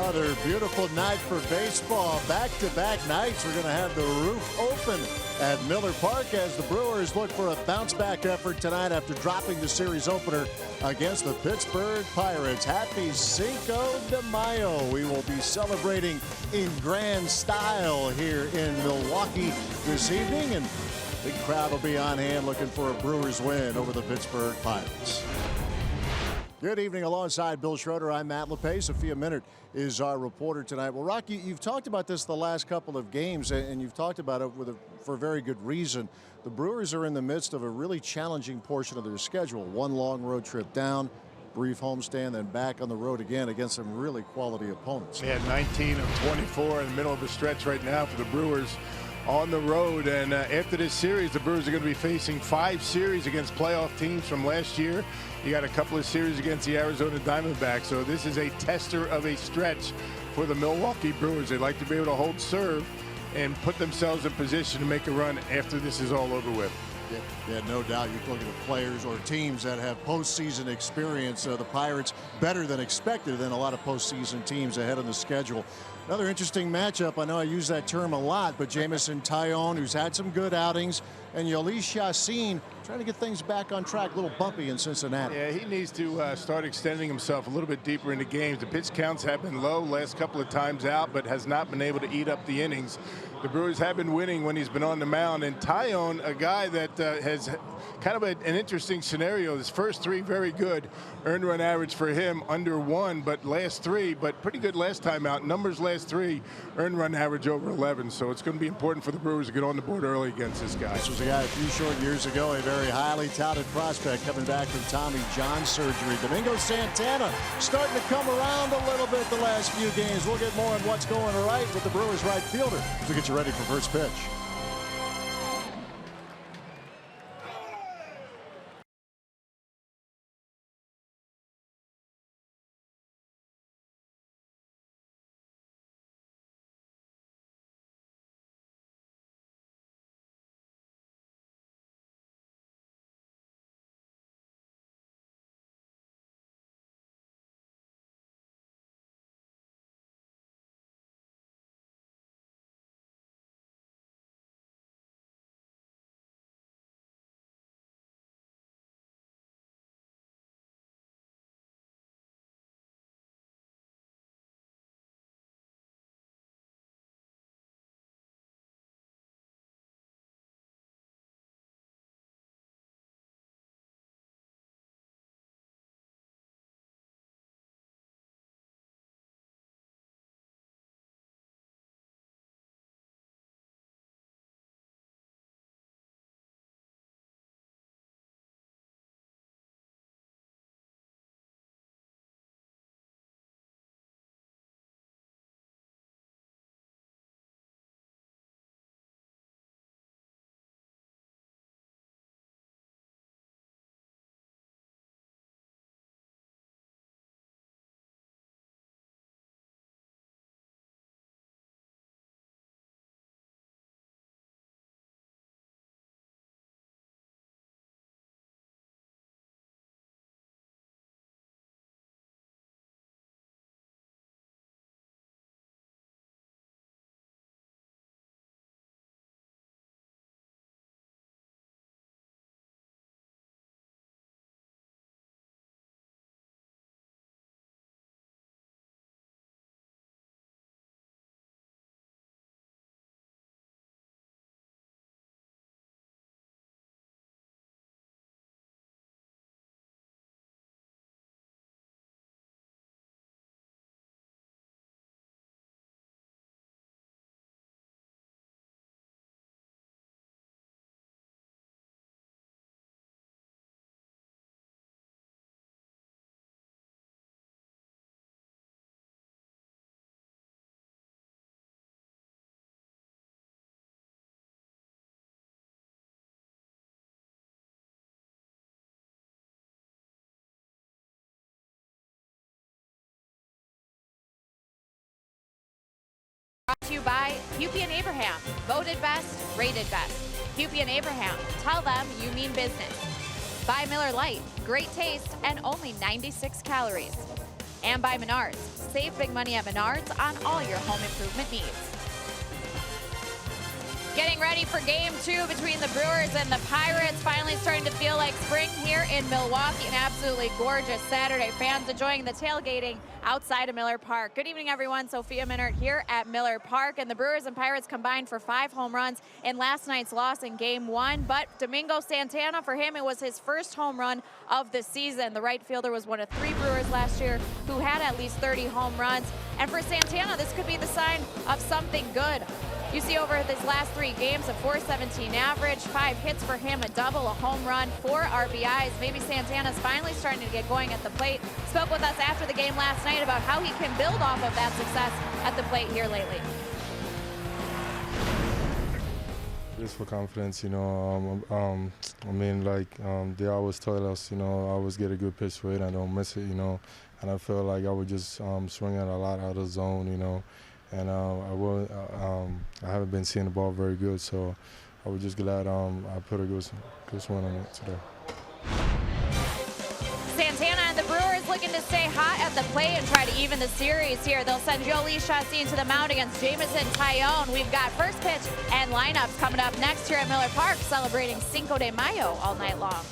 Another beautiful night for baseball. Back-to-back nights. We're going to have the roof open at Miller Park as the Brewers look for a bounce-back effort tonight after dropping the series opener against the Pittsburgh Pirates. Happy Cinco de Mayo. We will be celebrating in grand style here in Milwaukee this evening, and the big crowd will be on hand looking for a Brewers win over the Pittsburgh Pirates. Good evening. Alongside Bill Schroeder, I'm Matt LePay. Sophia Minard is our reporter tonight. Well, Rocky, you've talked about this the last couple of games, and you've talked about it for a very good reason. The Brewers are in the midst of a really challenging portion of their schedule. One long road trip down, brief homestand, then back on the road again against some really quality opponents. They had 19 of 24 in the middle of the stretch right now for the Brewers on the road, and after this series the Brewers are going to be facing 5 series against playoff teams from last year. You got a couple of series against the Arizona Diamondbacks, so this is a tester of a stretch for the Milwaukee Brewers. They like to be able to hold serve and put themselves in position to make a run after this is all over with. Yeah, no doubt. You look at the players or teams that have postseason experience. The Pirates better than expected than a lot of postseason teams ahead of the schedule. Another interesting matchup. I know I use that term a lot, but Jameson Taillon, who's had some good outings, and Yoeli Chacín trying to get things back on track. A little bumpy in Cincinnati. Yeah, he needs to start extending himself a little bit deeper into games. The pitch counts have been low last couple of times out, but has not been able to eat up the innings. The Brewers have been winning when he's been on the mound, and Taillon, a guy that has kind of an interesting scenario. His first 3 very good, earned run average for him under 1, but last 3, but pretty good last time out. Numbers last 3, earned run average over 11. So it's going to be important for the Brewers to get on the board early against this guy. This was a guy a few short years ago, a very highly touted prospect coming back from Tommy John surgery. Domingo Santana starting to come around a little bit the last few games. We'll get more on what's going right with the Brewers right fielder to get you ready for first pitch. Brought to you by Hupy and Abraham. Voted best, rated best. Hupy and Abraham. Tell them you mean business. By Miller Lite. Great taste and only 96 calories. and by Menards. Save big money at Menards on all your home improvement needs. Getting ready for game 2 between the Brewers and the Pirates. Finally starting to feel like spring here in Milwaukee. An absolutely gorgeous Saturday. Fans enjoying the tailgating outside of Miller Park. Good evening, everyone. Sophia Minert here at Miller Park. And the Brewers and Pirates combined for 5 home runs in last night's loss in game 1. But Domingo Santana, for him, it was his first home run of the season. The right fielder was one of 3 Brewers last year who had at least 30 home runs. And for Santana, this could be the sign of something good. You see over his last 3 games, a .417 average, 5 hits for him, a double, a home run, 4 RBIs. Maybe Santana's finally starting to get going at the plate. Spoke with us after the game last night about how he can build off of that success at the plate here lately. Just for confidence, you know. I mean, like they always tell us, you know, I always get a good pitch rate, I don't miss it, you know. And I feel like I would just swing it a lot out of the zone, you know. And I haven't been seeing the ball very good, so I was just glad I put a good swing on it today. Santana and the Brewers looking to stay hot at the plate and try to even the series here. They'll send Jhoulys Chacín to the mound against Jameson Taillon. We've got first pitch and lineups coming up next here at Miller Park, celebrating Cinco de Mayo all night long.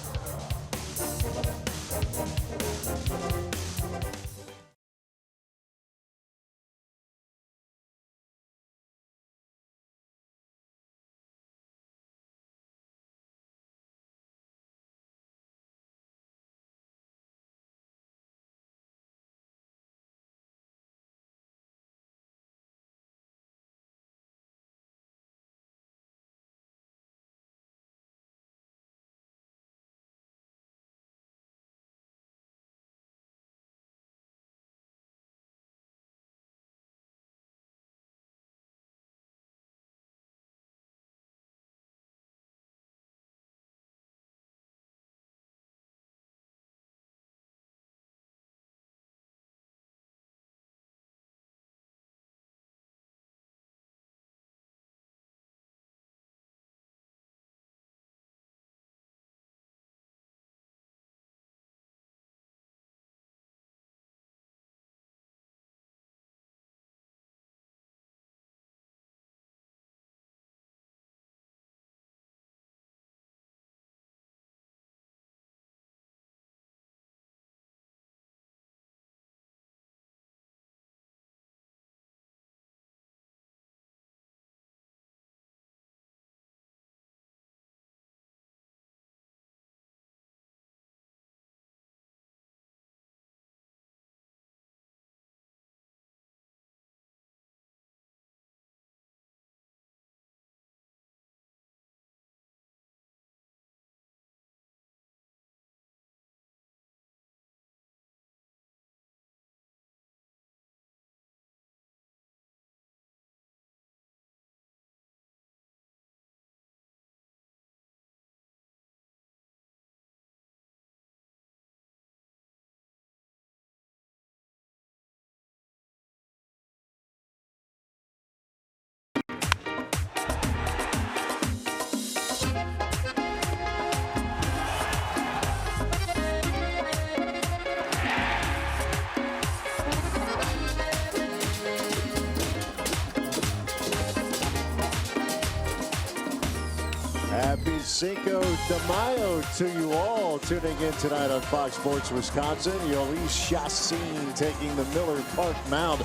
Happy Cinco de Mayo to you all tuning in tonight on Fox Sports Wisconsin. Jhoulys Chacín taking the Miller Park mound.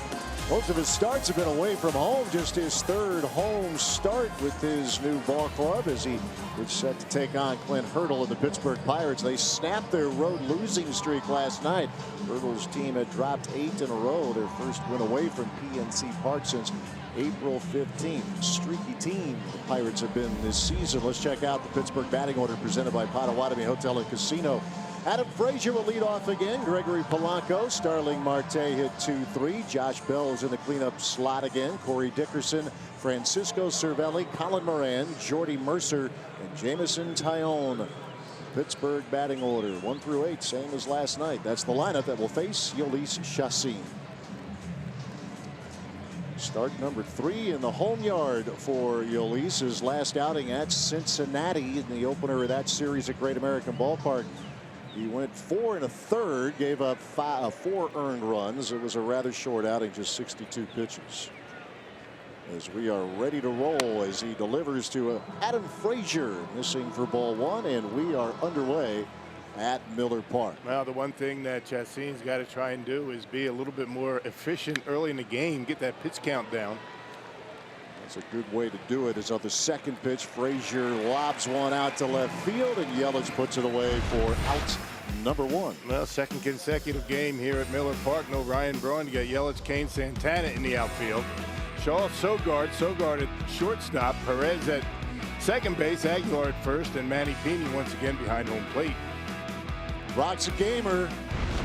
Most of his starts have been away from home, just his 3rd home start with his new ball club as he was set to take on Clint Hurdle of the Pittsburgh Pirates. They snapped their road losing streak last night. Hurdle's team had dropped 8 in a row, their first win away from PNC Park since April 15th. Streaky team the Pirates have been this season. Let's check out the Pittsburgh batting order presented by Potawatomi Hotel and Casino. Adam Frazier will lead off again. Gregory Polanco, Starling Marte hit 2-3. Josh Bell is in the cleanup slot again. Corey Dickerson, Francisco Cervelli, Colin Moran, Jordy Mercer, and Jameson Taillon. Pittsburgh batting order 1 through 8, same as last night. That's the lineup that will face Jhoulys Chacín. Start number 3 in the home yard for Jhoulys. His last outing at Cincinnati in the opener of that series at Great American Ballpark. He went 4 1/3, gave up 4 earned runs. It was a rather short outing, just 62 pitches. As we are ready to roll as he delivers to Adam Frazier, missing for ball 1, and we are underway at Miller Park. Well, the one thing that Chacin's got to try and do is be a little bit more efficient early in the game, get that pitch count down. That's a good way to do it. As on the second pitch, Frazier lobs one out to left field, and Yelich puts it away for out number 1. Well, second consecutive game here at Miller Park. No Ryan Braun. You got Yelich, Kane, Santana in the outfield. Shaw, Sogard at shortstop, Perez at second base, Aguilar at first, and Manny Pini once again behind home plate. Rock's a gamer.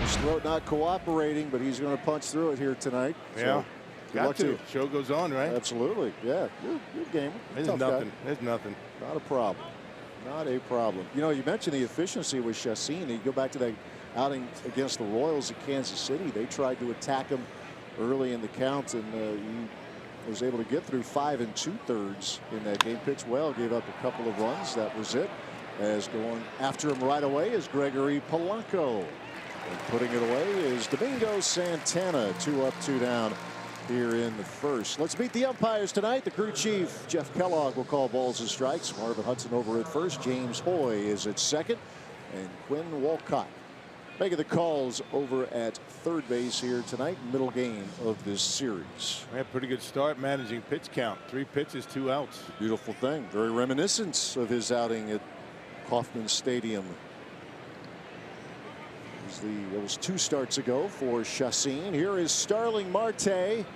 His throat not cooperating, but he's going to punch through it here tonight. Yeah. So, got to. Show goes on, right? Absolutely. Yeah. Good gamer. There's nothing. There's nothing. Not a problem. Not a problem. You know, you mentioned the efficiency with Chacin. You go back to that outing against the Royals at Kansas City. They tried to attack him early in the count, and he was able to get through 5 2/3 in that game. Pitched well, gave up a couple of runs. That was it. As going after him right away is Gregory Polanco. And putting it away is Domingo Santana. 2 up, 2 down here in the first. Let's meet the umpires tonight. The crew chief, Jeff Kellogg, will call balls and strikes. Marvin Hudson over at first. James Hoy is at second. And Quinn Walcott making the calls over at third base here tonight. Middle game of this series. Yeah, pretty good start managing pitch count. 3 pitches, 2 outs. Beautiful thing. Very reminiscent of his outing at Kauffman Stadium. It was 2 starts ago for Chacin. Here is Starling Marte.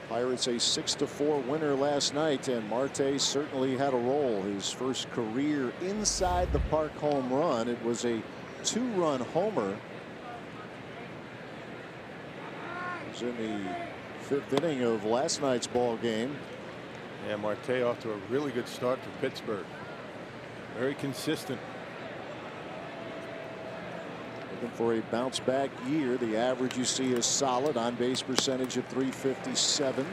Pirates a 6-4 winner last night, and Marte certainly had a role. His first career inside the park home run. It was a 2-run homer. It was in the 5th inning of last night's ball game. Yeah, Marte off to a really good start for Pittsburgh. Very consistent. Looking for a bounce back year. The average you see is solid. On base percentage of .357.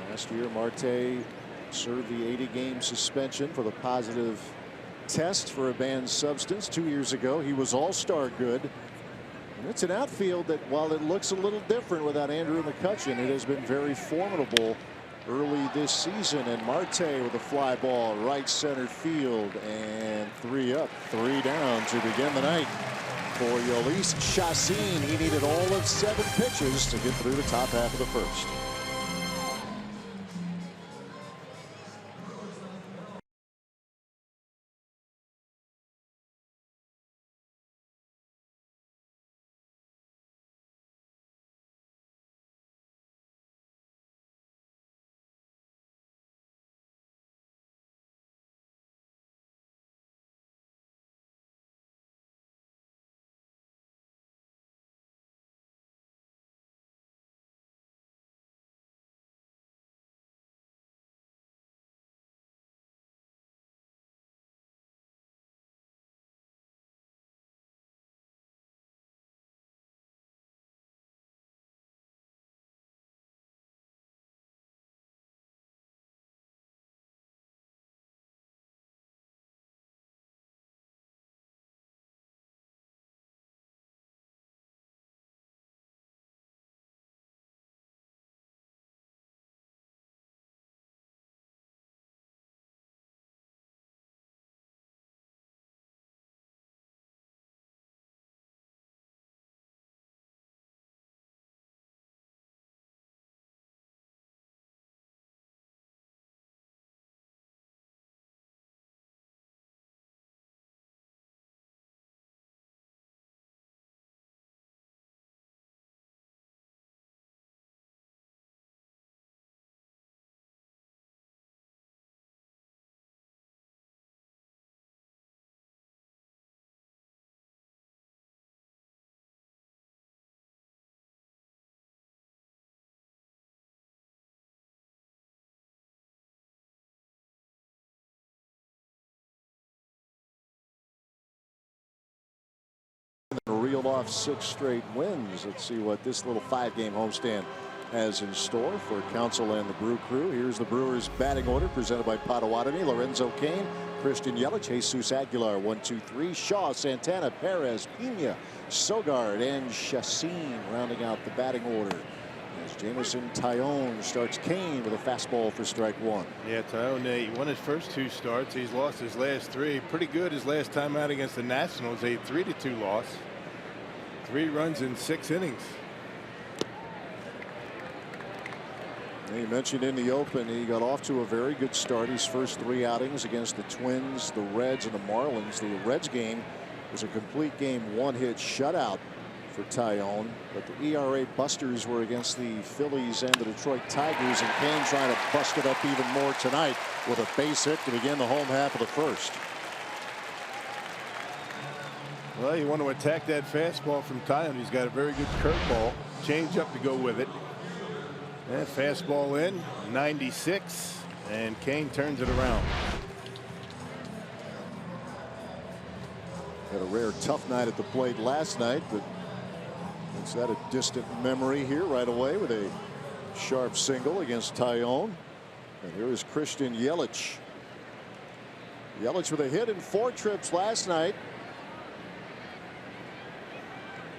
Last year, Marte served the 80-game suspension for the positive test for a banned substance. 2 years ago, he was all-star good. And it's an outfield that, while it looks a little different without Andrew McCutchen, it has been very formidable early this season. And Marte with a fly ball right center field, and 3 up, 3 down to begin the night for Yolis Chacin. He needed all of 7 pitches to get through the top half of the first. Reeled off 6 straight wins. Let's see what this little 5-game homestand has in store for Council and the Brew Crew. Here's the Brewers batting order presented by Potawatomi. Lorenzo Cain, Christian Yelich, Jesus Aguilar, 1, 2, 3. Shaw, Santana, Perez, Pena, Sogard, and Chacin rounding out the batting order. As Jameson Taillon starts Cain with a fastball for strike one. Yeah, Taillon, he won his first 2 starts. He's lost his last 3. Pretty good his last time out against the Nationals, a 3-2 loss. 3 runs in 6 innings. He mentioned in the open he got off to a very good start. His first 3 outings against the Twins, the Reds, and the Marlins. The Reds game was a complete game 1-hit shutout for Taillon, but the ERA busters were against the Phillies and the Detroit Tigers, and Cain trying to bust it up even more tonight with a base hit to begin the home half of the first. Well, you want to attack that fastball from Taillon. He's got a very good curveball, change up to go with it. And fastball in, 96, and Cain turns it around. Had a rare tough night at the plate last night, but it's that a distant memory here right away with a sharp single against Taillon. And here is Christian Yelich. Yelich with a hit in 4 trips last night.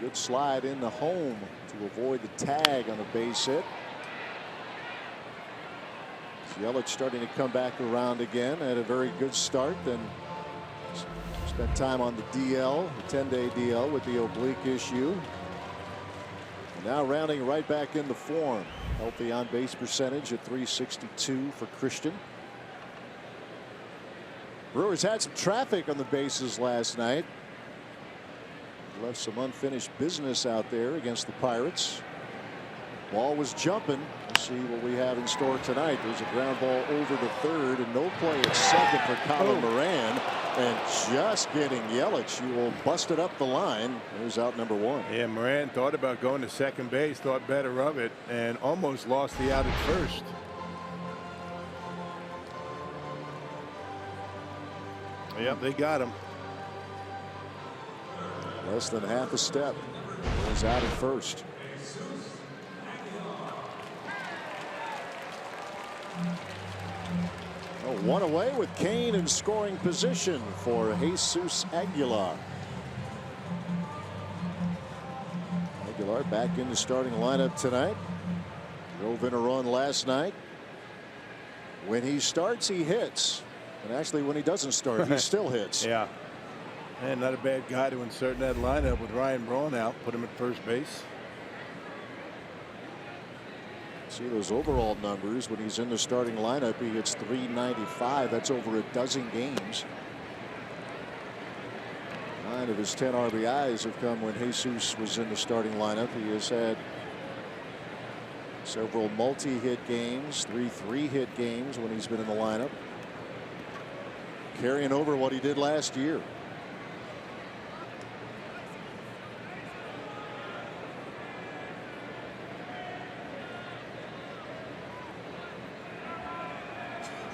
Good slide in the home to avoid the tag on a base hit. Yelich starting to come back around again. Had a very good start, then spent time on the DL, the 10-day DL with the oblique issue. And now rounding right back into form. Healthy on base percentage at .362 for Christian. Brewers had some traffic on the bases last night. Left some unfinished business out there against the Pirates. Ball was jumping. Let's see what we have in store tonight. There's a ground ball over to third and no play at second for Colin Moran. And just getting Yelich. You will bust it up the line. There's out number 1. Yeah, Moran thought about going to second base, thought better of it, and almost lost the out at first. Yep, they got him. Less than half a step. He's out at first. Oh, 1 away with Cain in scoring position for Jesus Aguilar. Aguilar back in the starting lineup tonight. Drove in a run last night. When he starts, he hits. And actually, when he doesn't start, he still hits. Yeah. And not a bad guy to insert in that lineup with Ryan Braun out. Put him at first base. See those overall numbers when he's in the starting lineup. He hits .395. That's over a dozen games. 9 of his 10 RBIs have come when Jesus was in the starting lineup. He has had several multi-hit games, 3 3-hit games when he's been in the lineup. Carrying over what he did last year.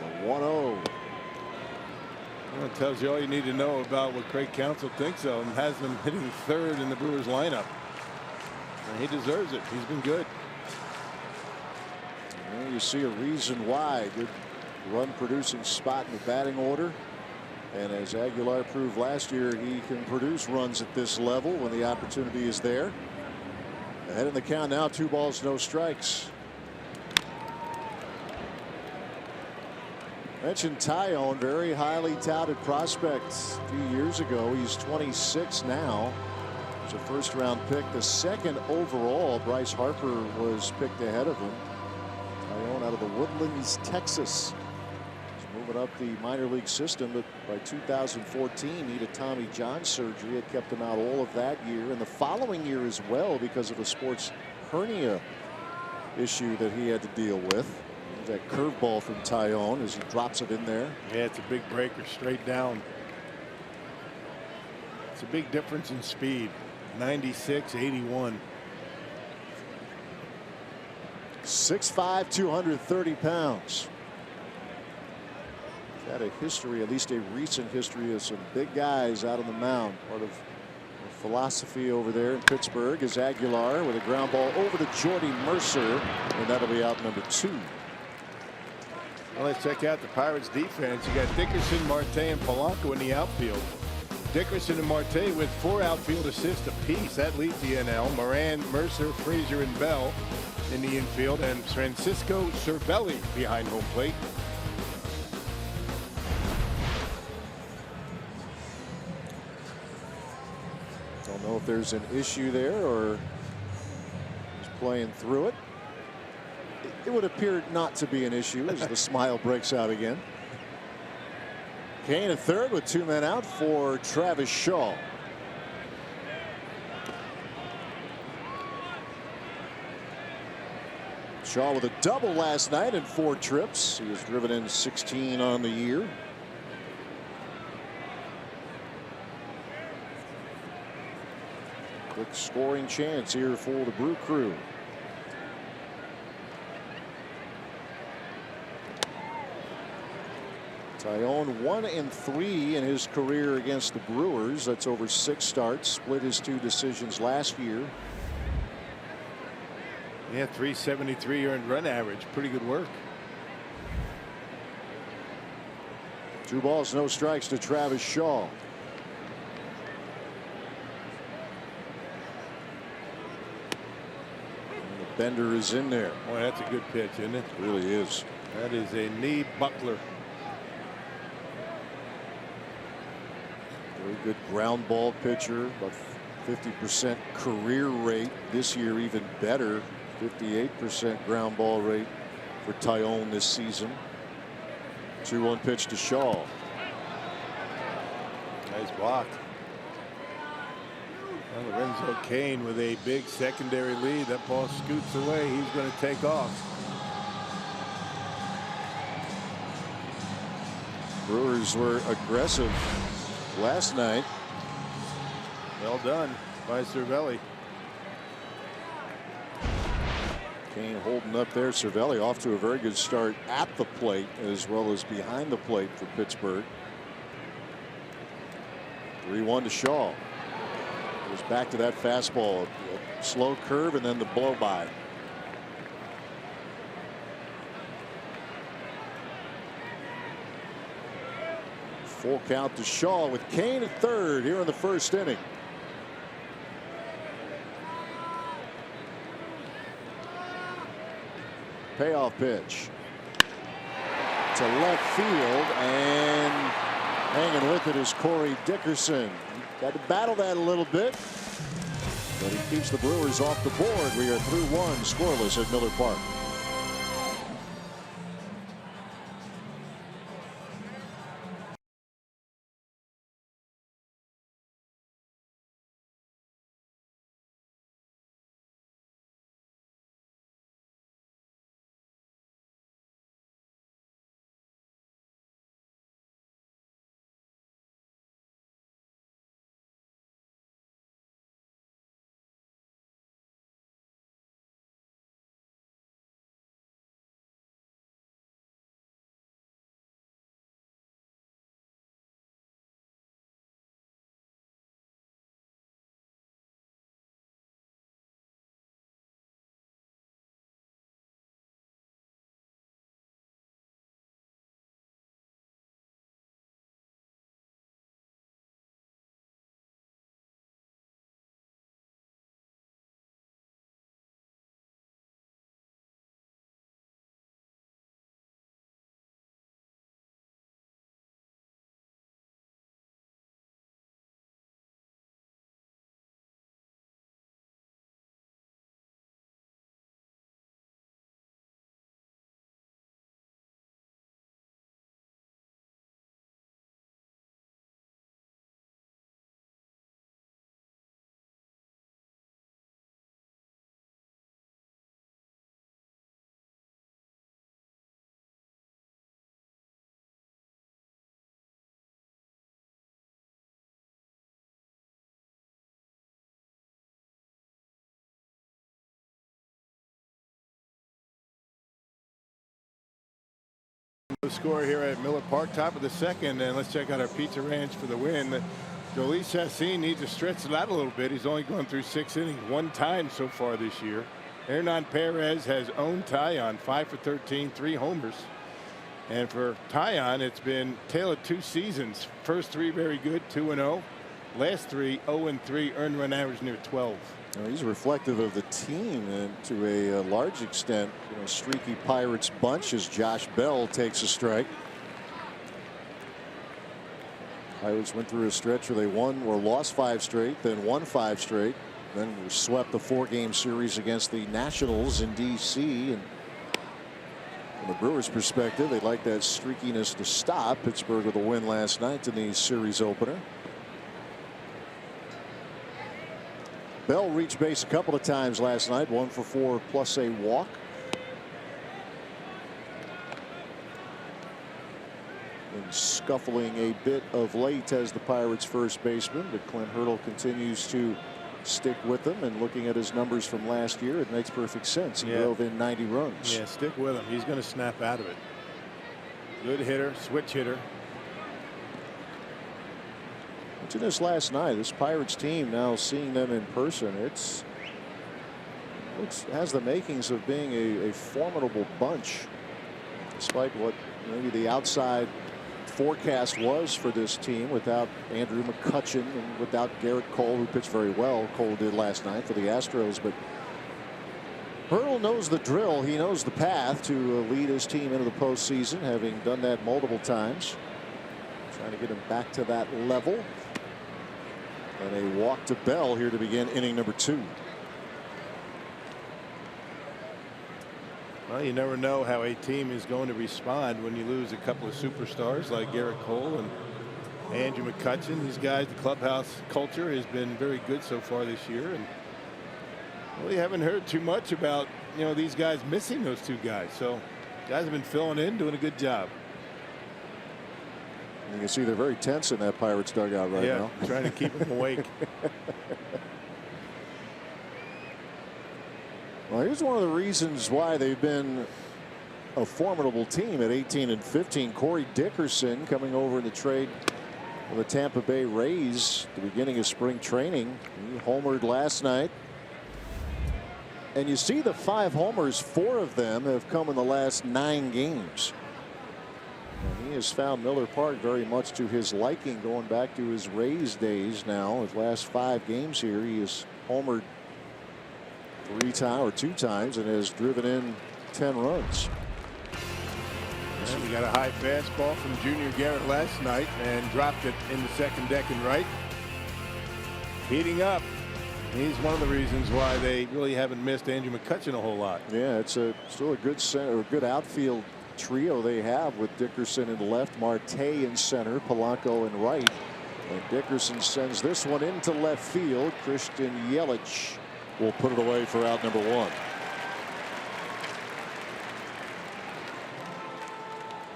The 1-0. Well, it tells you all you need to know about what Craig Counsell thinks of him. Has been hitting third in the Brewers lineup. And he deserves it. He's been good. Well, you see a reason why. Good run producing spot in the batting order. And as Aguilar proved last year, he can produce runs at this level when the opportunity is there. Ahead in the count now, 2 balls, no strikes. Mentioned Taillon, very highly touted prospect a few years ago. He's 26 now. He's a first-round pick. The 2nd overall, Bryce Harper was picked ahead of him. Taillon out of the Woodlands, Texas. Moving up the minor league system, but by 2014 needed Tommy John surgery. It kept him out all of that year and the following year as well because of a sports hernia issue that he had to deal with. That curveball from Taillon as he drops it in there. Yeah, it's a big breaker straight down. It's a big difference in speed. 96, 81. 6'5", 230 pounds. Had a history, at least a recent history, of some big guys out on the mound. Part of a philosophy over there in Pittsburgh is Aguilar with a ground ball over to Jordy Mercer, and that'll be out number 2. Well, let's check out the Pirates defense. You got Dickerson, Marte, and Polanco in the outfield. Dickerson and Marte with 4 outfield assists apiece. That leads the NL. Moran, Mercer, Frazier, and Bell in the infield, and Francisco Cervelli behind home plate. Don't know if there's an issue there or he's playing through it. It would appear not to be an issue as the smile breaks out again. Kane at third with 2 men out for Travis Shaw. Shaw with a double last night in 4 trips. He has driven in 16 on the year. Quick scoring chance here for the Brew Crew. Tyone 1-3 in his career against the Brewers. That's over 6 starts. Split his 2 decisions last year. Yeah, 373 earned run average. Pretty good work. 2 balls, no strikes to Travis Shaw. And the bender is in there. Boy, that's a good pitch, isn't it? It really is. That is a knee buckler. Very good ground ball pitcher. About 50% career rate this year, even better. 58% ground ball rate for Tyone this season. 2-1 pitch to Shaw. Nice block. Well, Lorenzo Cain with a big secondary lead. That ball scoots away. He's going to take off. Brewers were aggressive last night. Well done by Cervelli. Cain holding up there. Cervelli off to a very good start at the plate as well as behind the plate for Pittsburgh. 3-1 to Shaw. Goes back to that fastball. A slow curve and then the blow by. Full count to Shaw with Cain at third here in the first inning. Payoff pitch to left field, and hanging with it is Corey Dickerson. Got to battle that a little bit, but he keeps the Brewers off the board. We are through 1 scoreless at Miller Park. The score here at Miller Park, top of the second, and let's check out our Pizza Ranch for the win. Jhoulys Chassin needs to stretch it out a little bit. He's only gone through 6 innings one time so far this year. Hernan Perez has owned Taillon, 5 for 13, 3 homers. And for Taillon, it's been tale of 2 seasons. First 3 very good, 2-0. Last 3, 0-3, earned run average near 12. Well, he's reflective of the team and to a large extent. Streaky Pirates bunch as Josh Bell takes a strike. Pirates went through a stretch where they won or lost 5 straight, then won 5 straight, then swept the 4-game series against the Nationals in D.C. And from the Brewers' perspective, they'd like that streakiness to stop. Pittsburgh with a win last night in the series opener. Bell reached base a couple of times last night, 1 for 4 plus a walk. And scuffling a bit of late as the Pirates first baseman, but Clint Hurdle continues to stick with them, and looking at his numbers from last year, it makes perfect sense. He drove in 90 runs. Yeah, stick with him. He's going to snap out of it. Good hitter, switch hitter. To this last night, this Pirates team, now seeing them in person, has the makings of being a formidable bunch, despite what maybe the outside forecast was for this team without Andrew McCutchen and without Garrett Cole, who pitched very well. Cole did last night for the Astros, but Hurdle knows the drill. He knows the path to lead his team into the postseason, having done that multiple times. Trying to get him back to that level. And a walk to Bell here to begin inning number 2. Well, you never know how a team is going to respond when you lose a couple of superstars like Garrett Cole and Andrew McCutchen. These guys, the clubhouse culture has been very good so far this year, and really haven't heard too much about these guys missing those 2 guys. So guys have been filling in, doing a good job. You can see they're very tense in that Pirates dugout right now. Trying to keep them awake. Well, here's one of the reasons why they've been a formidable team at 18 and 15. Corey Dickerson coming over in the trade for the Tampa Bay Rays at the beginning of spring training. He homered last night. And you see the 5 homers, 4 of them have come in the last 9 games. And he has found Miller Park very much to his liking, going back to his Rays days now. His last 5 games here, he has homered 2 times and has driven in 10 runs. And he got a high fastball from Junior Garrett last night and dropped it in the second deck and right. Heating up. He's one of the reasons why they really haven't missed Andrew McCutchen a whole lot. Yeah, it's still a good center, a good outfield trio they have with Dickerson in left, Marte in center, Polanco in right. And Dickerson sends this one into left field. Christian Yelich will put it away for out number 1.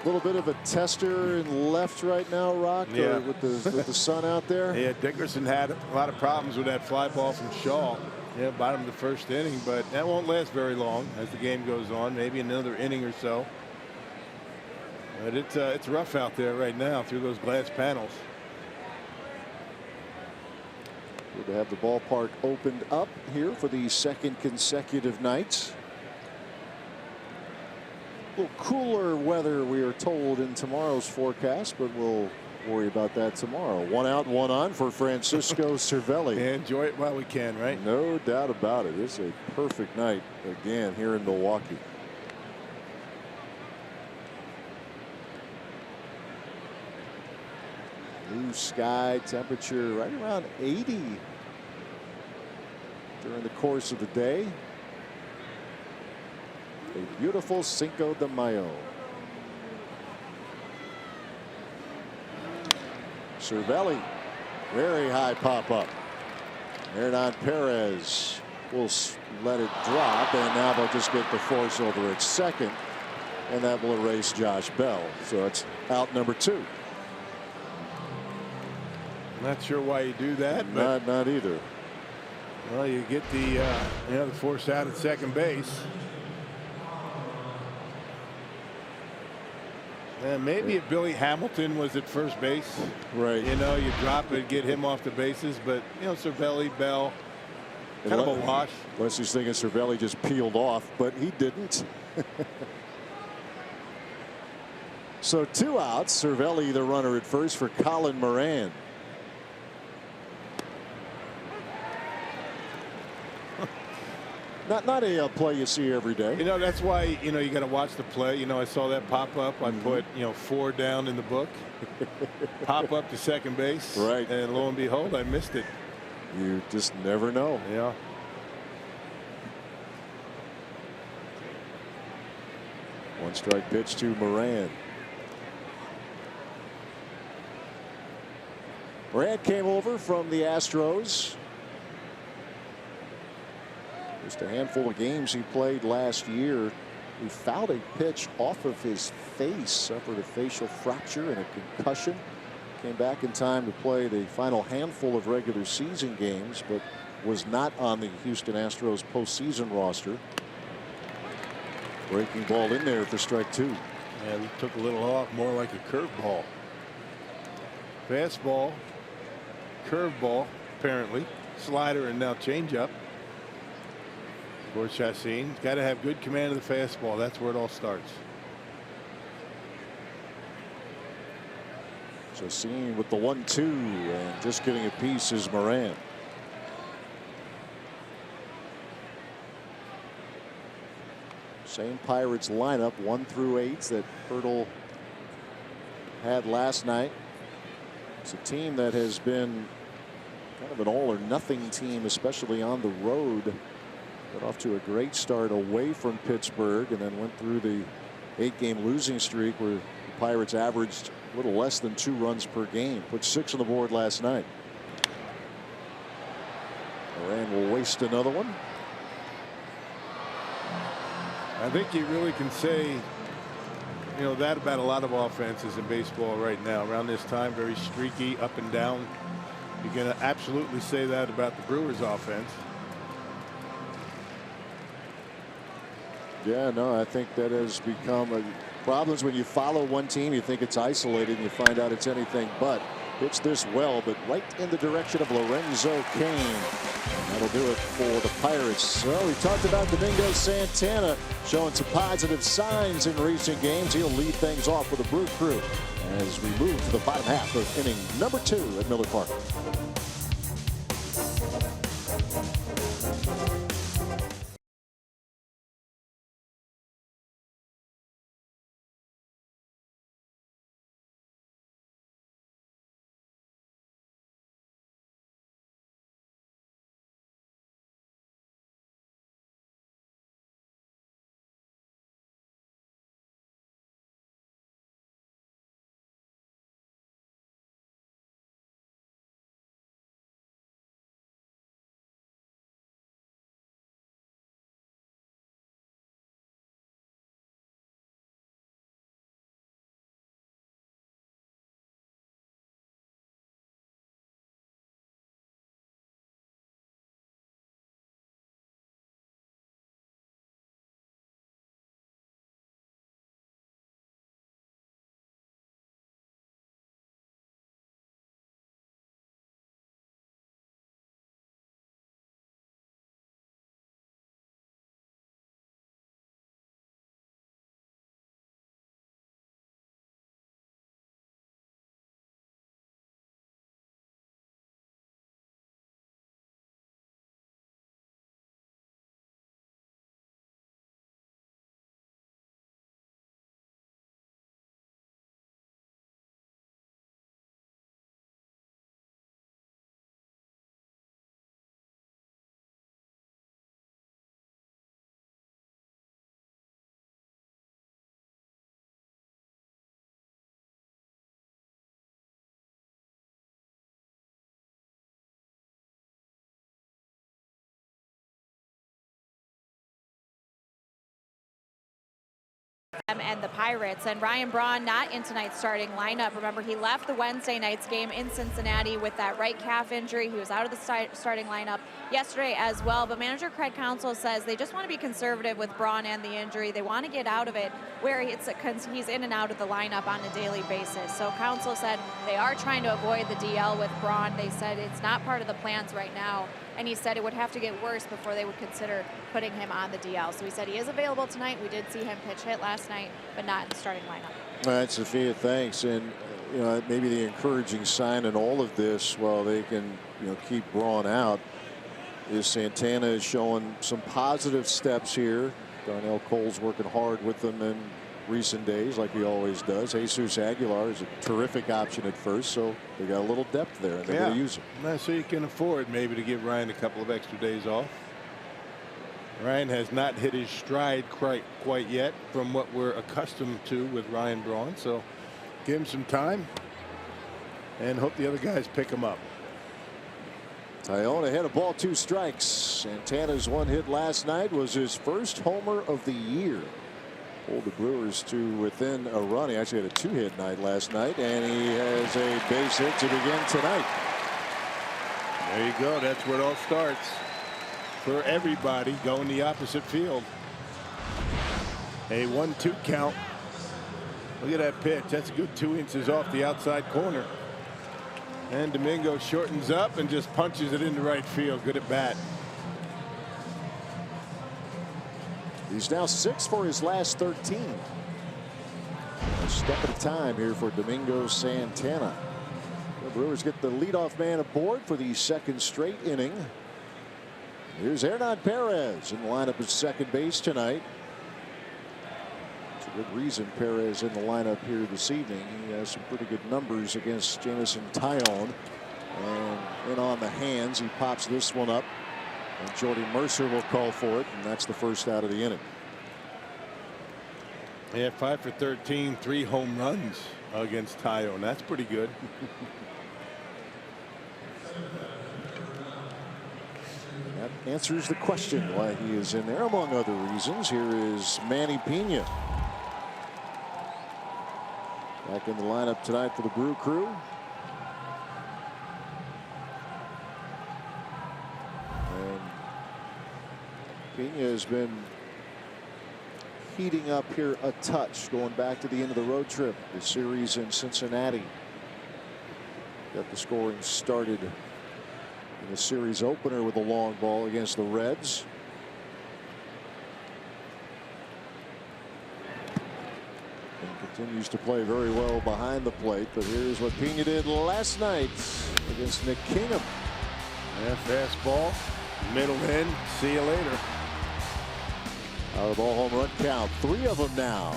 A little bit of a tester in left right now, Rock, with the sun out there. Yeah, Dickerson had a lot of problems with that fly ball from Shaw. Yeah, bottom of the first inning, but that won't last very long as the game goes on. Maybe another inning or so. But it's rough out there right now through those glass panels. Good to have the ballpark opened up here for the 2nd consecutive night. A little cooler weather, we are told, in tomorrow's forecast, but we'll worry about that tomorrow. 1 out, 1 on for Francisco Cervelli. Yeah, enjoy it while we can, right? No doubt about it. It's a perfect night again here in Milwaukee. Blue sky, temperature right around 80 during the course of the day. A beautiful Cinco de Mayo. Cervelli, very high pop up. Hernan Perez will let it drop, and now they'll just get the force over at second, and that will erase Josh Bell. So it's out number 2. Not sure why you do that, but not either. Well, you get the the force out at second base. And maybe if Billy Hamilton was at first base, Right. you know, you drop it, get him off the bases. But, you know, Cervelli, Bell, kind of a wash. Leslie's thinking Cervelli just peeled off, but he didn't. So 2 outs. Cervelli the runner at first for Colin Moran. Not a play you see every day. You know, that's why, you know, you got to watch the play. You know, I saw that pop up. I put, you know, 4 down in the book. Pop up to second base. Right. And lo and behold, I missed it. You just never know. Yeah. One strike pitch to Moran. Moran came over from the Astros. Just a handful of games he played last year. He fouled a pitch off of his face, suffered a facial fracture and a concussion. Came back in time to play the final handful of regular season games, but was not on the Houston Astros postseason roster. Breaking ball in there for strike 2. And it took a little off, more like a curveball. Fastball, curveball, apparently. Slider and now changeup. For Chassin, got to have good command of the fastball. That's where it all starts. Chassin with the 1-2 and just getting a piece is Moran. Same Pirates lineup 1 through 8 that Hurdle had last night. It's a team that has been kind of an all or nothing team, especially on the road. Got off to a great start away from Pittsburgh and then went through the 8-game losing streak where the Pirates averaged a little less than 2 runs per game. Put 6 on the board last night. Moran will waste another one. I think you really can say, you know, that about a lot of offenses in baseball right now. Around this time, very streaky, up and down. You can absolutely say that about the Brewers offense. Yeah, no, I think that has become problems when you follow one team. You think it's isolated and you find out it's anything but. Hits this well, but right in the direction of Lorenzo Cain. That'll do it for the Pirates. Well, we talked about Domingo Santana showing some positive signs in recent games. He'll lead things off with the Brew Crew as we move to the bottom half of inning number 2 at Miller Park. and the Pirates. And Ryan Braun not in tonight's starting lineup. Remember, he left the Wednesday night's game in Cincinnati with that right calf injury. He was out of the starting lineup yesterday as well. But manager Craig Counsell says they just want to be conservative with Braun and the injury. They want to get out of it where he's in and out of the lineup on a daily basis. So Counsell said they are trying to avoid the DL with Braun. They said it's not part of the plans right now. And he said it would have to get worse before they would consider putting him on the DL. So he said he is available tonight. We did see him pitch hit last night, but not in the starting lineup. All right, Sophia, thanks. And you know, maybe the encouraging sign in all of this, while they can keep Braun out, is Santana is showing some positive steps here. Darnell Cole's working hard with them in recent days, like he always does. Jesus Aguilar is a terrific option at first, so they got a little depth there, and they're going to use it. So you can afford maybe to give Ryan a couple of extra days off. Ryan has not hit his stride quite yet from what we're accustomed to with Ryan Braun, so give him some time and hope the other guys pick him up. Taillon ahead of ball, 2 strikes. Santana's one hit last night was his first homer of the year. Pulled the Brewers to within a run. He actually had a 2-hit night last night, and he has a base hit to begin tonight. There you go. That's where it all starts for everybody going the opposite field. A 1-2 count. Look at that pitch. That's a good 2 inches off the outside corner. And Domingo shortens up and just punches it into right field. Good at bat. He's now 6 for his last 13. A step at a time here for Domingo Santana. The Brewers get the leadoff man aboard for the second straight inning. Here's Hernan Perez in the lineup at second base tonight. It's a good reason Perez in the lineup here this evening. He has some pretty good numbers against Jameson Taillon. And in on the hands, he pops this one up. And Jordy Mercer will call for it, and that's the first out of the inning. Yeah, 5 for 13, 3 home runs against Taillon. That's pretty good. That answers the question why he is in there, among other reasons. Here is Manny Pena. Back in the lineup tonight for the Brew Crew. Pena has been heating up here a touch going back to the end of the road trip. The series in Cincinnati. Got the scoring started in the series opener with a long ball against the Reds. And continues to play very well behind the plate. But here's what Pena did last night against Nick Kingham. Yeah, fastball, middle in, see you later. Out of the ball, home run count. 3 of them now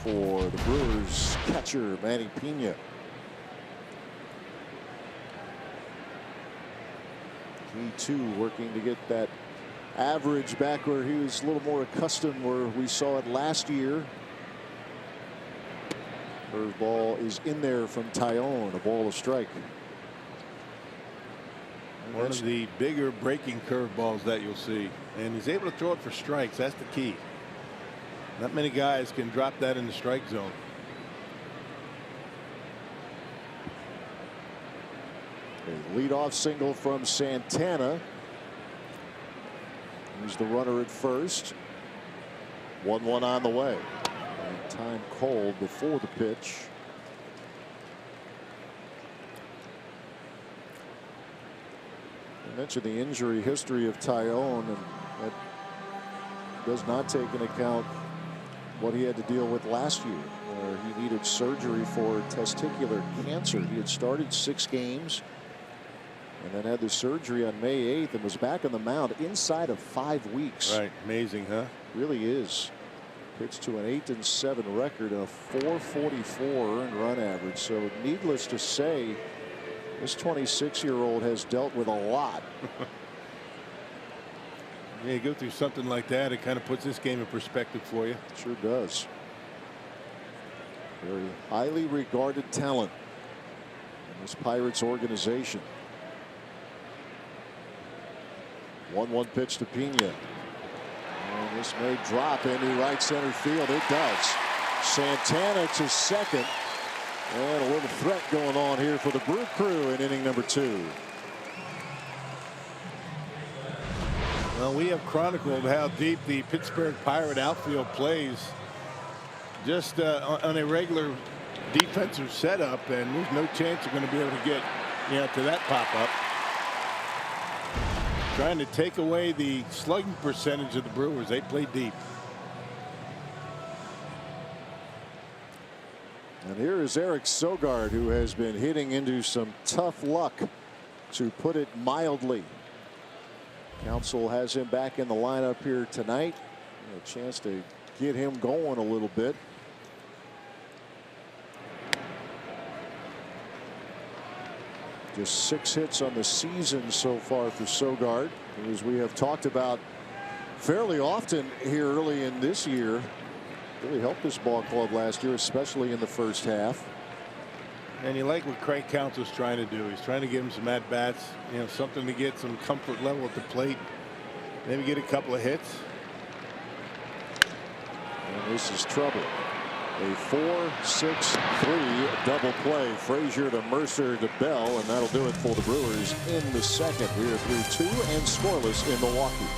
for the Brewers catcher Manny Pena. He too working to get that average back where he was a little more accustomed, where we saw it last year. Curveball is in there from Taillon, a ball to strike. One of the bigger breaking curveballs that you'll see, and he's able to throw it for strikes. That's the key. Not many guys can drop that in the strike zone. A leadoff single from Santana. He's the runner at first. 1-1 on the way. And time called before the pitch. I mentioned the injury history of Taillon, and that does not take into account what he had to deal with last year, where he needed surgery for testicular cancer. He had started 6 games and then had the surgery on May 8th and was back on the mound inside of 5 weeks. Right. Amazing, huh? Really is. Pitched to an 8-7 record and a 444 earned run average. So needless to say, this 26-year-old has dealt with a lot. Yeah, you go through something like that, it kind of puts this game in perspective for you. Sure does. Very highly regarded talent in this Pirates organization. 1-1 pitch to Pena. And This may drop into right center field. It does. Santana to second. And a little threat going on here for the Brew Crew in inning number 2. Well, we have chronicled how deep the Pittsburgh Pirate outfield plays just on a regular defensive setup, and there's no chance you're going to be able to get to that pop-up. Trying to take away the slugging percentage of the Brewers. They play deep. And here is Eric Sogard, who has been hitting into some tough luck, to put it mildly. Council has him back in the lineup here tonight. A chance to get him going a little bit. Just 6 hits on the season so far for Sogard, as we have talked about fairly often here early in this year. Really helped this ball club last year, especially in the first half. And you like what Craig Counsell's trying to do. He's trying to give him some at-bats, something to get some comfort level at the plate. Maybe get a couple of hits. And this is trouble. A 4-6-3 double play. Frazier to Mercer to Bell, and that'll do it for the Brewers in the second. We are through 2 and scoreless in Milwaukee.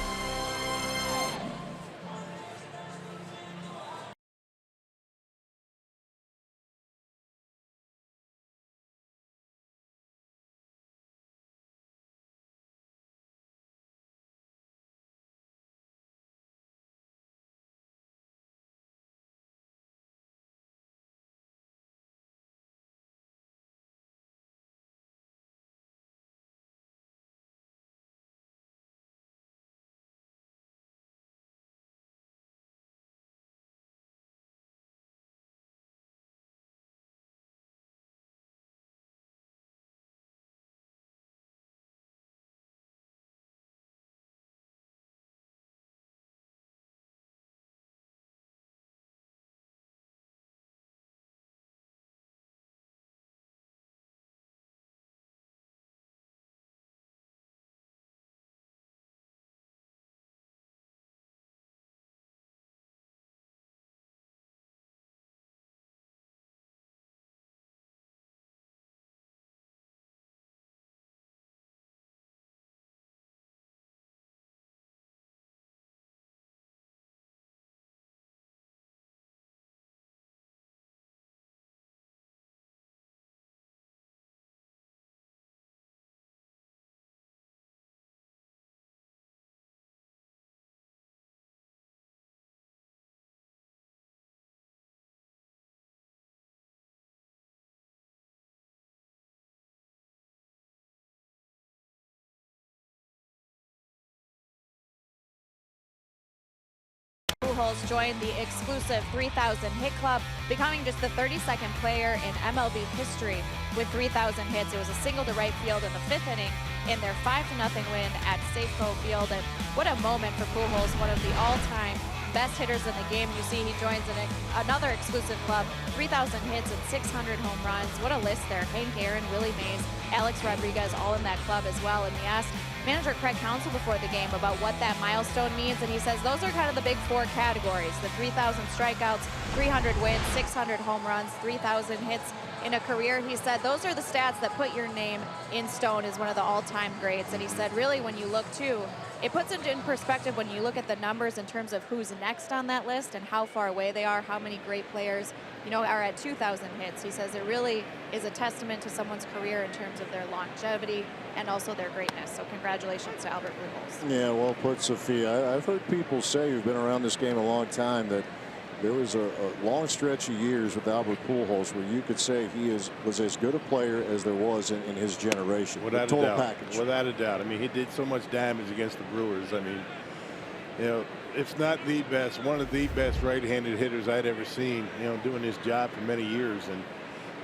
Pujols joined the exclusive 3,000 hit club, becoming just the 32nd player in MLB history with 3,000 hits. It was a single to right field in the 5th inning in their 5-0 win at Safeco Field. And what a moment for Pujols, one of the all-time best hitters in the game. You see he joins another exclusive club, 3,000 hits and 600 home runs. What a list there. Hank Aaron, Willie Mays, Alex Rodriguez, all in that club as well. And we asked manager Craig Counsell before the game about what that milestone means, and he says those are kind of the big 4 categories: the 3,000 strikeouts, 300 wins, 600 home runs, 3,000 hits in a career. He said those are the stats that put your name in stone as one of the all-time greats. And he said really when you look too, it puts it in perspective when you look at the numbers in terms of who's next on that list and how far away they are, how many great players are at 2,000 hits. He says it really is a testament to someone's career in terms of their longevity and also their greatness. So congratulations to Albert Pujols. Yeah, well put, Sophia. I've heard people say who've been around this game a long time that there was a long stretch of years with Albert Pujols where you could say he was as good a player as there was in his generation. Without the total a doubt. package. Without a doubt. I mean, he did so much damage against the Brewers. I mean, if not the best, one of the best right-handed hitters I'd ever seen, doing his job for many years. And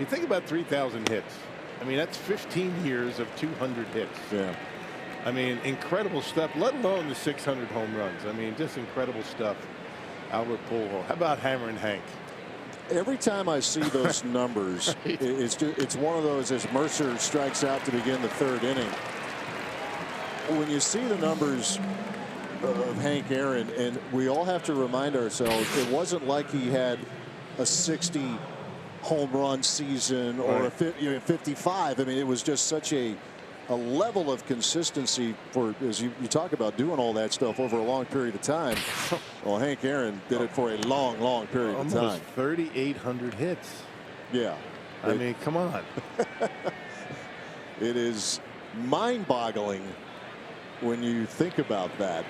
you think about 3,000 hits. I mean, that's 15 years of 200 hits. Yeah. I mean, incredible stuff, let alone the 600 home runs. I mean, just incredible stuff. Albert Pujols. How about Hammer and Hank? Every time I see those numbers, Right. it's one of those as Mercer strikes out to begin the 3rd inning. When you see the numbers of Hank Aaron, and we all have to remind ourselves it wasn't like he had a 60 home run season or a 55. I mean, it was just such a level of consistency for, as you talk about doing all that stuff over a long period of time. Well, Hank Aaron did it for a long period of time. Almost 3,800 hits. Yeah. I mean, come on. It is mind-boggling when you think about that.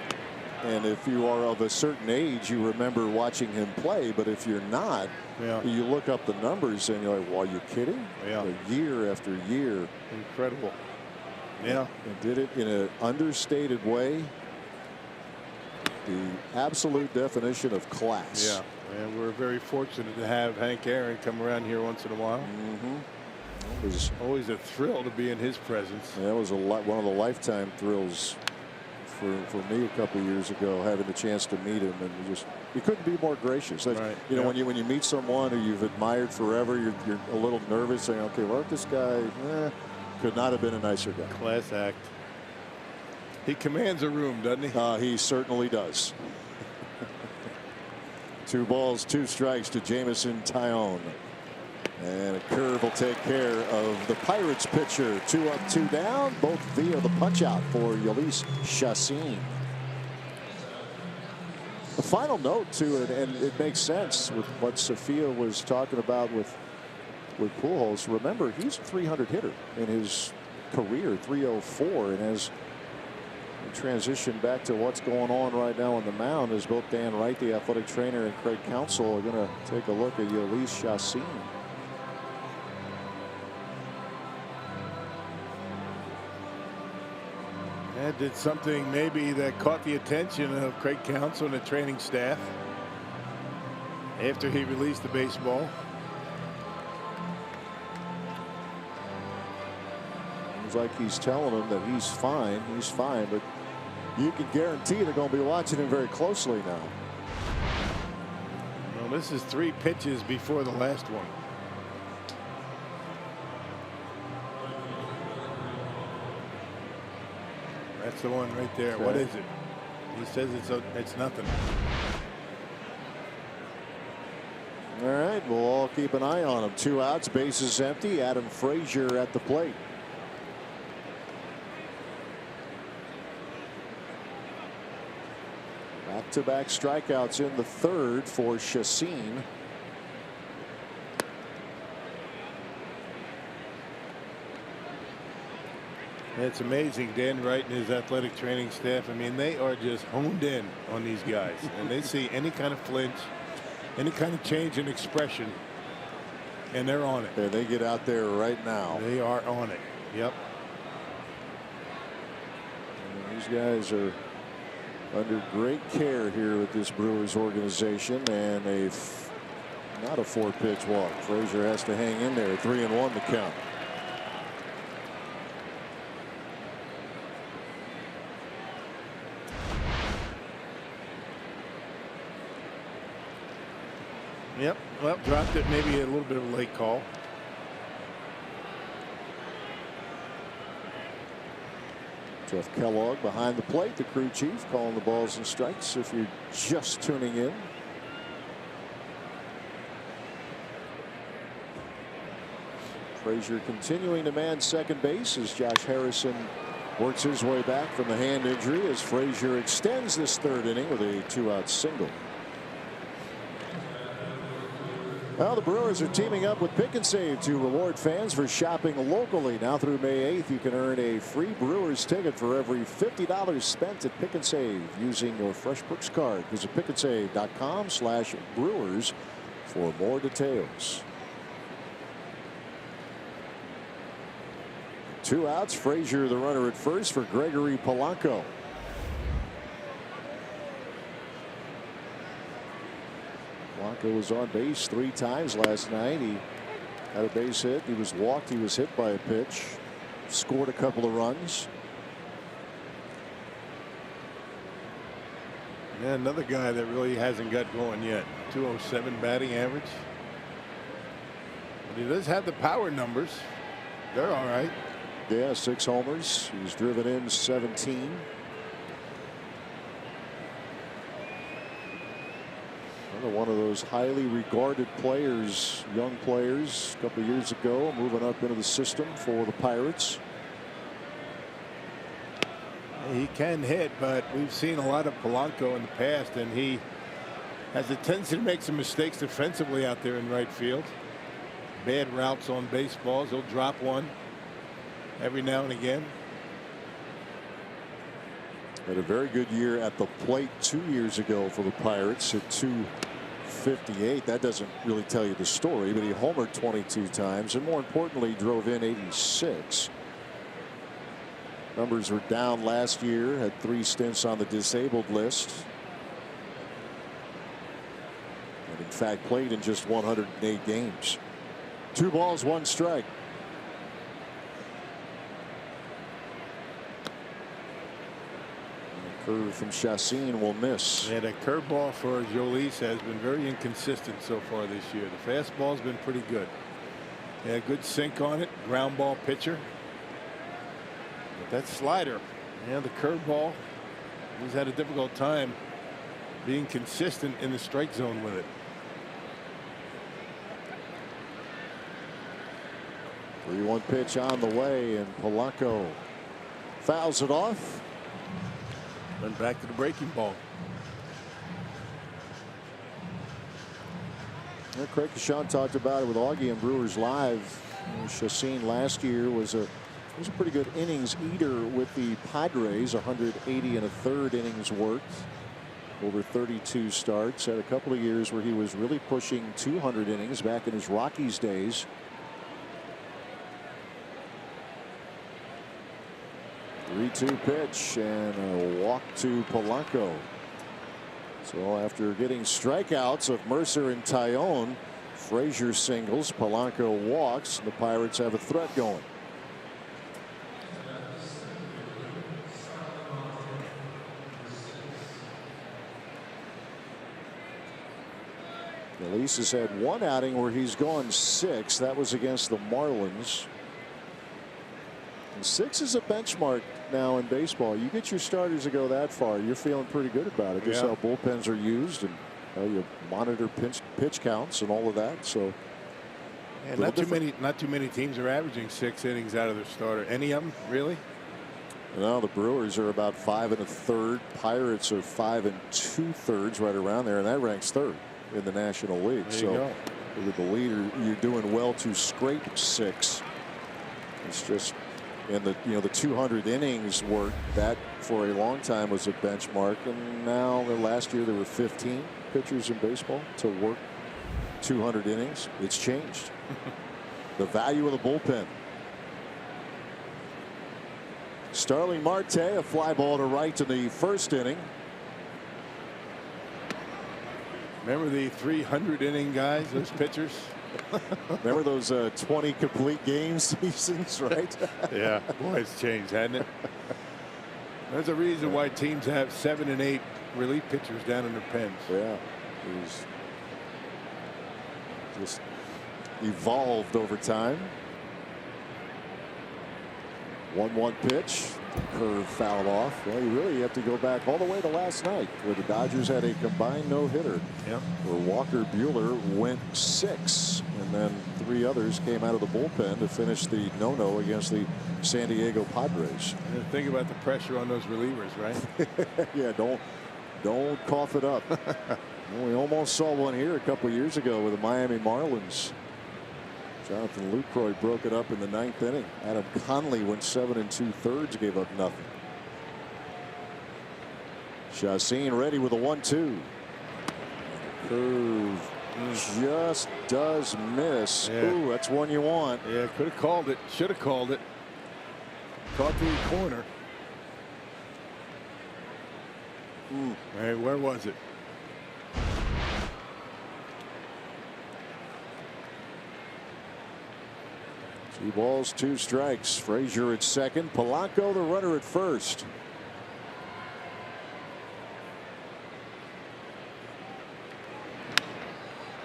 And if you are of a certain age, you remember watching him play. But if you're not, you look up the numbers and you're like, well, are you kidding? Yeah. Year after year. Incredible. Yeah. And did it in an understated way. The absolute definition of class. Yeah. And we're very fortunate to have Hank Aaron come around here once in a while. It was always a thrill to be in his presence. That was one of the lifetime thrills for me a couple of years ago, having the chance to meet him, and you couldn't be more gracious. Right. You know, when you meet someone who you've admired forever, you're a little nervous, saying, okay, well, this guy could not have been a nicer guy. Class act. He commands a room, doesn't he? He certainly does. 2 balls, 2 strikes to Jameson Taillon. And a curve will take care of the Pirates pitcher. 2 up, 2 down, both via the punch out for Yolis Chassin. The final note to it, and it makes sense with what Sophia was talking about with Pujols. Remember, he's a 300 hitter in his career, 304, and as we transition back to what's going on right now on the mound, as both Dan Wright, the athletic trainer, and Craig Counsell are going to take a look at Yolis Chassin. That did something maybe that caught the attention of Craig Counsell and the training staff after he released the baseball. Seems like he's telling him that he's fine, but you can guarantee they're going to be watching him very closely now. Well, this is 3 pitches before the last one. That's the one right there. Okay. What is it? He says it's nothing. All right, we'll all keep an eye on him. 2 outs, bases empty. Adam Frazier at the plate. Back-to-back strikeouts in the 3rd for Chassin. It's amazing. Dan Wright and his athletic training staff, I mean, they are just honed in on these guys. And they see any kind of flinch, any kind of change in expression, and they're on it. Yeah, they get out there right now. They are on it. Yep. And these guys are under great care here with this Brewers organization, and not a 4-pitch walk. Frazier has to hang in there. 3-1 to count. Yep. Well, dropped it. Maybe a little bit of a late call. Jeff Kellogg behind the plate, the crew chief, calling the balls and strikes if you're just tuning in. Frazier continuing to man second base as Josh Harrison works his way back from the hand injury as Frazier extends this 3rd inning with a 2-out single. Well, the Brewers are teaming up with Pick and Save to reward fans for shopping locally. Now through May 8th, you can earn a free Brewers ticket for every $50 spent at Pick and Save using your FreshBooks card. Visit pickandsave.com/Brewers for more details. 2 outs. Frazier, the runner at first for Gregory Polanco. Polanco was on base 3 times last night. He had a base hit. He was walked. He was hit by a pitch. Scored a couple of runs. Yeah, another guy that really hasn't got going yet. 207 batting average. But he does have the power numbers. They're all right. Yeah, 6 homers. He's driven in 17. Another one of those highly regarded players, young players, a couple years ago, moving up into the system for the Pirates. He can hit, but we've seen a lot of Polanco in the past, and he has a tendency to make some mistakes defensively out there in right field. Bad routes on baseballs. He'll drop one every now and again. Had a very good year at the plate 2 years ago for the Pirates at .258. That doesn't really tell you the story, but he homered 22 times, and more importantly, drove in 86. Numbers were down last year, had 3 stints on the disabled list. And in fact, played in just 108 games. 2 balls, 1 strike. Curve from Chassin will miss. And a curveball for Jolis has been very inconsistent so far this year. The fastball's been pretty good. Yeah, good sink on it. Ground ball pitcher. But that slider, yeah, the curveball, he's had a difficult time being consistent in the strike zone with it. The 3-1 pitch on the way, and Polanco fouls it off. Went back to the breaking ball. Craig Kashan talked about it with Augie and Brewers Live. Chassin last year was a pretty good innings eater with the Padres. 180 1/3 innings worked over 32 starts. Had a couple of years where he was really pushing 200 innings back in his Rockies days. Three-two pitch and a walk to Polanco. So after getting strikeouts of Mercer and Taillon, Frazier singles, Polanco walks, and the Pirates have a threat going. Elise has had 1 outing where he's gone 6. That was against the Marlins. And 6 is a benchmark now in baseball. You get your starters to go that far, you're feeling pretty good about it. Just how bullpens are used, and how you monitor pitch counts and all of that. So, and not too many teams are averaging 6 innings out of their starter. Any of them, really? No, the Brewers are about 5 1/3. Pirates are 5 2/3, right around there, and that ranks 3rd in the National League. There you go. With the leader, you're doing well to scrape 6. It's just. And the 200 innings work, that for a long time was a benchmark, and now last year there were 15 pitchers in baseball to work 200 innings. It's changed. The value of the bullpen. Starling Marte, a fly ball to right in the 1st inning. Remember the 300 inning guys, those pitchers? Remember those 20 complete game seasons, right? Yeah, boy, it's changed, hasn't it? There's a reason why teams have 7 and 8 relief pitchers down in their pens. Yeah, it was just evolved over time. 1-1 pitch. Curve fouled off. Well, you really have to go back all the way to last night, where the Dodgers had a combined no-hitter. Yep. Where Walker Buehler went 6, and then 3 others came out of the bullpen to finish the no-no against the San Diego Padres. And think about the pressure on those relievers, right? Yeah, don't cough it up. Well, we almost saw one here a couple years ago with the Miami Marlins. Jonathan Lucroy broke it up in the 9th inning. Adam Conley went 7 2/3, gave up nothing. Chassin ready with a 1-2. Curve just does miss. Yeah. Ooh, that's one you want. Yeah, could have called it. Should have called it. Caught the corner. Hey, where was it? Two balls, 2 strikes. Frazier at second. Polanco the runner at first.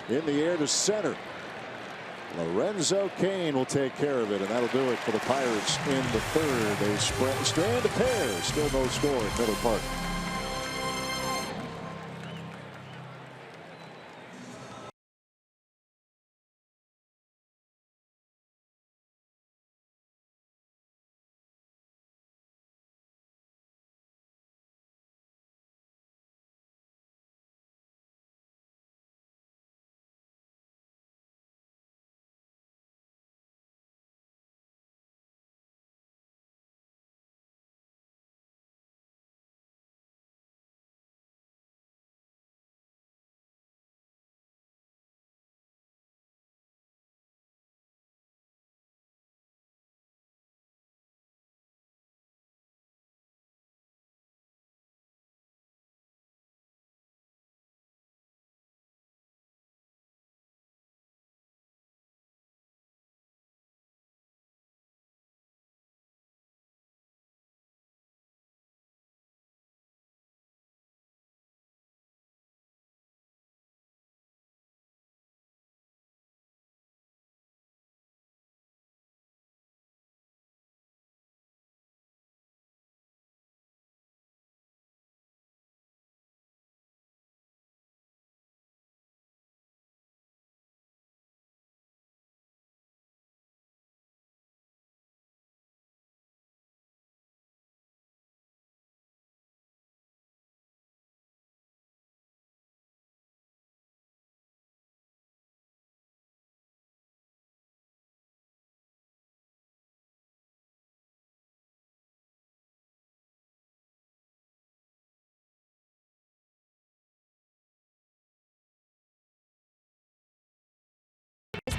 In the air to center. Lorenzo Cain will take care of it, and that'll do it for the Pirates in the 3rd. They strand a pair. Still no score at Miller Park.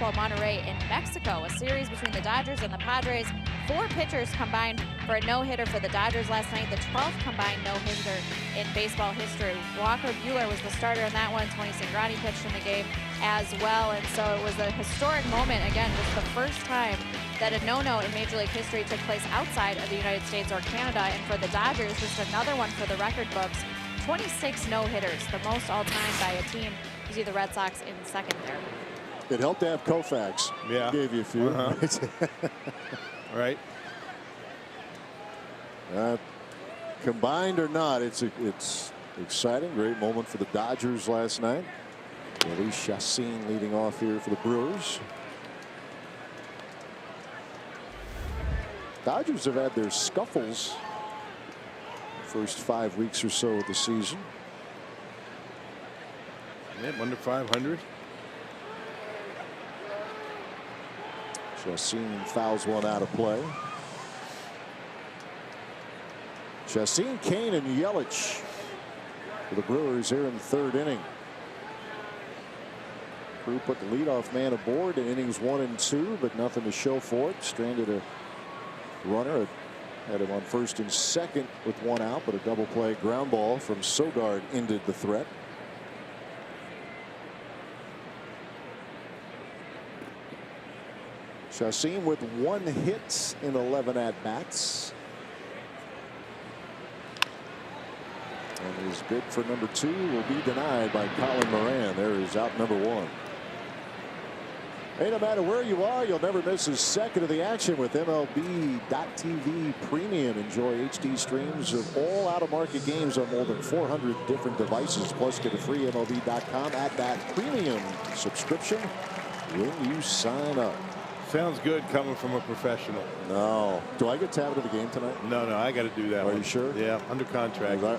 Baseball Monterrey in Mexico, a series between the Dodgers and the Padres. 4 pitchers combined for a no-hitter for the Dodgers last night, the 12th combined no-hitter in baseball history. Walker Buehler was the starter in that one. Tony Cingrani pitched in the game as well, and so it was a historic moment. Again, just the first time that a no-no in Major League history took place outside of the United States or Canada, and for the Dodgers, just another one for the record books. 26 no-hitters, the most all-time by a team. You see the Red Sox in second there. It helped to have Koufax. Yeah. Gave you a few. Right. Combined or not, it's exciting. Great moment for the Dodgers last night. Elise Chassin leading off here for the Brewers. Dodgers have had their scuffles the first 5 weeks or so of the season. Yep, under 500. Chassin fouls one out of play. Chassin, Kane, and Yelich for the Brewers here in the 3rd inning. Crew put the leadoff man aboard in innings 1 and 2, but nothing to show for it. Stranded a runner, had him on 1st and 2nd with 1 out, but a double play ground ball from Sogard ended the threat. Chassin with 1 hit in 11 at-bats. And his bid for number 2 will be denied by Colin Moran. There is out number 1. Hey, no matter where you are, you'll never miss a second of the action with MLB.TV Premium. Enjoy HD streams of all out-of-market games on more than 400 different devices. Plus, get a free MLB.com at-bat premium subscription when you sign up. Sounds good coming from a professional. No. Do I get tabbed to the game tonight? No, I got to do that. Are one. you sure? Yeah, under contract. I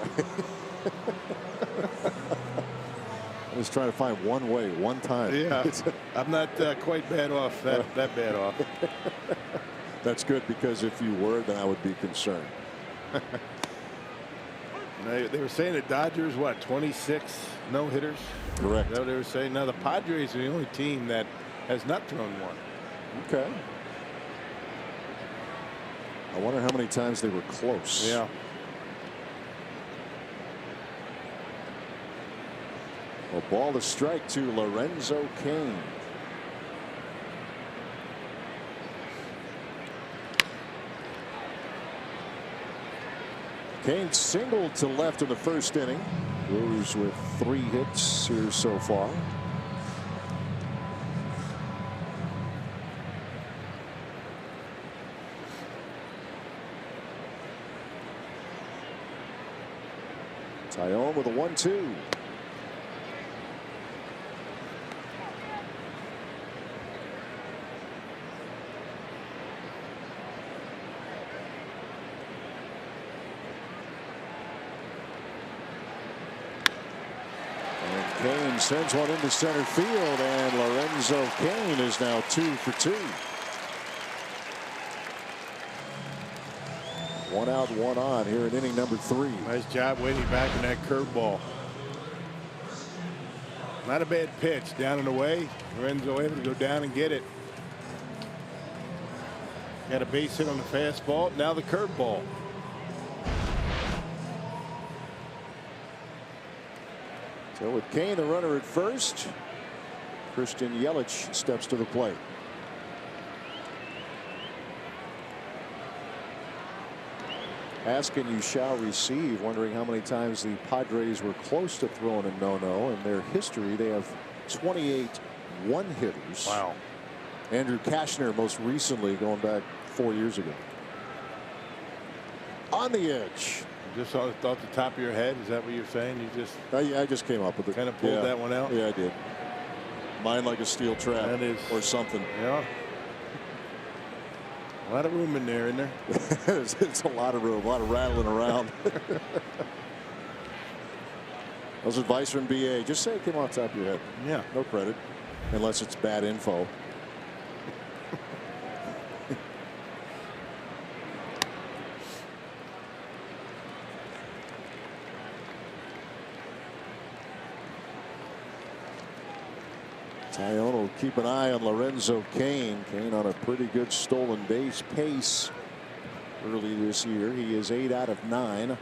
was trying to find one way, one time. Yeah, I'm not quite bad off. That bad off. That's good, because if you were, then I would be concerned. They were saying the Dodgers, what, 26 no-hitters? Correct. That's what they were saying. Now the Padres are the only team that has not thrown one. Okay. I wonder how many times they were close. Yeah. A ball to strike to Lorenzo Cain. Cain singled to left in the 1st inning. Brewers with 3 hits here so far. Tyone with a 1-2. And Cain sends one into center field, and Lorenzo Cain is now 2 for 2. 1 out, 1 on here in inning number 3. Nice job waiting back in that curveball. Not a bad pitch. Down and away. Lorenzo able to go down and get it. Got a base hit on the fastball. Now the curveball. So with Cain the runner at first, Christian Yelich steps to the plate. Ask and you shall receive. Wondering how many times the Padres were close to throwing a no-no. In their history, they have 28 one-hitters. Wow. Andrew Kashner most recently, going back 4 years ago. On the edge. Just off the top of your head, is that what you're saying? You just I just came up with it. kind of pulled that one out? Yeah, I did. Mine like a steel trap. That is. Or something. Yeah. A lot of room in there, isn't there? It's a lot of room, a lot of rattling around. That was advice from BA. Just say it came off the top of your head. Yeah. No credit, unless it's bad info. Tyone will keep an eye on Lorenzo Cain. Cain on a pretty good stolen base pace early this year. He is 8 out of 9.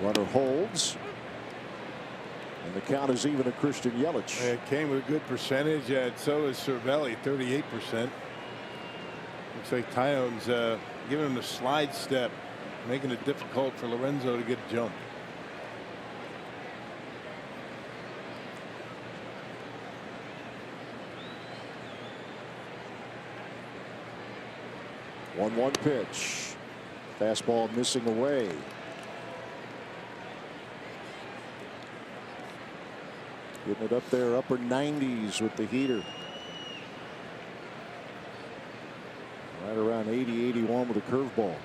Runner holds. And the count is even to Christian Yelich. It came with a good percentage. So is Cervelli, 38%. Looks like Taillon's giving him the slide step, making it difficult for Lorenzo to get a jump. One pitch. Fastball missing away. Getting it up there, upper 90s with the heater. Right around 80, 81 with a curveball.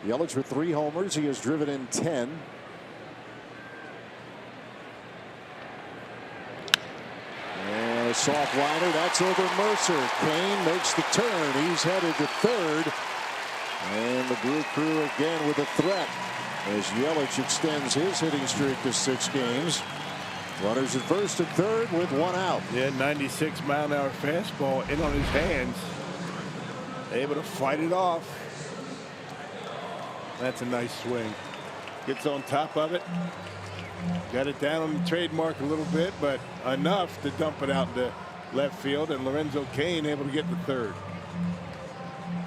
Yelich with 3 homers. He has driven in 10. And a soft liner. That's over Mercer. Cain makes the turn. He's headed to third. And the Brew Crew again with a threat as Yelich extends his hitting streak to 6 games. Runners at first and third with 1 out. Yeah, 96-mile-an-hour fastball in on his hands. Able to fight it off. That's a nice swing. Gets on top of it. Got it down on the trademark a little bit, but enough to dump it out into left field. And Lorenzo Cain able to get to third.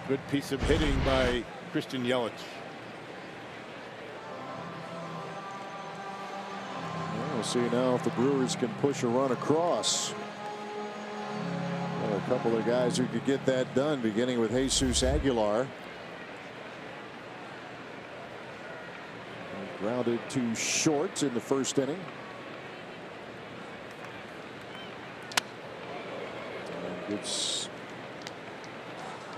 Good piece of hitting by Christian Yelich. We'll see now if the Brewers can push a run across. Well, a couple of guys who could get that done, beginning with Jesus Aguilar. Grounded to short in the first inning. And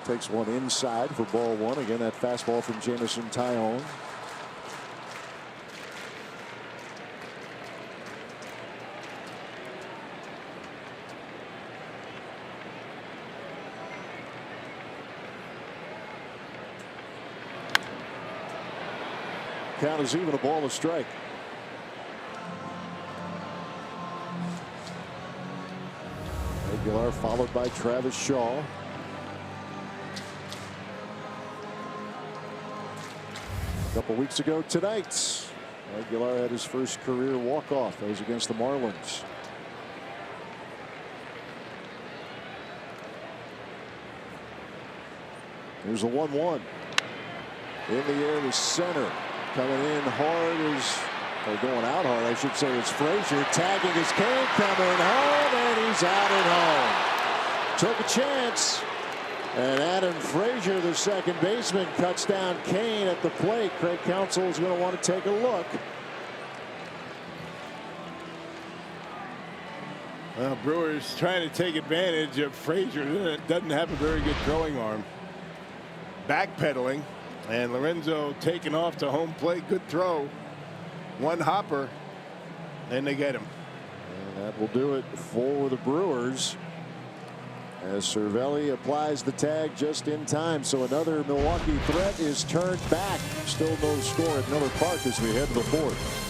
takes one inside for ball 1. Again, that fastball from Jameson Taillon. Count is even, a ball, a strike. Aguilar followed by Travis Shaw. A couple weeks ago tonight, Aguilar had his first career walk-off. That was against the Marlins. Here's a 1-1. In the air to center. Coming in hard or going out hard, I should say, it's Frazier. Tagging his Cain, coming home, and he's out at home. Took a chance. And Adam Frazier, the second baseman, cuts down Cain at the plate. Craig Counsell is going to want to take a look. Well, Brewers trying to take advantage of Frazier. Doesn't have a very good throwing arm. Backpedaling. And Lorenzo taking off to home plate. Good throw. One hopper. And they get him. And that will do it for the Brewers, as Cervelli applies the tag just in time. So another Milwaukee threat is turned back. Still no score at Miller Park as we head to the 4th.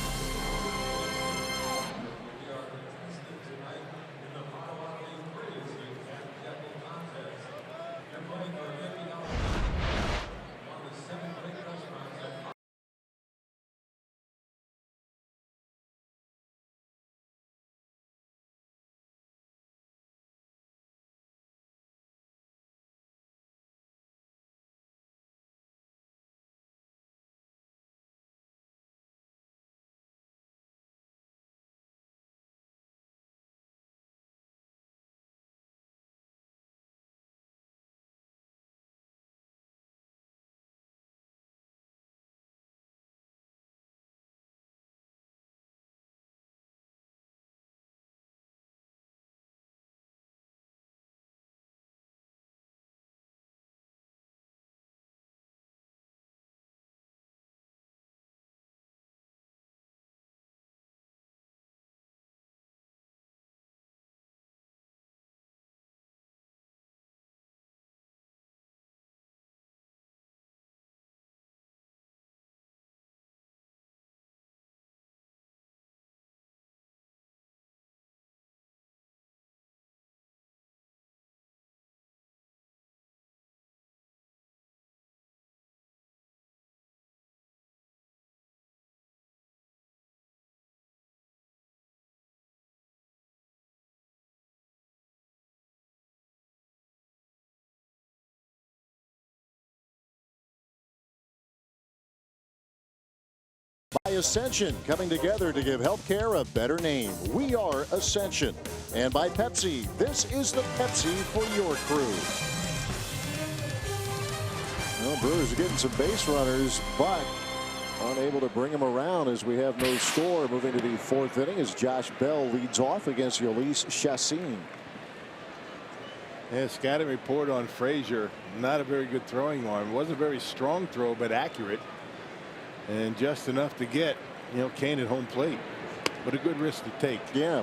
By Ascension, coming together to give healthcare a better name. We are Ascension. And by Pepsi, this is the Pepsi for your crew. Well, Brewers are getting some base runners, but unable to bring them around as we have no score. Moving to the fourth inning as Josh Bell leads off against Yolis Chassin. Yeah, scouting report on Frazier. Not a very good throwing arm. Was a very strong throw, but accurate. And just enough to get, Kane at home plate. But a good risk to take. Yeah.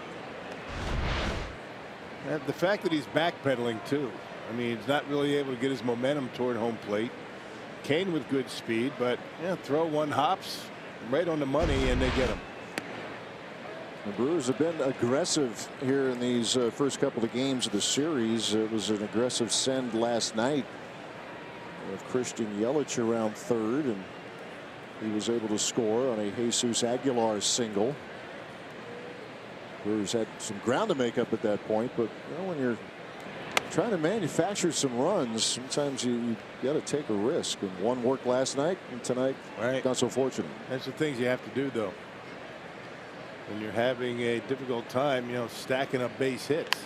And the fact that he's backpedaling, too. I mean, he's not really able to get his momentum toward home plate. Kane with good speed, but throw one hops right on the money, and they get him. The Brewers have been aggressive here in these first couple of games of the series. It was an aggressive send last night with Christian Yelich around third, and he was able to score on a Jesus Aguilar single. Brewers had some ground to make up at that point, but when you're trying to manufacture some runs, sometimes you got to take a risk. And one worked last night, and tonight not so fortunate. That's the things you have to do, though, when you're having a difficult time, stacking up base hits.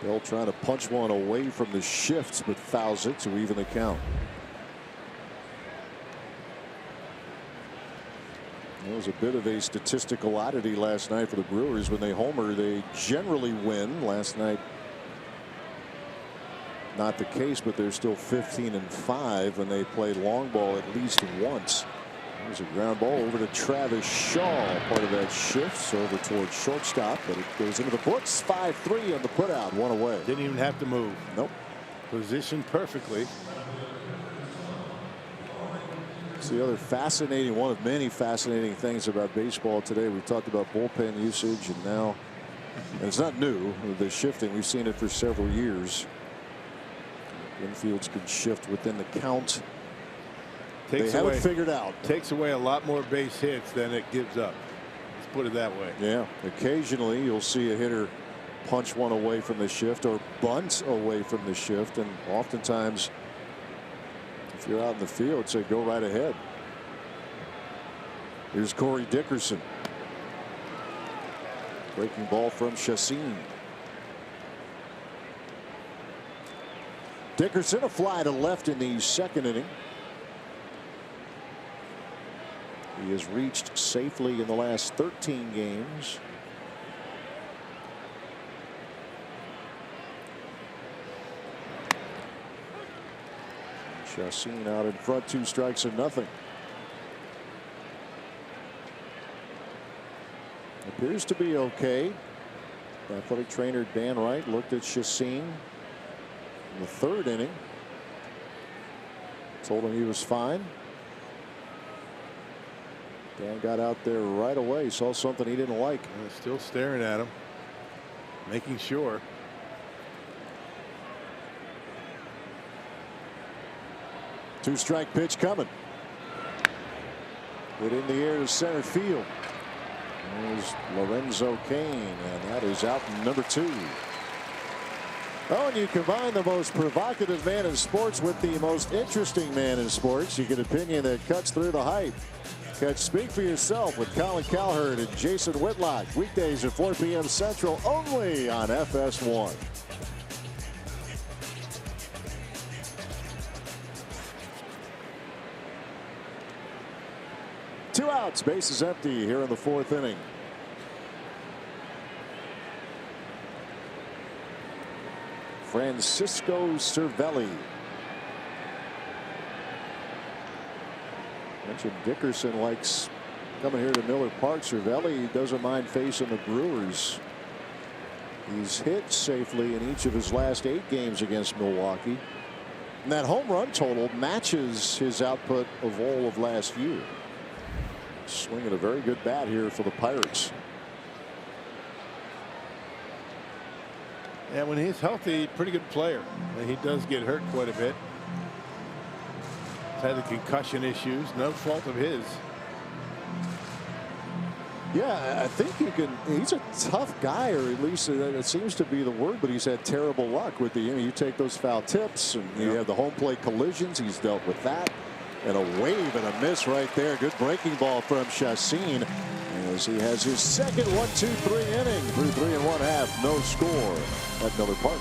Bell trying to punch one away from the shifts, but fouls it to even the count. It was a bit of a statistical oddity last night for the Brewers. When they homer, they generally win. Last night, not the case, but they're still 15-5 when they play long ball at least once. There's a ground ball over to Travis Shaw. Part of that shifts over towards shortstop, but it goes into the books. 5-3 on the putout, one away. Didn't even have to move. Nope. Positioned perfectly. It's the other fascinating, one of many fascinating things about baseball today. We talked about bullpen usage, and now, and it's not new, the shifting. We've seen it for several years. Infields can shift within the count. They have it figured out. Takes away a lot more base hits than it gives up. Let's put it that way. Yeah. Occasionally you'll see a hitter punch one away from the shift or bunt away from the shift. And oftentimes, if you're out in the field, say go right ahead. Here's Corey Dickerson. Breaking ball from Chassin. Dickerson, a fly to left in the second inning. He has reached safely in the last 13 games. Chassin out in front, 2 strikes and nothing. Appears to be okay. Athletic trainer Dan Wright looked at Chassin in the third inning. Told him he was fine. Dan got out there right away, saw something he didn't like. Still staring at him, making sure. Two-strike pitch coming. Hit in the air to center field. There's Lorenzo Cain, and that is out number 2. Oh, and you combine the most provocative man in sports with the most interesting man in sports. You get opinion that cuts through the hype. Catch Speak for Yourself with Colin Cowherd and Jason Whitlock. Weekdays at 4 p.m. Central only on FS1. Two outs, bases empty here in the fourth inning. Francisco Cervelli. Mentioned Dickerson likes coming here to Miller Park. Cervelli doesn't mind facing the Brewers. He's hit safely in each of his last 8 games against Milwaukee. And that home run total matches his output of all of last year. Swinging a very good bat here for the Pirates. Yeah, when he's healthy, pretty good player. And he does get hurt quite a bit. He's had the concussion issues, no fault of his. Yeah, I think you can. He's a tough guy, or at least it seems to be the word. But he's had terrible luck with the. You take those foul tips, and you have the home plate collisions. He's dealt with that. And a wave and a miss right there. Good breaking ball from Chassin as he has his second 1-2-3 inning through 3 1/2. No score at Miller Park.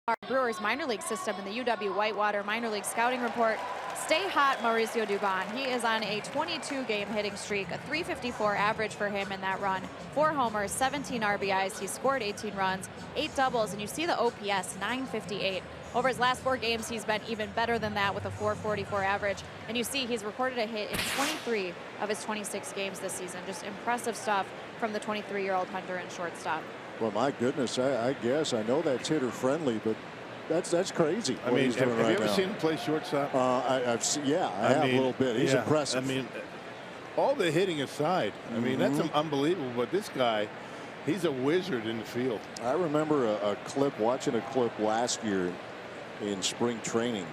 Our Brewers minor league system in the UW Whitewater minor league scouting report. Stay hot, Mauricio Dubon. He is on a 22-game hitting streak, a .354 average for him in that run. 4 homers, 17 RBIs. He scored 18 runs, 8 doubles, and you see the OPS, 958. Over his last 4 games, he's been even better than that with a .444 average. And you see he's recorded a hit in 23 of his 26 games this season. Just impressive stuff from the 23-year-old Hunter and shortstop. Well, my goodness, I guess I know that's hitter friendly, but that's crazy. I mean, have you ever seen him play shortstop? I've seen, yeah, I have a little bit. He's impressive. I mean, all the hitting aside, I mean, that's unbelievable. But this guy, he's a wizard in the field. I remember watching a clip last year in spring training.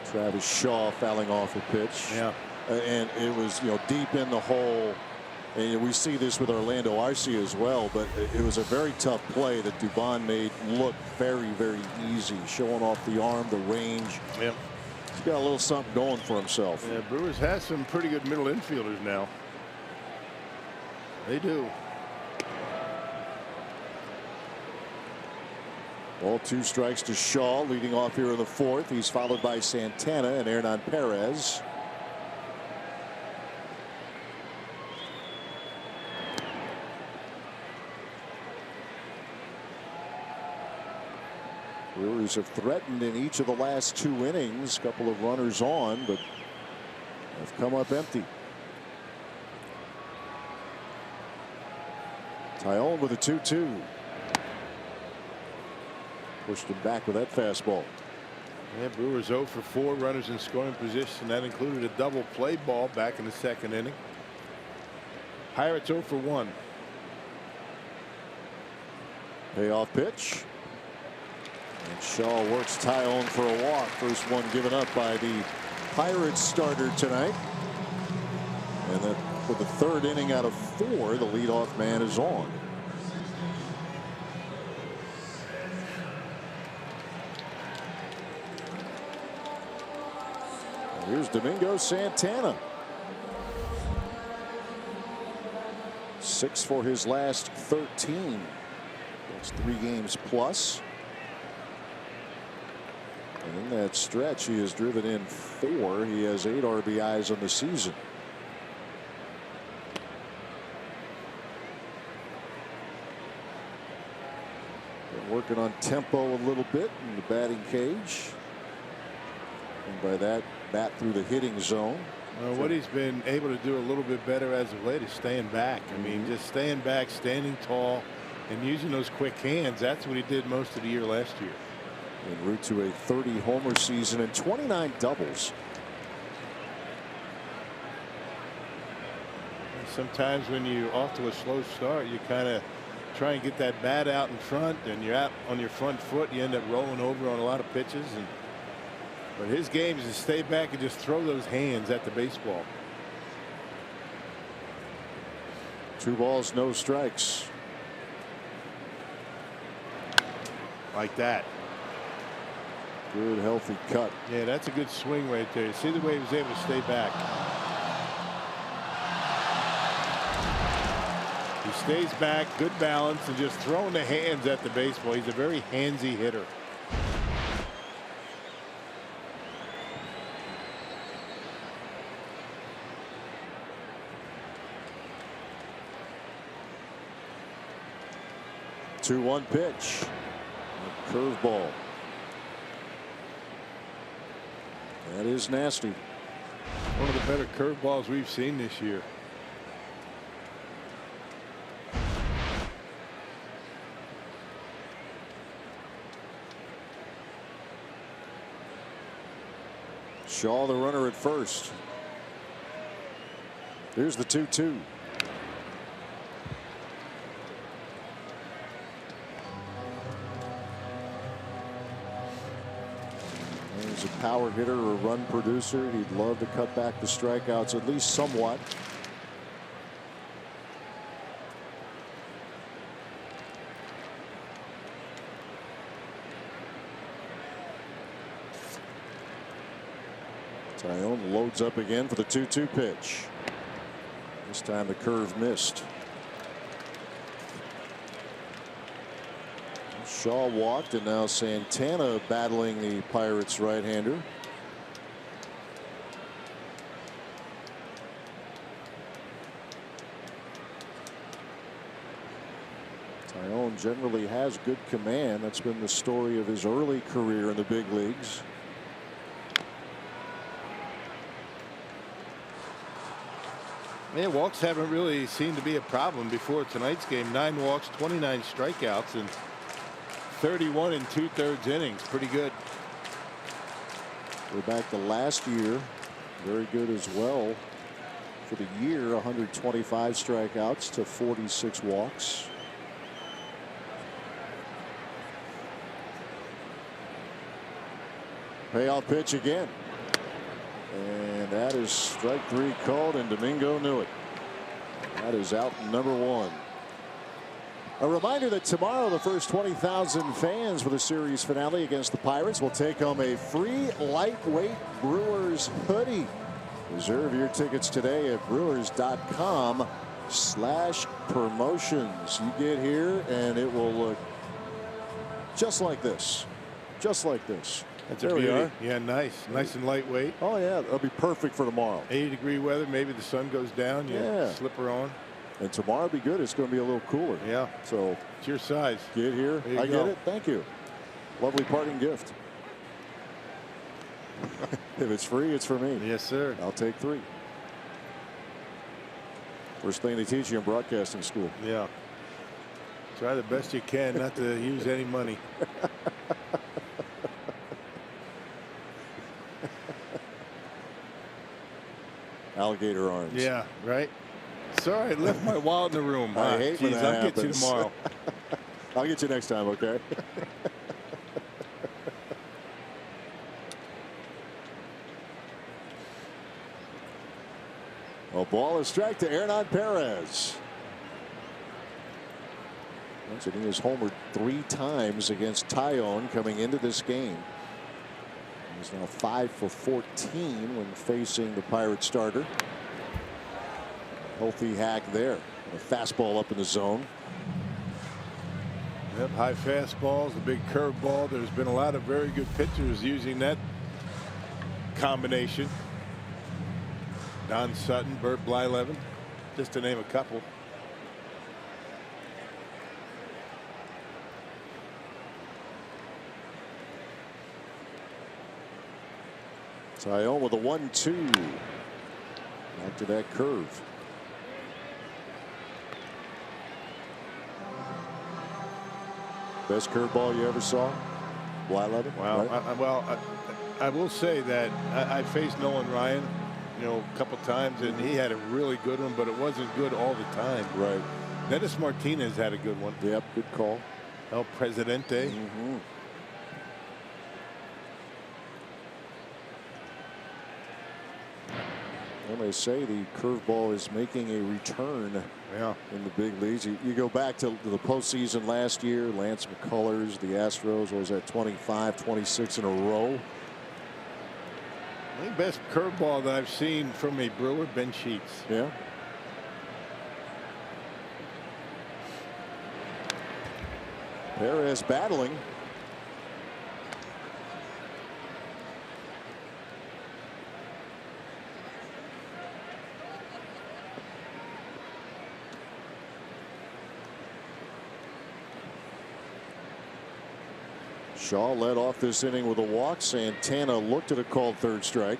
Travis Shaw fouling off a pitch. Yeah. And it was, deep in the hole. And we see this with Orlando Arcia as well, but it was a very tough play that Dubon made look very, very easy, showing off the arm, the range. Yep. He's got a little something going for himself. Yeah, Brewers has some pretty good middle infielders now. They do. All 2 strikes to Shaw, leading off here in the 4th. He's followed by Santana and Hernan Perez. Brewers have threatened in each of the last 2 innings. A couple of runners on, but have come up empty. Tyone with a 2-2. Pushed him back with that fastball. Yeah, Brewers 0 for 4 runners in scoring position. That included a double play ball back in the 2nd inning. Pirates 0 for 1. Payoff pitch. And Shaw works Tyone for a walk. First one given up by the Pirates starter tonight. And then for the 3rd inning out of 4, the leadoff man is on. Here's Domingo Santana. 6 for his last 13. That's 3 games plus. And in that stretch, he has driven in 4. He has 8 RBIs on the season. Been working on tempo a little bit in the batting cage. And by that, bat through the hitting zone. Well, what he's been able to do a little bit better as of late is staying back. I mean, just staying back, standing tall, and using those quick hands. That's what he did most of the year last year. en route to a 30-homer season and 29 doubles. Sometimes when you're off to a slow start, you kind of try and get that bat out in front, and you're out on your front foot. You end up rolling over on a lot of pitches. But his game is to stay back and just throw those hands at the baseball. 2 balls, no strikes. Like that. Good, healthy cut. Yeah, that's a good swing right there. You see the way he was able to stay back. He stays back, good balance, and just throwing the hands at the baseball. He's a very handsy hitter. Two 1 pitch. Curveball. That is nasty. One of the better curveballs we've seen this year. Shaw, the runner at first. Here's the 2-2. He's a power hitter or run producer. He'd love to cut back the strikeouts at least somewhat. Taillon loads up again for the 2-2 pitch. This time the curve missed. Shaw walked, and now Santana battling the Pirates right-hander. Taillon generally has good command. That's been the story of his early career in the big leagues. Yeah, walks haven't really seemed to be a problem before tonight's game. 9 walks, 29 strikeouts, and 31 2/3 innings. Pretty good. We're back to last year. Very good as well. For the year, 125 strikeouts to 46 walks. Payoff pitch again. And that is strike 3 called, and Domingo knew it. That is out number 1. A reminder that tomorrow the first 20,000 fans for the series finale against the Pirates will take home a free lightweight Brewers hoodie. Reserve your tickets today at brewers.com/promotions. You get here and it will look just like this. Just like this. That's there a beauty. we are. Yeah, nice and lightweight. Oh yeah, that'll be perfect for tomorrow. 80-degree weather. Maybe the sun goes down. Yeah. Slip her on. And tomorrow will be good. It's going to be a little cooler. Yeah. So it's your size. Get here. I get it. Thank you. Lovely parting gift. If it's free, it's for me. Yes, sir. I'll take 3. First thing they teach you in broadcasting school. Yeah. Try the best you can not to use any money. Alligator arms. Yeah, right. Sorry, I left my wallet in the room. I hate when that I'll happens. get you tomorrow. I'll get you next time, okay? A ball is strike to Hernan Perez. Mentioned he has homered 3 times against Taillon coming into this game. He's now 5 for 14 when facing the Pirate starter. Healthy hack there. A fastball up in the zone. Yep, high fastballs, the big curveball. There's been a lot of very good pitchers using that combination. Don Sutton, Bert Blyleven, just to name a couple. Taillon with a 1-2. Back to that curve. Best curveball you ever saw? Blyleven? Wow. Right? I will say that I faced Nolan Ryan, a couple times, and he had a really good one, but it wasn't good all the time. Right. Dennis Martinez had a good one. Yep, good call. El Presidente. Mm-hmm. And they say the curveball is making a return in the big leagues. You go back to the postseason last year, Lance McCullers, the Astros, was at 25, 26 in a row. The best curveball that I've seen from a Brewer, Ben Sheets. Yeah. Perez battling. Shaw led off this inning with a walk. Santana looked at a called third strike.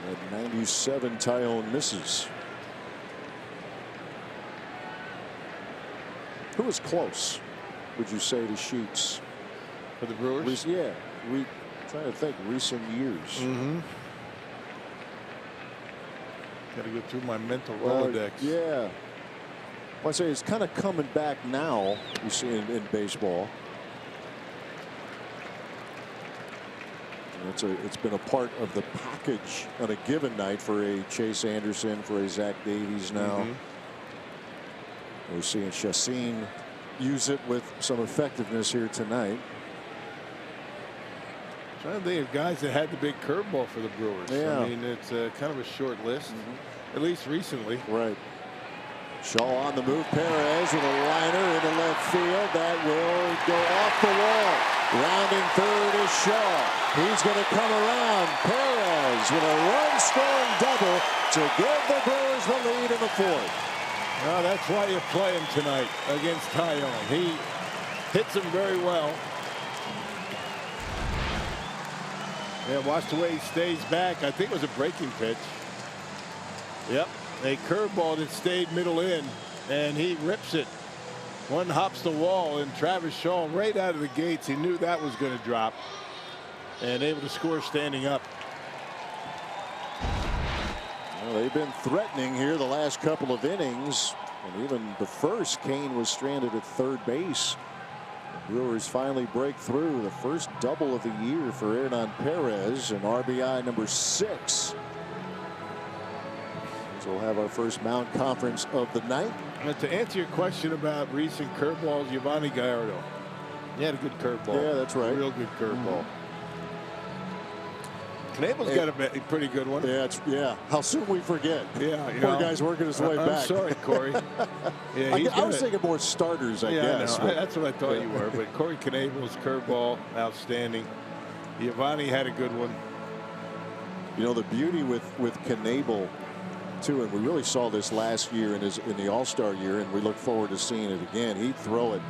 And at 97, Tyone misses. Who was close, would you say, to Sheets? For the Brewers? Yeah. Trying to think recent years. Mm-hmm. Got to go through my mental Rolodex. Yeah. Well, I say it's kind of coming back now, you see, in baseball. And it's been a part of the package on a given night for a Chase Anderson, for a Zach Davies now. Mm-hmm. We're seeing Chacin use it with some effectiveness here tonight. Trying to think of guys that had the big curveball for the Brewers. Yeah. I mean, it's kind of a short list, at least recently. Right. Shaw on the move. Perez with a liner into left field. That will go off the wall. Rounding third is Shaw. He's going to come around. Perez with a run-scoring double to give the Brewers the lead in the fourth. Well, that's why you play him tonight against Tyone. He hits him very well. Yeah, watch the way he stays back. I think it was a breaking pitch. Yep, a curveball that stayed middle in, and he rips it. One hops the wall, and Travis Shaw right out of the gates, he knew that was going to drop, and able to score standing up. Well, they've been threatening here the last couple of innings, and even the first, Kane was stranded at third base. Brewers finally break through. The first double of the year for Hernan Perez, and RBI number 6. So we'll have our first mound conference of the night. But to answer your question about recent curveballs, Giovanni Gallardo. He had a good curveball. Yeah, that's right. A real good curveball. Knebel's got a pretty good one. Yeah, how soon we forget. Yeah, poor guy's working his way back. I'm sorry, Corey. Yeah, I was thinking more starters, I guess. No, that's what I thought you were. But Corey Knebel's curveball, outstanding. Giovanni had a good one. You know, the beauty with Knebel, too, and we really saw this last year in the All-Star year, and we look forward to seeing it again. He'd throw it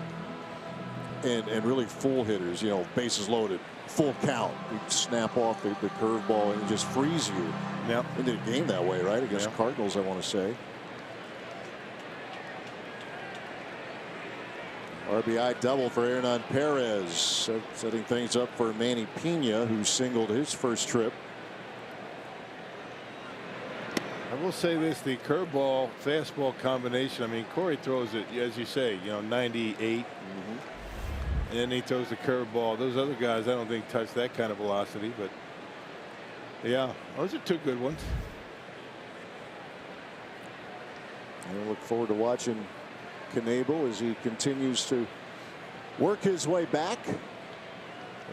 and really full hitters, bases loaded, full count. He'd snap off the curveball and just freeze you into the game that way, right? Against Cardinals, I want to say. RBI double for Hernan Perez, setting things up for Manny Pena, who singled his first trip. I will say this, the curveball fastball combination, I mean, Corey throws it, as you say, 98. And then he throws the curveball. Those other guys, I don't think, touch that kind of velocity. But yeah, those are two good ones. I look forward to watching Knebel as he continues to work his way back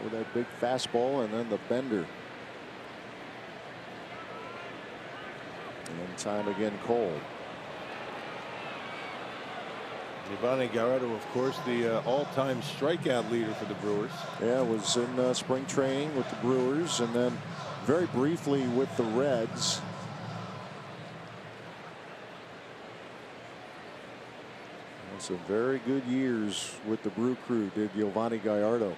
with that big fastball and then the bender. And time again, Cole. Giovanni Gallardo, of course, the all-time strikeout leader for the Brewers. Yeah, was in spring training with the Brewers and then very briefly with the Reds. Some very good years with the Brew Crew, did Giovanni Gallardo.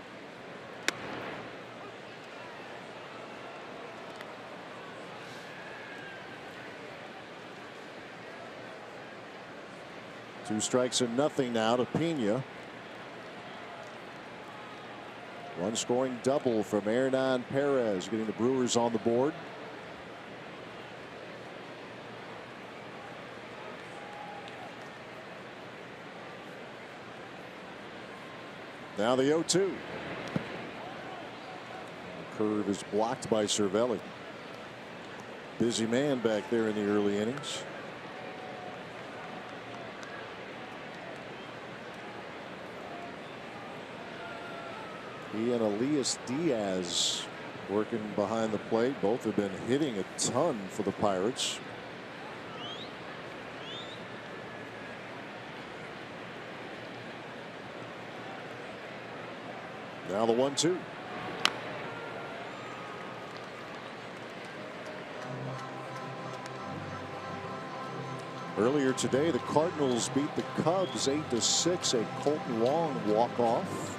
2 strikes and nothing now to Pena. One scoring double from Hernan Perez, getting the Brewers on the board. Now the 0-2. Curve is blocked by Cervelli. Busy man back there in the early innings. He and Elias Diaz working behind the plate. Both have been hitting a ton for the Pirates. Now the 1-2. Earlier today, the Cardinals beat the Cubs 8-6. A Colton Wong walk-off.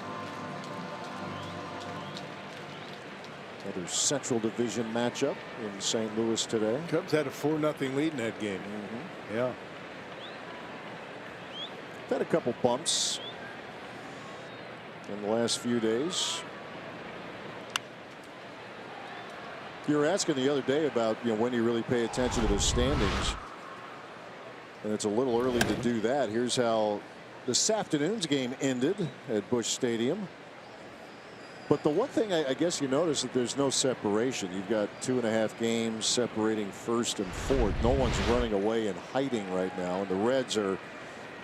Another Central Division matchup in St. Louis today. Cubs had a 4-0 lead in that game. Yeah. Had a couple bumps in the last few days. You were asking the other day about when you really pay attention to the standings, and it's a little early to do that. Here's how this afternoon's game ended at Busch Stadium. But the one thing I guess you notice that there's no separation. You've got 2.5 games separating first and fourth. No one's running away and hiding right now. And the Reds are,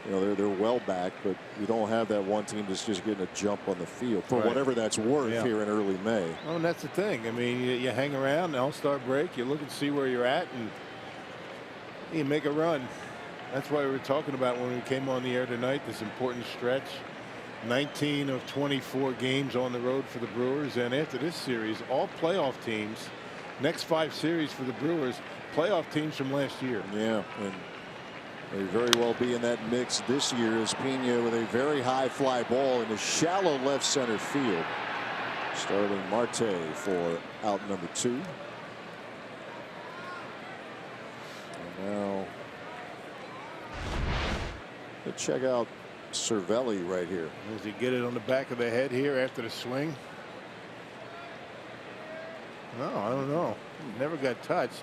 they're well back, but you don't have that one team that's just getting a jump on the field for whatever that's worth here in early May. Oh, and that's the thing. I mean, you hang around the All-Star break, you look and see where you're at, and you make a run. That's why we were talking about when we came on the air tonight, this important stretch. 19 of 24 games on the road for the Brewers, and after this series, all playoff teams. Next 5 series for the Brewers, playoff teams from last year. Yeah, and may very well be in that mix this year as Pena with a very high fly ball in the shallow left center field. Starling Marte for out number 2. And now let's check out Cervelli right here. Does he get it on the back of the head here after the swing? No, I don't know. Never got touched.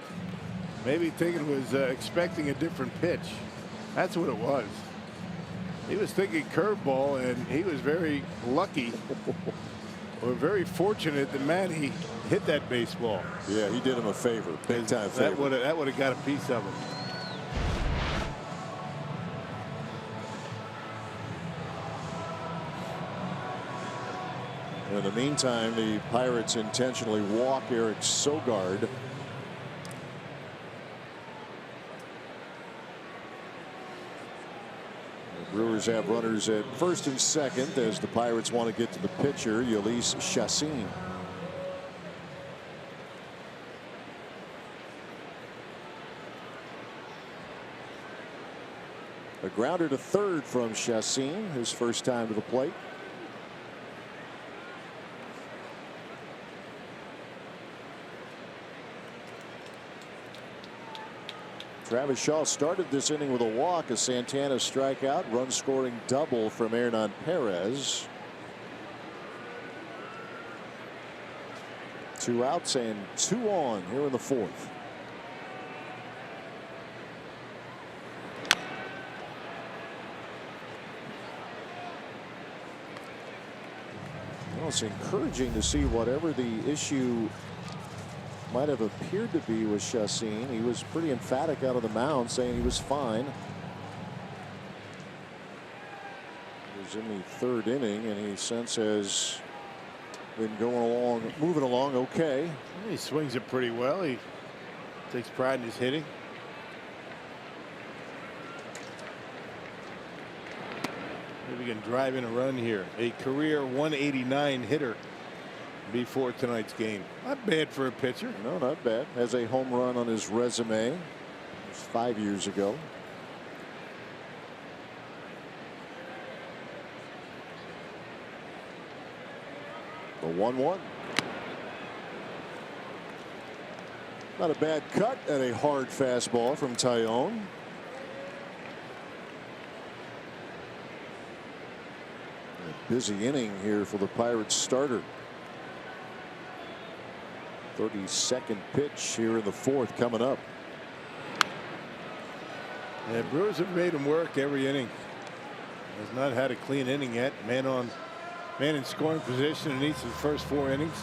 Maybe thinking was expecting a different pitch. That's what it was. He was thinking curveball, and he was very lucky or very fortunate that Manny hit that baseball. Yeah, he did him a favor, big time favor. That would have got a piece of him. In the meantime, the Pirates intentionally walk Eric Sogard. The Brewers have runners at first and second as the Pirates want to get to the pitcher, Ulysses Chassin. A grounder to third from Chassin, his first time to the plate. Travis Shaw started this inning with a walk, a Santana strikeout, run scoring double from Hernan Perez. 2 outs and 2 on here in the 4th. Well, it's encouraging to see whatever the issue might have appeared to be with Chassin. He was pretty emphatic out of the mound, saying he was fine. He was in the 3rd inning, and he since has been moving along okay. He swings it pretty well. He takes pride in his hitting. Maybe we can drive in a run here. A career 189 hitter before tonight's game. Not bad for a pitcher. No, not bad. Has a home run on his resume. It was 5 years ago. The 1-1. Not a bad cut and a hard fastball from Tyone. A busy inning here for the Pirates starter. 32nd pitch here in the fourth coming up. Yeah, Brewers have made him work every inning. Has not had a clean inning yet. Man in scoring position in each of the first 4 innings.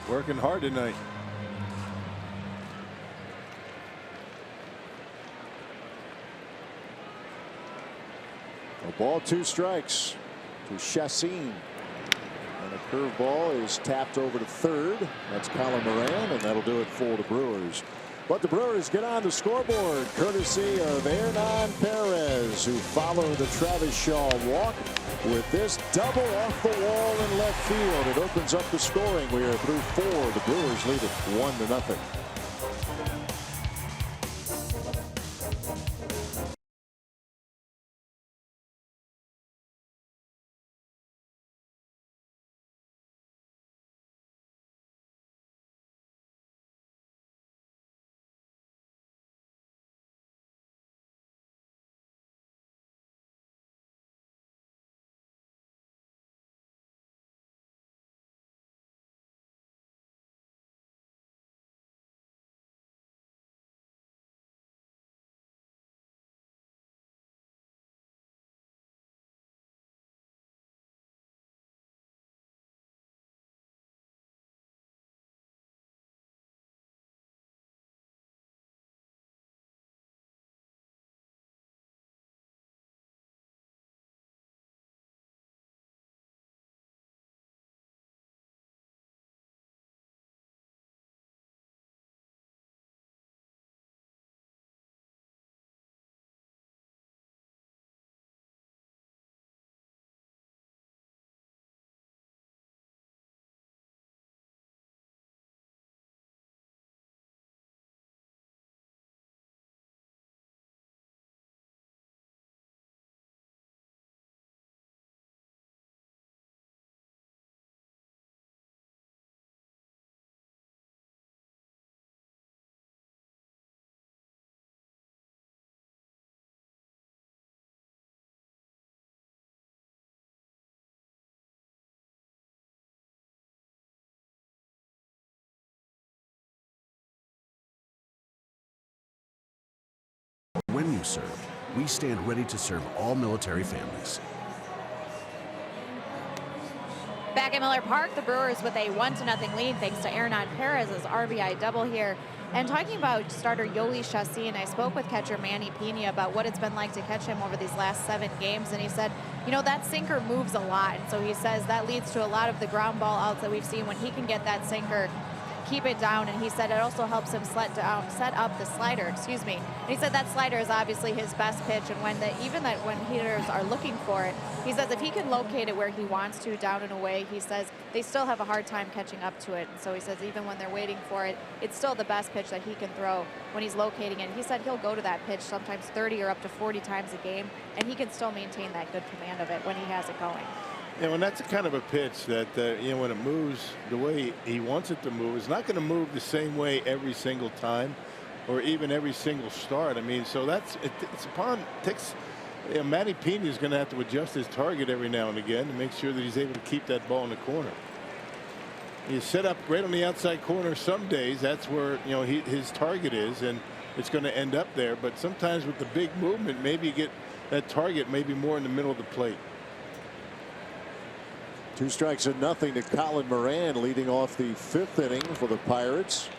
Working hard tonight. A ball, 2 strikes to Chassin. And a curveball is tapped over to third. That's Colin Moran, and that'll do it for the Brewers. But the Brewers get on the scoreboard courtesy of Hernan Perez, who followed the Travis Shaw walk with this double off the wall in left field. It opens up the scoring. We are through 4. The Brewers lead it 1-0. When you serve, we stand ready to serve all military families. Back at Miller Park, the Brewers with a 1-0 lead thanks to Hernan Perez's RBI double here. And talking about starter Yoli Chassin, I spoke with catcher Manny Pena about what it's been like to catch him over these last 7 games, and he said, you know, that sinker moves a lot, and so he says that leads to a lot of the ground ball outs that we've seen. When he can get that sinker, keep it down, and he said it also helps him set up the slider, and he said that slider is obviously his best pitch, and when when hitters are looking for it, he says if he can locate it where he wants to, down and away, he says they still have a hard time catching up to it. And so he says even when they're waiting for it, it's still the best pitch that he can throw when he's locating it. He said he'll go to that pitch sometimes 30 or up to 40 times a game, and he can still maintain that good command of it when he has it going. Yeah, when that's the kind of a pitch that, you know, when it moves the way he wants it to move, it's not going to move the same way every single time or even every single start. I mean, so Matty Pena is going to have to adjust his target every now and again to make sure that he's able to keep that ball in the corner. You set up right on the outside corner some days, that's where, you know, his target is, and it's going to end up there. But sometimes with the big movement, maybe you get that target maybe more in the middle of the plate. 2 strikes and nothing to Colin Moran, leading off the 5th inning for the Pirates.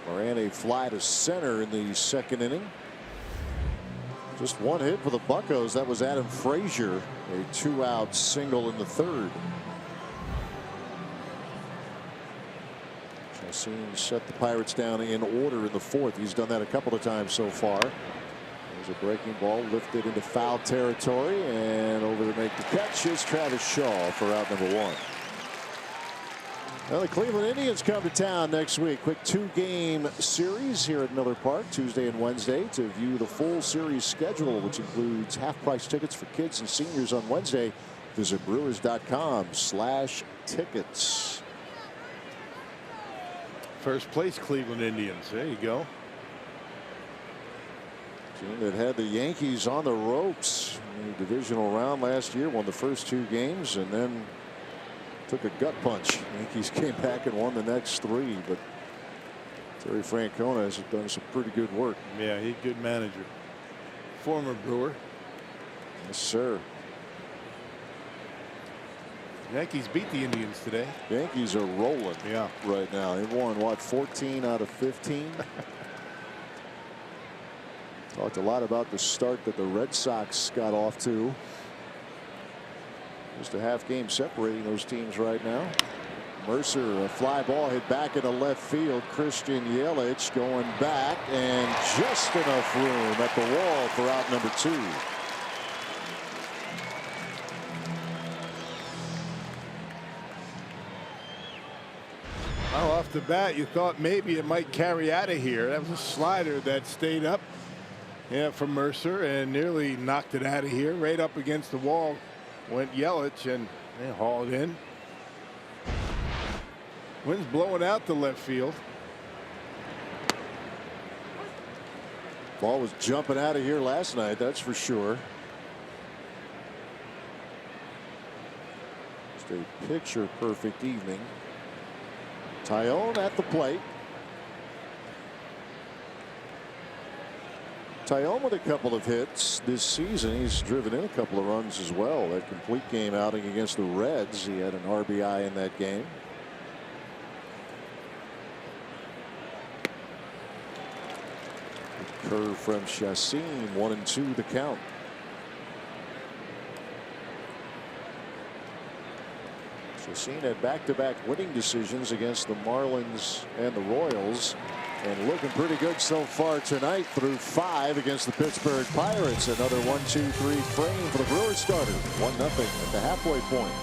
Moran a fly to center in the 2nd inning. Just 1 hit for the Buccos. That was Adam Frazier, a 2-out single in the 3rd. Chassin set the Pirates down in order in the 4th. He's done that a couple of times so far. There's a breaking ball lifted into foul territory, and over to make the catch is Travis Shaw for out number 1. Well, the Cleveland Indians come to town next week. Quick 2-game series here at Miller Park, Tuesday and Wednesday. To view the full series schedule, which includes half-price tickets for kids and seniors on Wednesday, visit brewers.com/tickets. First place Cleveland Indians. There you go. Team that had the Yankees on the ropes in the divisional round last year, won the first 2 games and then took a gut punch. Yankees came back and won the next 3, but Terry Francona has done some pretty good work. Yeah, he's a good manager. Former Brewer. Yes, sir. Yankees beat the Indians today. Yankees are rolling right now. They've won, what, 14 out of 15? Talked a lot about the start that the Red Sox got off to. Just a half game separating those teams right now. Mercer, a fly ball hit back into left field. Christian Yelich going back, and just enough room at the wall for out number 2. Well, off the bat, you thought maybe it might carry out of here. That was a slider that stayed up. Yeah, from Mercer, and nearly knocked it out of here. Right up against the wall went Yelich, and they hauled in. Wind's blowing out the left field. Ball was jumping out of here last night, that's for sure. Just a picture perfect evening. Tyone at the plate. Tyone with a couple of hits this season. He's driven in a couple of runs as well. That complete game outing against the Reds, he had an RBI in that game. Curve from Chacin, 1-2 the count. Chacin had back-to-back winning decisions against the Marlins and the Royals, and looking pretty good so far tonight through 5 against the Pittsburgh Pirates. Another 1-2-3 frame for the Brewers starter. 1-0 at the halfway point.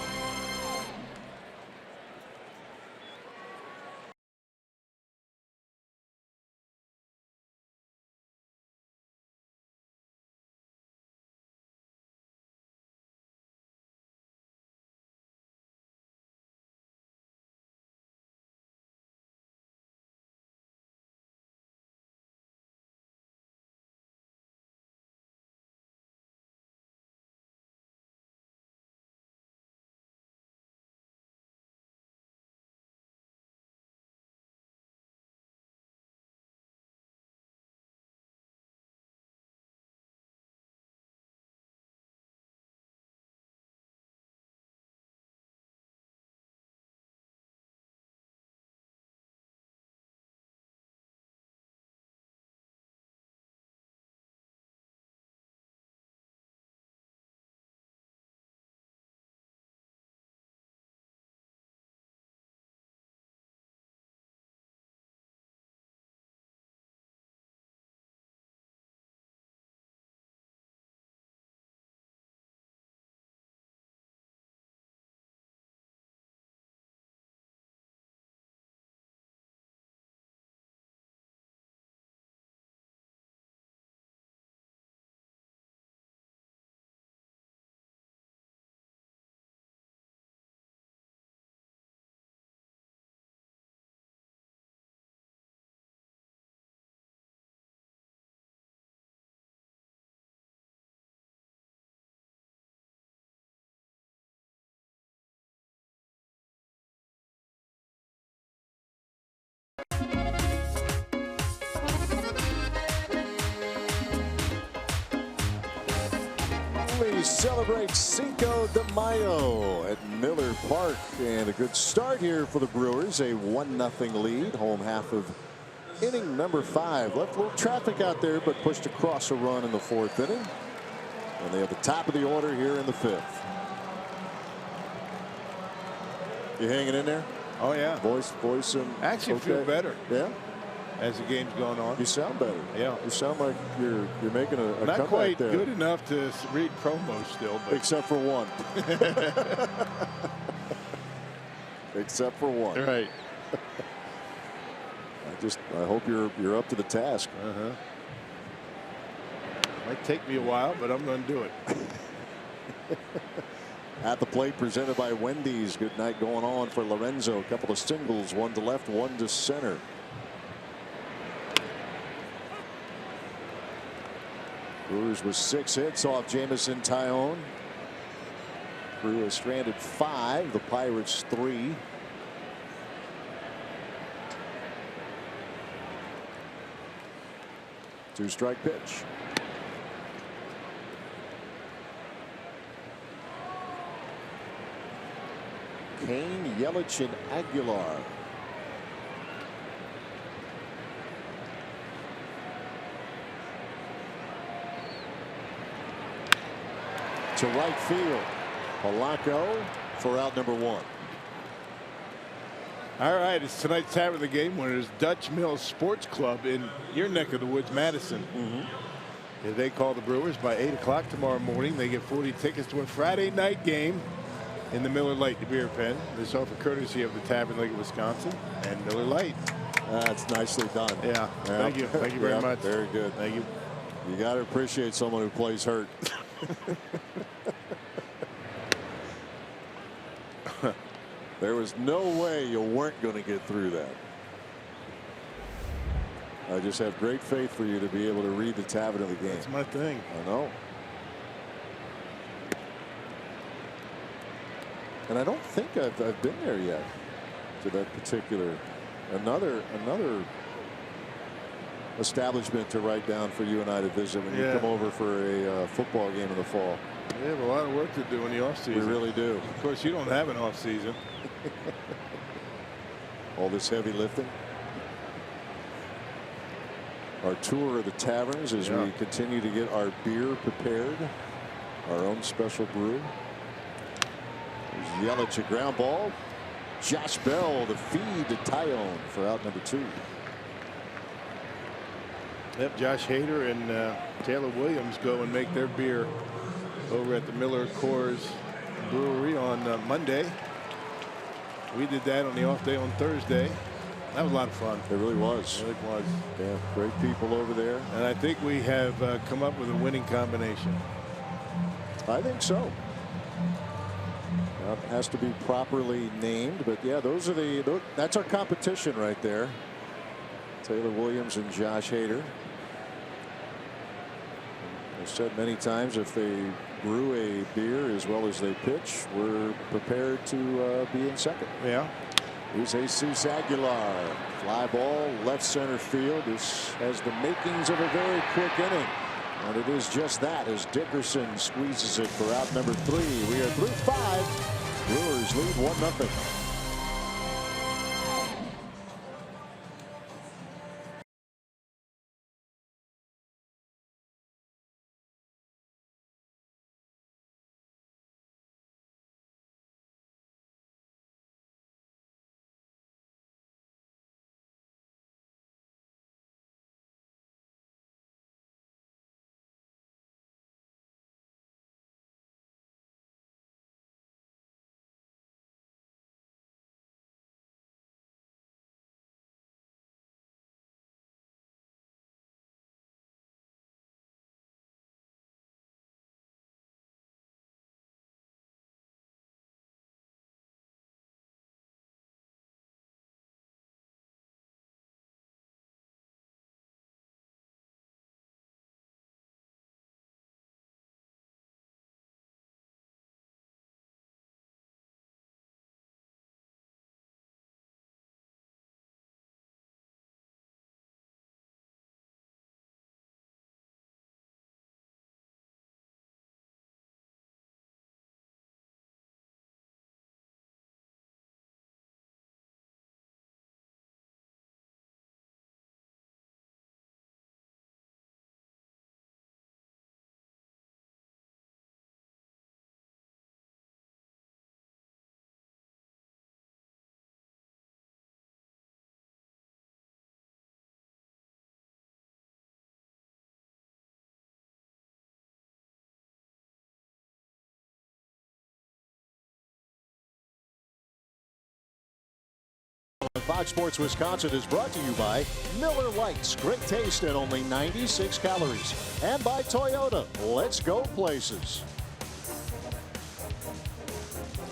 We celebrate Cinco de Mayo at Miller Park, and a good start here for the Brewers. A 1-0 lead, home half of inning number 5. Left a little traffic out there, but pushed across a run in the 4th inning. And they have the top of the order here in the 5th. You hanging in there? Oh yeah. Voice and actually okay. feel better. Yeah. As the game's going on. You sound better. Yeah. You sound like you're making a not comeback quite there. Good enough to read promos still, but except for one. Except for one. Right. I hope you're up to the task. Might take me a while, but I'm going to do it. At the plate, presented by Wendy's. Good night going on for Lorenzo. A couple of singles, one to left, one to center. Brewers with 6 hits off Jamison Tyone. Brew has stranded 5. The Pirates 3. Two-strike pitch. Kane, Yelich, and Aguilar. To right field. Polanco for out number 1. All right, it's tonight's Tavern of the Game winners, Dutch Mill Sports Club in your neck of the woods, Madison. They call the Brewers by 8 o'clock tomorrow morning. They get 40 tickets to a Friday night game in the Miller Lite beer pen. This offer courtesy of the Tavern League of Wisconsin and Miller Lite. That's nicely done. Yeah. Thank you. Thank you very much. Very good. Thank you. You got to appreciate someone who plays hurt. There was no way you weren't going to get through that. I just have great faith for you to be able to read the Tavern of the Game. That's my thing. I know. And I don't think I've been there yet to that particular another establishment to write down for you and I to visit when you come over for a football game in the fall. We have a lot of work to do in the off season. We really do. Of course, you don't have an off season. All this heavy lifting. Our tour of the taverns as we continue to get our beer prepared. Our own special brew. There's Yelich, a ground ball. Josh Bell, the feed to Tyone for out number 2. Yep, Josh Hader and Taylor Williams go and make their beer over at the Miller Coors Brewery on Monday. We did that on the off day on Thursday. That was a lot of fun. It really was. It really was. Yeah, great people over there. And I think we have come up with a winning combination. I think so. It has to be properly named, but yeah, that's our competition right there. Taylor Williams and Josh Hader. I've said many times, if they brew a beer as well as they pitch, we're prepared to be in second. Yeah. Here's Jesus Aguilar. Fly ball, left center field. This has the makings of a very quick inning. And it is just that as Dickerson squeezes it for out number 3. We are through 5. Brewers lead 1-0. Fox Sports Wisconsin is brought to you by Miller Lights. Great taste and only 96 calories. And by Toyota. Let's go places.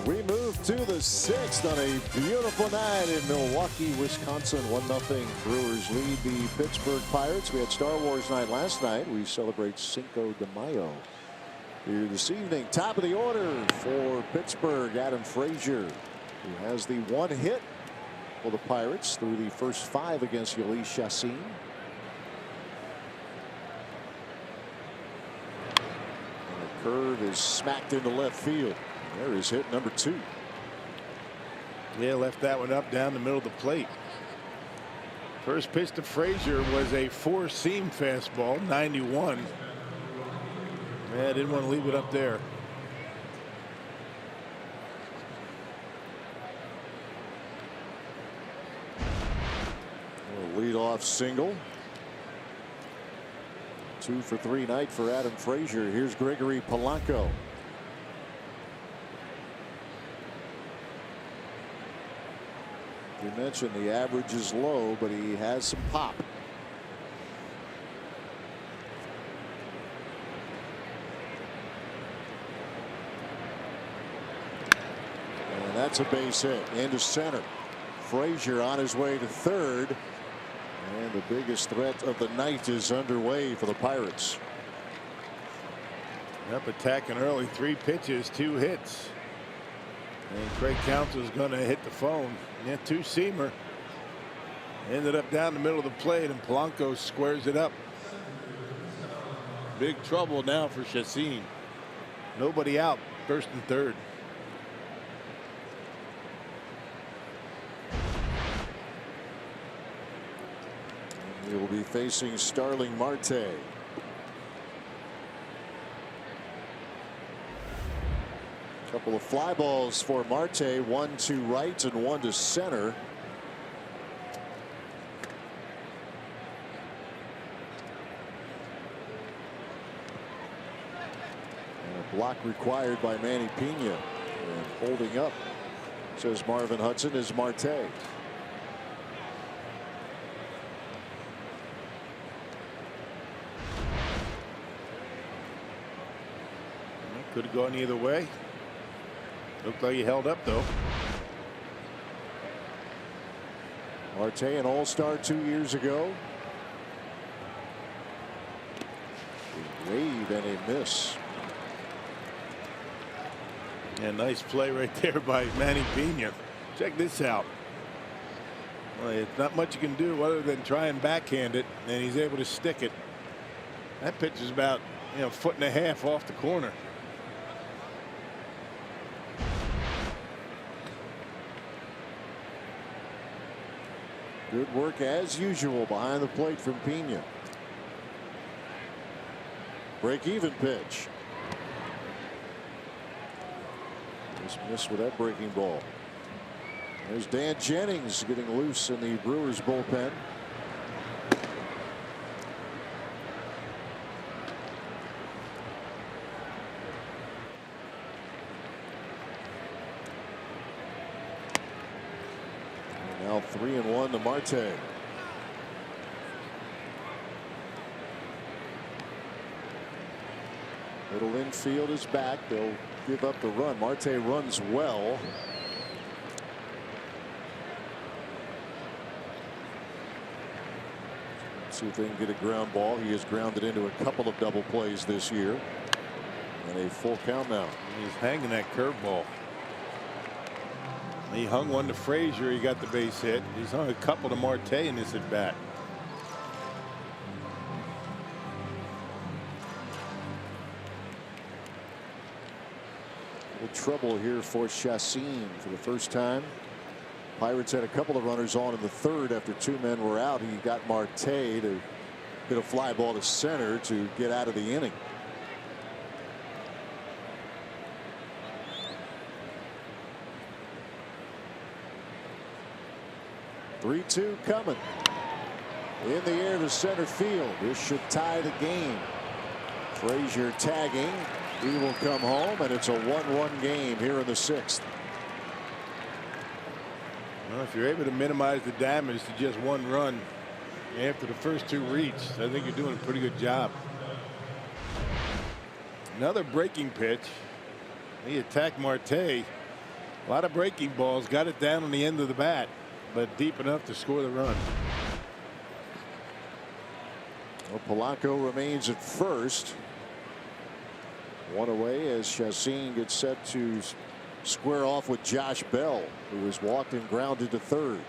We move to the 6th on a beautiful night in Milwaukee, Wisconsin. 1-0 Brewers lead the Pittsburgh Pirates. We had Star Wars night last night. We celebrate Cinco de Mayo here this evening. Top of the order for Pittsburgh, Adam Frazier, who has the 1 hit for the Pirates through the first 5 against Yoeli Chassin. And the curve is smacked into left field. There is hit number 2. Yeah, left that one up down the middle of the plate. First pitch to Frazier was a 4-seam fastball, 91. Yeah, didn't want to leave it up there. A leadoff single. 2 for 3 night for Adam Frazier. Here's Gregory Polanco. You mentioned the average is low, but he has some pop. And that's a base hit into center. Frazier on his way to third. And the biggest threat of the night is underway for the Pirates. Up attacking early, 3 pitches, 2 hits. And Craig Counsell's going to hit the phone. Yeah, 2-seamer. Ended up down the middle of the plate, and Polanco squares it up. Big trouble now for Chassin. Nobody out, first and third. He will be facing Starling Marte. Couple of fly balls for Marte, 1 to right and 1 to center. And a block required by Manny Pena. And holding up, says Marvin Hudson, is Marte. Could have gone either way. Looked like he held up, though. Marte, an all-star 2 years ago. A wave and a miss. And nice play right there by Manny Pena. Check this out. Well, it's not much you can do other than try and backhand it, and he's able to stick it. That pitch is about, 1.5 feet off the corner. Good work as usual behind the plate from Pena. Break-even pitch. Just missed with that breaking ball. There's Dan Jennings getting loose in the Brewers bullpen. Now 3-1 to Marte. Middle infield is back. They'll give up the run. Marte runs well. See if they can get a ground ball. He has grounded into a couple of double plays this year. And a full count now. He's hanging that curveball. He hung one to Frazier. He got the base hit. He's hung a couple to Marte in this at bat. Trouble here for Chassin for the first time. Pirates had a couple of runners on in the third after 2 men were out. He got Marte to hit a fly ball to center to get out of the inning. Three-2 coming. In the air to center field. This should tie the game. Frazier tagging. He will come home, and it's a 1-1 game here in the 6th. Well, if you're able to minimize the damage to just 1 run after the first 2 reads, I think you're doing a pretty good job. Another breaking pitch. He attacked Marte. A lot of breaking balls, got it down on the end of the bat, but deep enough to score the run. Well, Polanco remains at first. One away as Chassin gets set to square off with Josh Bell, who was walked and grounded to third.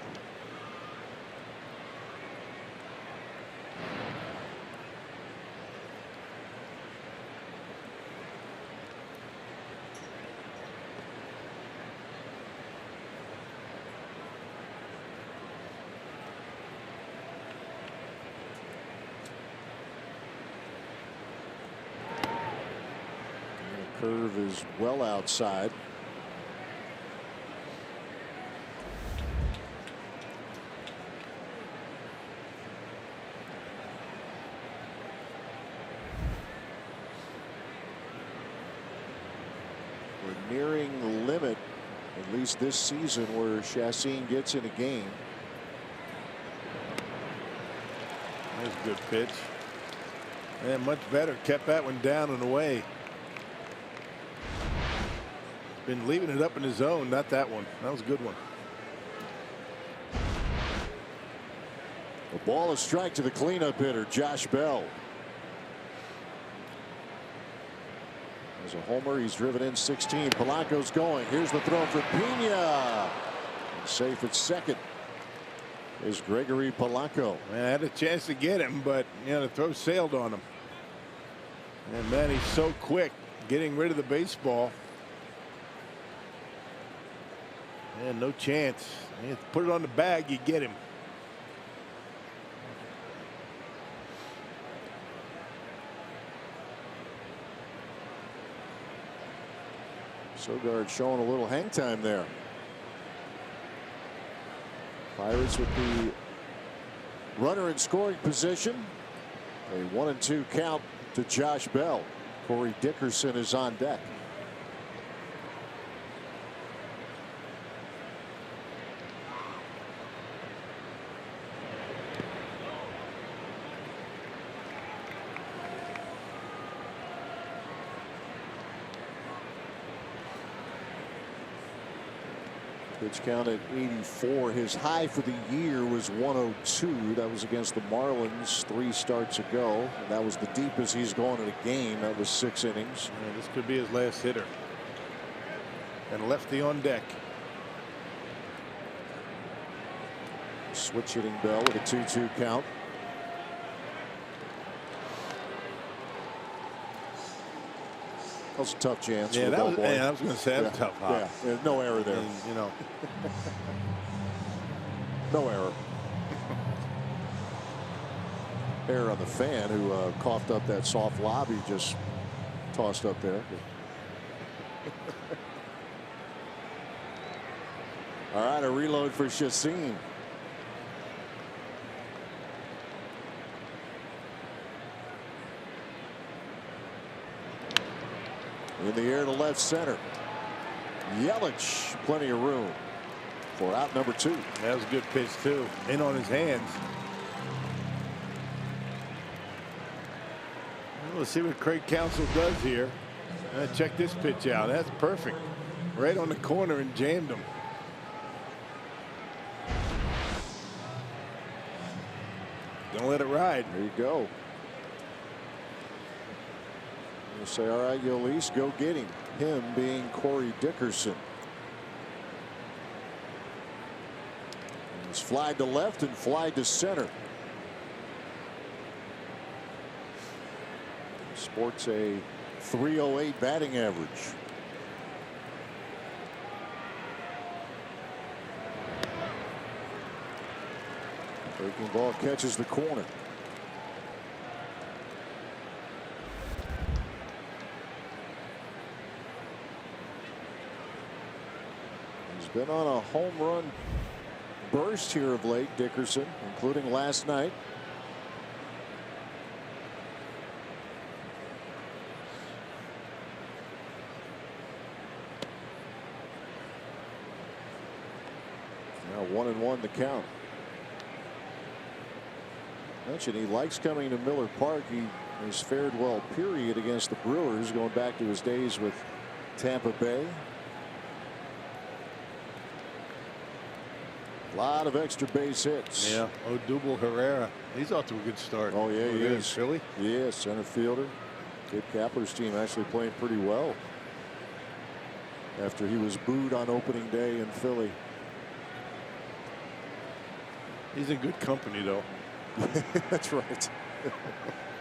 Curve is well outside. We're nearing the limit, at least this season, where Chassin gets in a game. That's a good pitch. And much better. Kept that one down and away. Been leaving it up in the zone, not that one. That was a good one. The ball is strike to the cleanup hitter, Josh Bell. As a homer, he's driven in 16. Polanco's going. Here's the throw for Pena. And safe at second is Gregory Polanco. Man, I had a chance to get him, but the throw sailed on him. And man, he's so quick getting rid of the baseball. And no chance. You have to put it on the bag, you get him. Sogard showing a little hang time there. Pirates with the runner in scoring position. A 1-2 count to Josh Bell. Corey Dickerson is on deck. Pitch count at 84. His high for the year was 102. That was against the Marlins 3 starts ago. And that was the deepest he's gone in a game. That was 6 innings. Yeah, this could be his last hitter. And lefty on deck. Switch hitting Bell with a 2-2 count. That was a tough chance. Yeah, for that was, Bellboy. I was going to say that was tough. Yeah, there's no error there. And, no error. Error on the fan who coughed up that soft lob he just tossed up there. All right, a reload for Chassin. In the air to left center. Yelich, plenty of room for out number 2. That was a good pitch too. In on his hands. Let's see what Craig Counsell does here. Check this pitch out. That's perfect. Right on the corner and jammed him. Don't let it ride. There you go. You'll say, all right, Yolis, go get him. Him being Corey Dickerson. He's flied to left and flied to center. Sports a .308 batting average. Breaking ball catches the corner. He's been on a home run burst here of late, Dickerson, including last night. Now 1-1 the count. Mentioned he likes coming to Miller Park. He has fared well, period, against the Brewers, going back to his days with Tampa Bay. A lot of extra base hits. Yeah, Odubel Herrera. He's off to a good start. Oh, yeah, he is. Philly? Yeah, center fielder. Gabe Kapler's team actually playing pretty well after he was booed on opening day in Philly. He's in good company, though. That's right.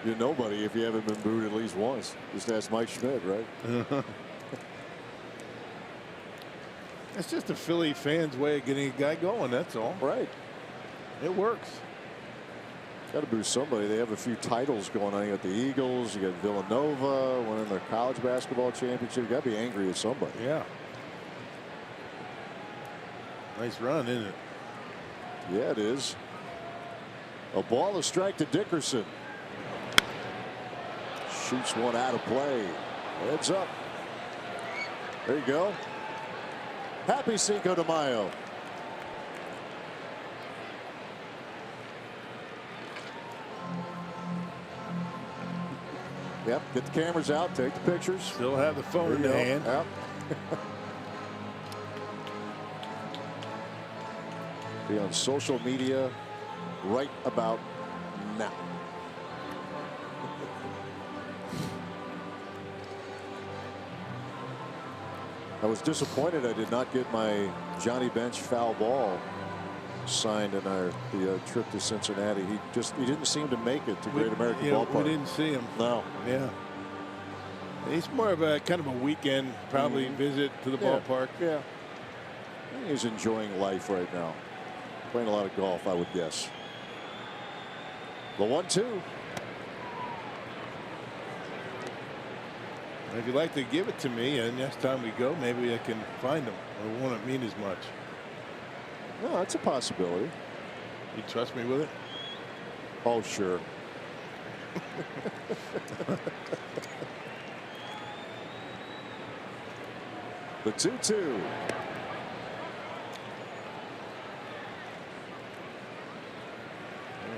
You're nobody if you haven't been booed at least once. Just ask Mike Schmidt, right? It's just a Philly fan's way of getting a guy going, that's all. Right. It works. Got to boo somebody. They have a few titles going on. You got the Eagles, you got Villanova winning their college basketball championship. You got to be angry at somebody. Yeah. Nice run, isn't it? Yeah, it is. A ball, a strike to Dickerson. Shoots one out of play. Heads up. There you go. Happy Cinco de Mayo. Yep, get the cameras out, take the pictures. Still have the phone in the hand. Yep. Be on social media right about now. I was disappointed I did not get my Johnny Bench foul ball signed in the trip to Cincinnati. He didn't seem to make it to Great American Ballpark. We didn't see him. No. Yeah. He's more of a kind of a weekend probably visit to the ballpark. Yeah. I think he's enjoying life right now. Playing a lot of golf, I would guess. The 1-2. If you'd like to give it to me, and next time we go, maybe I can find him. It won't mean as much. No, that's a possibility. You trust me with it? Oh, sure. The 2-2.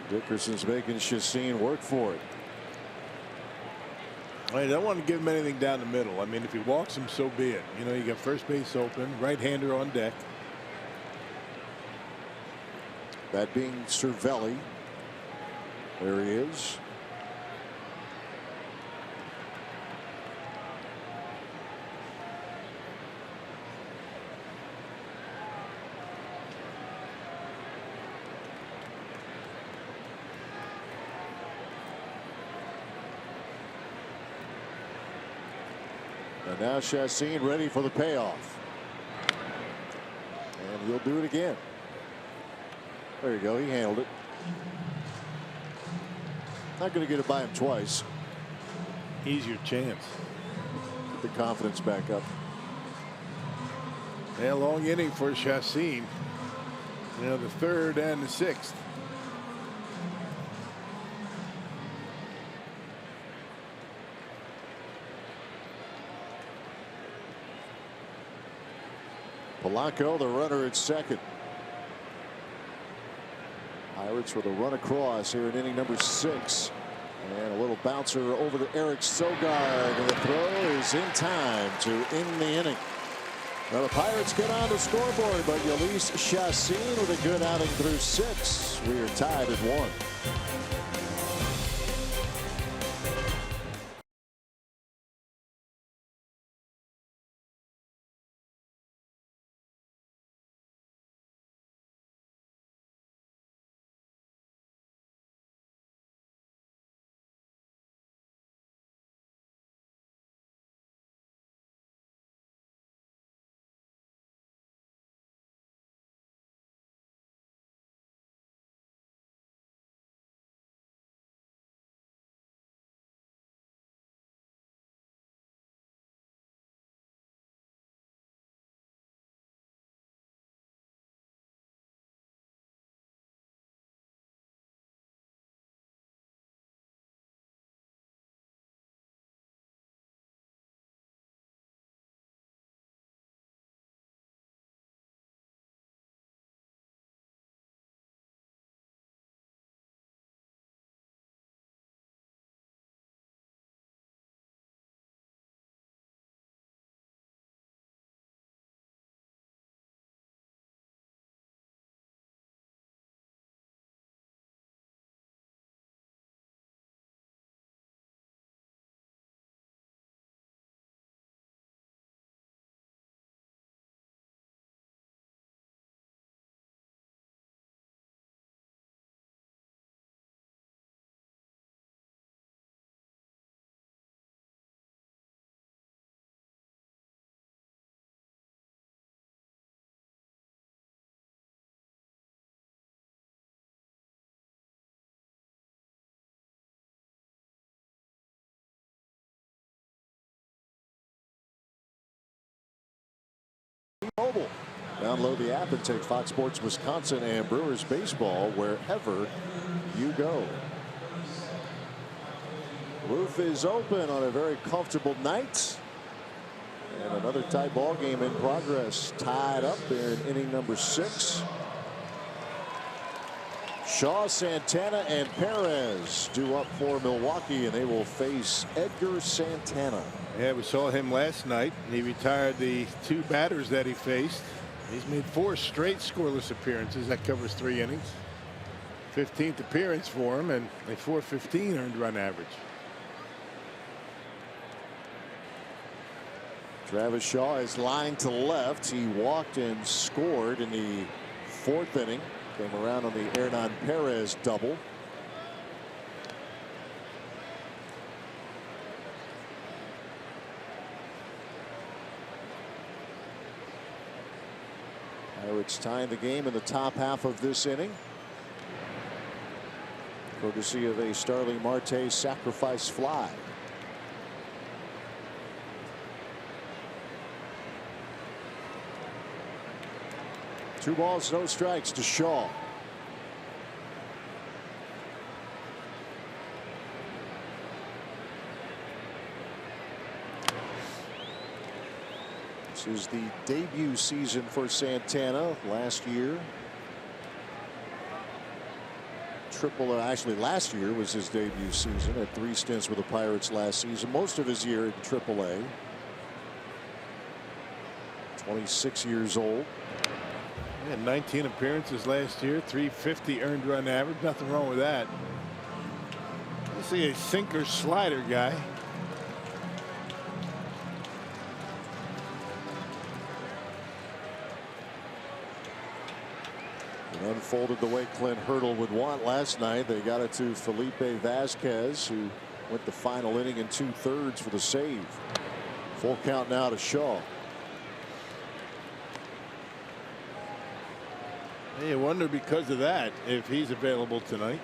Dickerson's making Chacin work for it. I don't want to give him anything down the middle. I mean, if he walks him, so be it. You know, you got first base open, right-hander on deck. That being Cervelli. There he is. And now Chacin ready for the payoff. And he'll do it again. There you go. He handled it. Not going to get it by him twice. He's your chance. Get the confidence back up. Yeah, long inning for Chacin. You know, the third and the sixth. Polanco, the runner at second. Pirates with a run across here in inning number 6. And a little bouncer over to Eric Sogard. And the throw is in time to end the inning. Now the Pirates get on the scoreboard, but Yolis Chacin with a good outing through 6. We are tied at 1. mobile. Download the app and take Fox Sports Wisconsin and Brewers baseball wherever you go. Roof is open on a very comfortable night. And another tie ball game in progress. Tied up there in inning number 6. Shaw, Santana, and Perez due up for Milwaukee, and they will face Edgar Santana. Yeah, we saw him last night. He retired the 2 batters that he faced. He's made 4 straight scoreless appearances. That covers 3 innings. 15th appearance for him and a .415 earned run average. Travis Shaw is lined to left. He walked and scored in the 4th inning. Came around on the Hernan Perez double. Pirates tying the game in the top half of this inning, courtesy of a Starling Marte sacrifice fly. Two balls, no strikes to Shaw. This is the debut season for Santana. Last year, actually last year was his debut season. Had 3 stints with the Pirates last season. Most of his year in AAA. 26 years old. He had 19 appearances last year, .350 earned run average. Nothing wrong with that. You see a sinker slider guy. It unfolded the way Clint Hurdle would want last night. They got it to Felipe Vasquez, who went the final inning in 2/3 for the save. Full count now to Shaw. You wonder because of that if he's available tonight.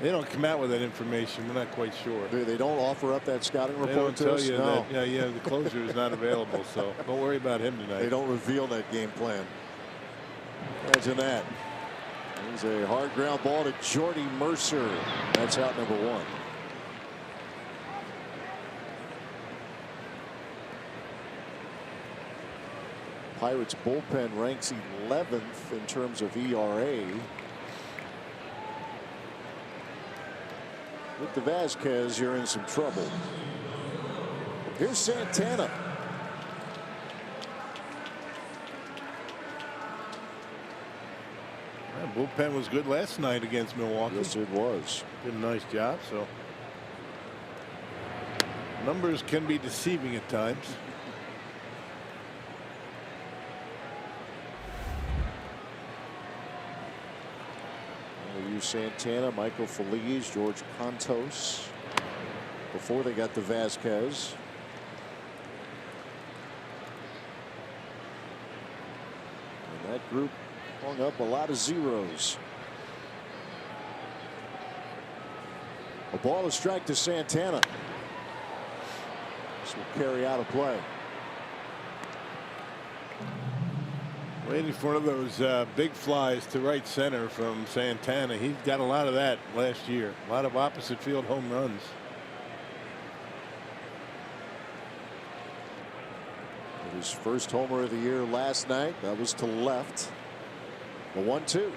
They don't come out with that information. We're not quite sure. They don't offer up that scouting report. They don't tell you No. that. Yeah, the closer is not available, so don't worry about him tonight. They don't reveal that game plan. Imagine that. There's a hard ground ball to Jordy Mercer. That's out number 1. Pirates bullpen ranks 11th in terms of ERA. With the Vasquez, you're in some trouble. Here's Santana. That bullpen was good last night against Milwaukee. Yes, it was. Did a nice job. So numbers can be deceiving at times. Santana, Michael Feliz, George Contos before they got the Vasquez. And that group hung up a lot of zeros. A ball, a strike to Santana. This will carry out a play. Waiting for one of those big flies to right center from Santana. He's got a lot of that last year. A lot of opposite field home runs. His first homer of the year last night. That was to left. The 1-2.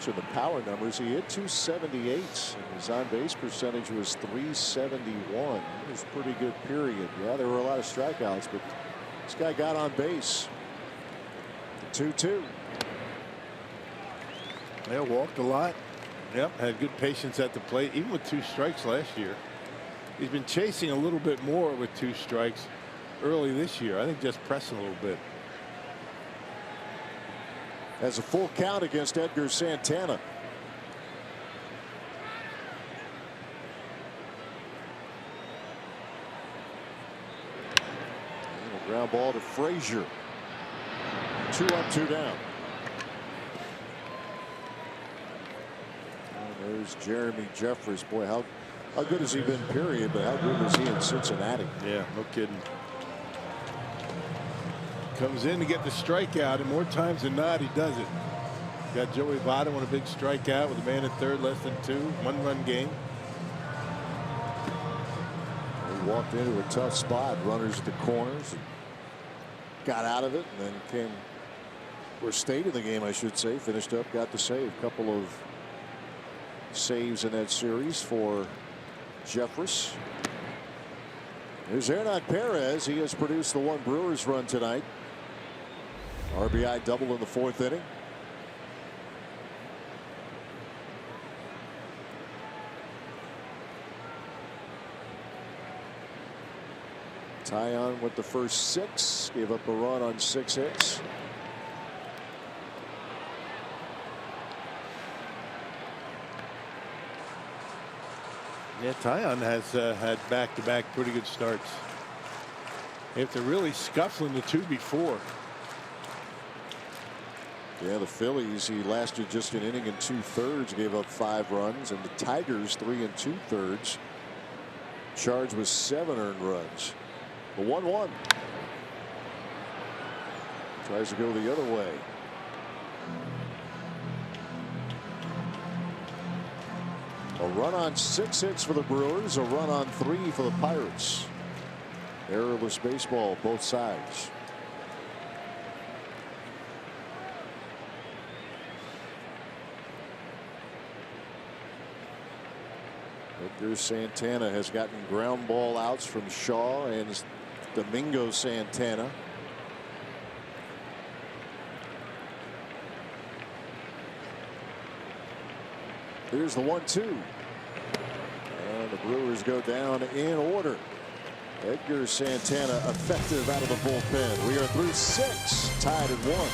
Of the power numbers, he hit 278 and his on-base percentage was 371. It was a pretty good period. Yeah, there were a lot of strikeouts, but this guy got on base. 2-2. Yeah, walked a lot. Yep, had good patience at the plate, even with 2 strikes last year. He's been chasing a little bit more with 2 strikes early this year. I think just pressing a little bit. Has a full count against Edgar Santana. And a ground ball to Frazier. 2 up, 2 down. And there's Jeremy Jeffress. Boy, how good has he been, period, but how good was he in Cincinnati? Yeah, no kidding. Comes in to get the strikeout, and more times than not, he does it. Got Joey Votto on a big strikeout with a man at third, less than 2, 1-run game. He walked into a tough spot, runners at the corners, and got out of it, and then came, or stayed in the game, I should say, finished up, got the save. Couple of saves in that series for Jeffress. Here's Hernan Perez. He has produced the one Brewers run tonight. RBI double in the 4th inning. Taillon with the first 6, gave up a run on 6 hits. Yeah, Taillon has had back-to-back pretty good starts. After really scuffling the 2 before. Yeah, the Phillies, he lasted just an inning and 2/3, gave up 5 runs, and the Tigers 3 2/3, charged with 7 earned runs. The 1-1. Tries to go the other way. A run on 6 hits for the Brewers, a run on 3 for the Pirates. Errorless baseball, both sides. Edgar Santana has gotten ground ball outs from Shaw and Domingo Santana. Here's the 1-2. And the Brewers go down in order. Edgar Santana effective out of the bullpen. We are through 6, tied at 1.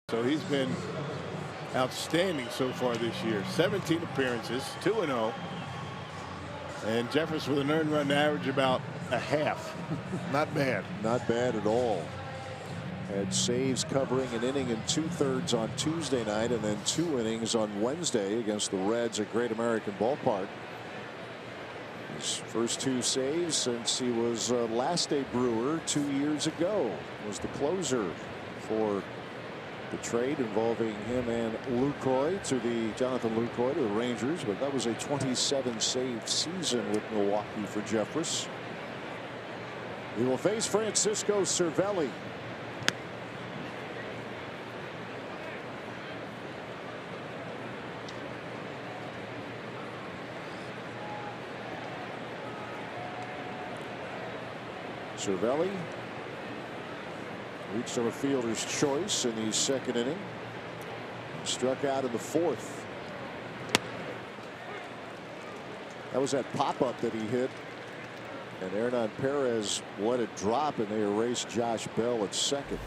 So he's been outstanding so far this year. 17 appearances, 2-0. And Jeffress with an earned run average about a half. Not bad. Not bad at all. Had saves covering an inning and 2/3 on Tuesday night, and then 2 innings on Wednesday against the Reds at Great American Ballpark. His first 2 saves since he was last a Brewer 2 years ago. Was the closer for The trade involving him and Lucroy to the Jonathan Lucroy to the Rangers, but that was a 27 save season with Milwaukee for Jeffress. He will face Francisco Cervelli. Cervelli reached on a fielder's choice in the second inning. Struck out in the fourth. That was that pop-up that he hit. And Hernan Perez let it drop, and they erased Josh Bell at second.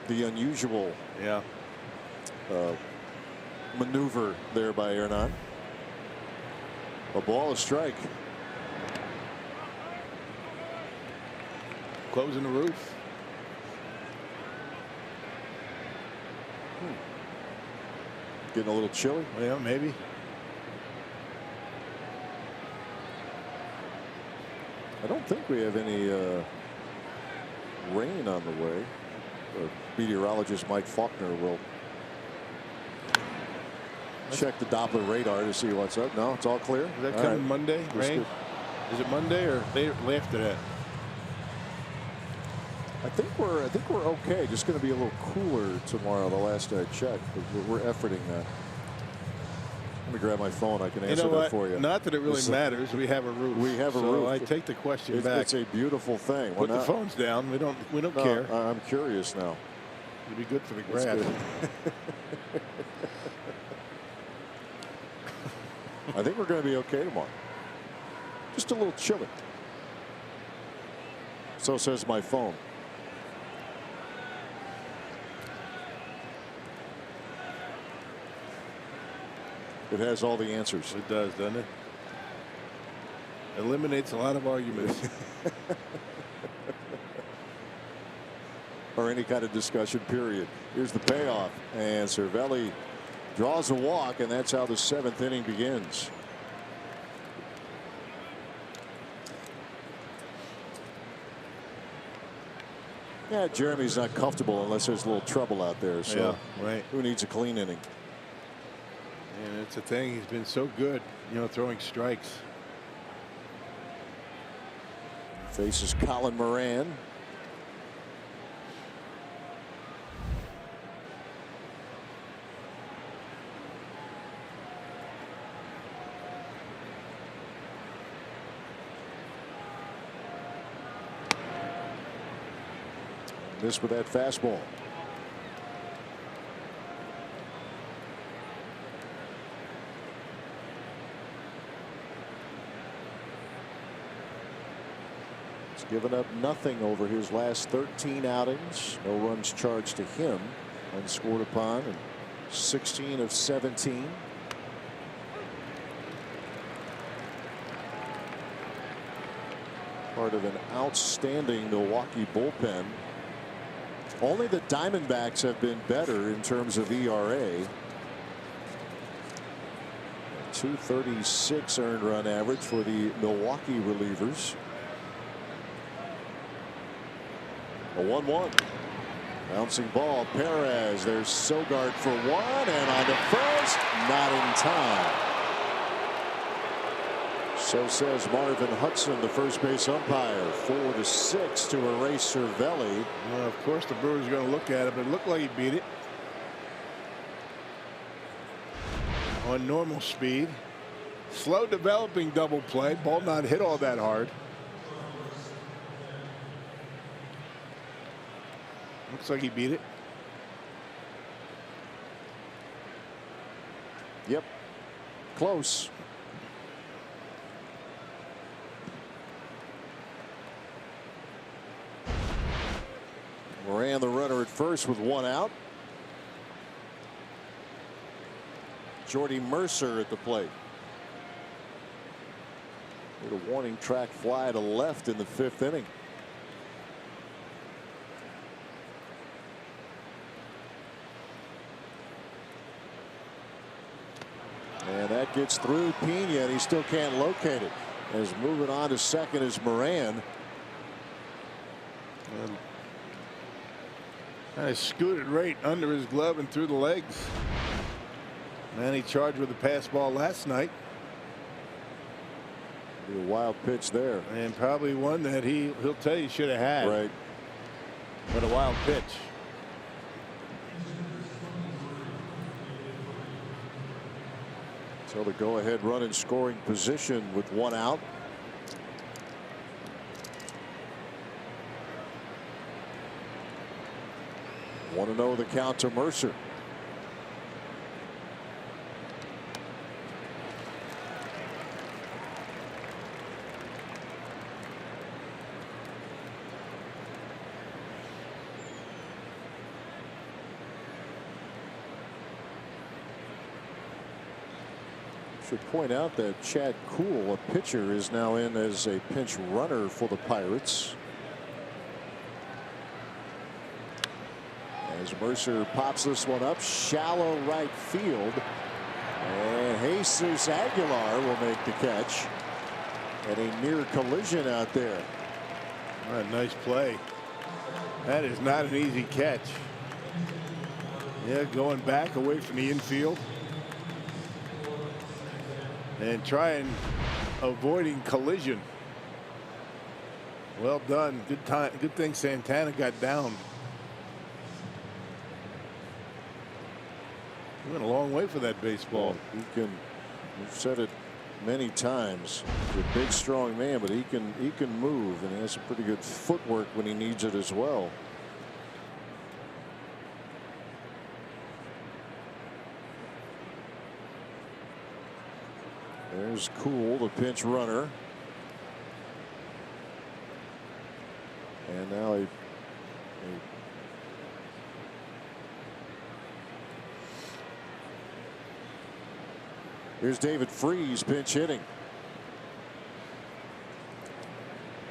The unusual maneuver there by Hernan. A ball, a strike. Closing the roof. Getting a little chilly. Yeah, maybe. I don't think we have any rain on the way. Meteorologist Mike Faulkner will check the Doppler radar to see what's up. No, it's all clear. Is that coming Monday? Rain? Is it Monday or after that? I think we're okay. Just going to be a little cooler tomorrow. The last I checked, but we're efforting that. Let me grab my phone. I can answer that for you. Not that it really matters. We have a roof. We have a roof. I take the question back. It's a beautiful thing. Put the phones down. We don't care. I'm curious now. It'd be good for the grass. I think we're going to be okay tomorrow. Just a little chilly. So says my phone. It has all the answers. It does, doesn't it? Eliminates a lot of arguments. Or any kind of discussion, period. Here's the payoff. And Cervelli draws a walk, and that's how the seventh inning begins. Yeah, Jeremy's not comfortable unless there's a little trouble out there. So yeah, right. Who needs a clean inning? And it's a thing. He's been so good, throwing strikes. Faces Colin Moran. This with that fastball. He's given up nothing over his last 13 outings. No runs charged to him. Unscored upon and 16 of 17. Part of an outstanding Milwaukee bullpen. Only the Diamondbacks have been better in terms of ERA. 236 earned run average for the Milwaukee relievers. A 1-1. Bouncing ball. Perez. There's Sogard for one, and on to first. Not in time. So says Marvin Hudson, the first base umpire. 4-6 to erase Cervelli. Well, of course the Brewers are going to look at it, but it looked like he beat it on normal speed. Slow developing double play. Ball not hit all that hard. Looks like he beat it. Yep. Close. Moran the runner at first with one out. Jordy Mercer at the plate. With a warning track fly to left in the fifth inning. And that gets through Pena, and he still can't locate it. As moving on to second is Moran. Kind of scooted right under his glove and through the legs. Man, he charged with a pass ball last night. A wild pitch there. And probably one that he'll tell you should have had. Right. But a wild pitch. So the go-ahead run in scoring position with 1 out. Want to know the count to Mercer. Should point out that Chad Kuhl, a pitcher, is now in as a pinch runner for the Pirates. As Mercer pops this one up, shallow right field. And Jesus Aguilar will make the catch. And a near collision out there. What a nice play. That is not an easy catch. Yeah, going back away from the infield. And trying avoiding collision. Well done. Good time. Good thing Santana got down. He went a long way for that baseball. He can. We've said it many times. He's a big, strong man, but he can move, and he has some pretty good footwork when he needs it as well. There's Kuhl, the pinch runner. And now here's David Freese pinch hitting.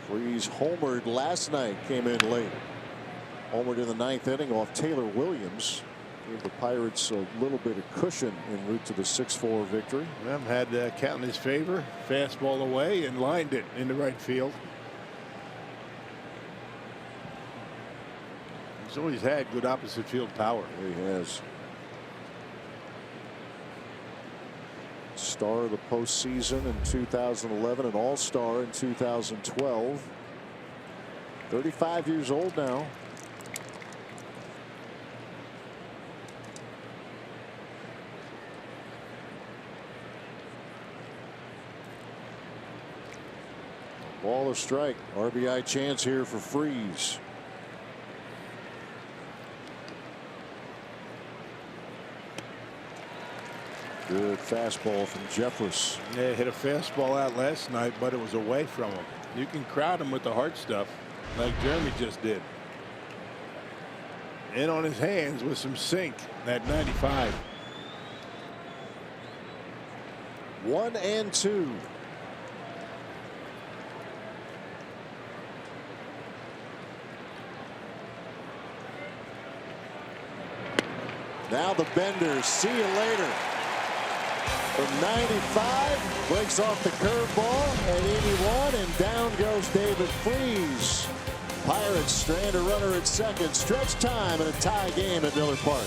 Freese homered last night, came in late. Homered in the 9th inning off Taylor Williams. Gave the Pirates a little bit of cushion en route to the 6-4 victory. Well, had count in his favor. Fastball away and lined it in the right field. He's always had good opposite field power. He has. Star of the postseason in 2011, an all-star in 2012. 35 years old now. Ball a strike. RBI chance here for Freese. Good fastball from Jeffress. Yeah, hit a fastball out last night, but it was away from him. You can crowd him with the hard stuff like Jeremy just did. In on his hands with some sink at 95. 1-2. Now the bender. See you later. From 95, breaks off the curveball at 81, and down goes David Freese. Pirates strand a runner at second. Stretch time in a tie game at Miller Park.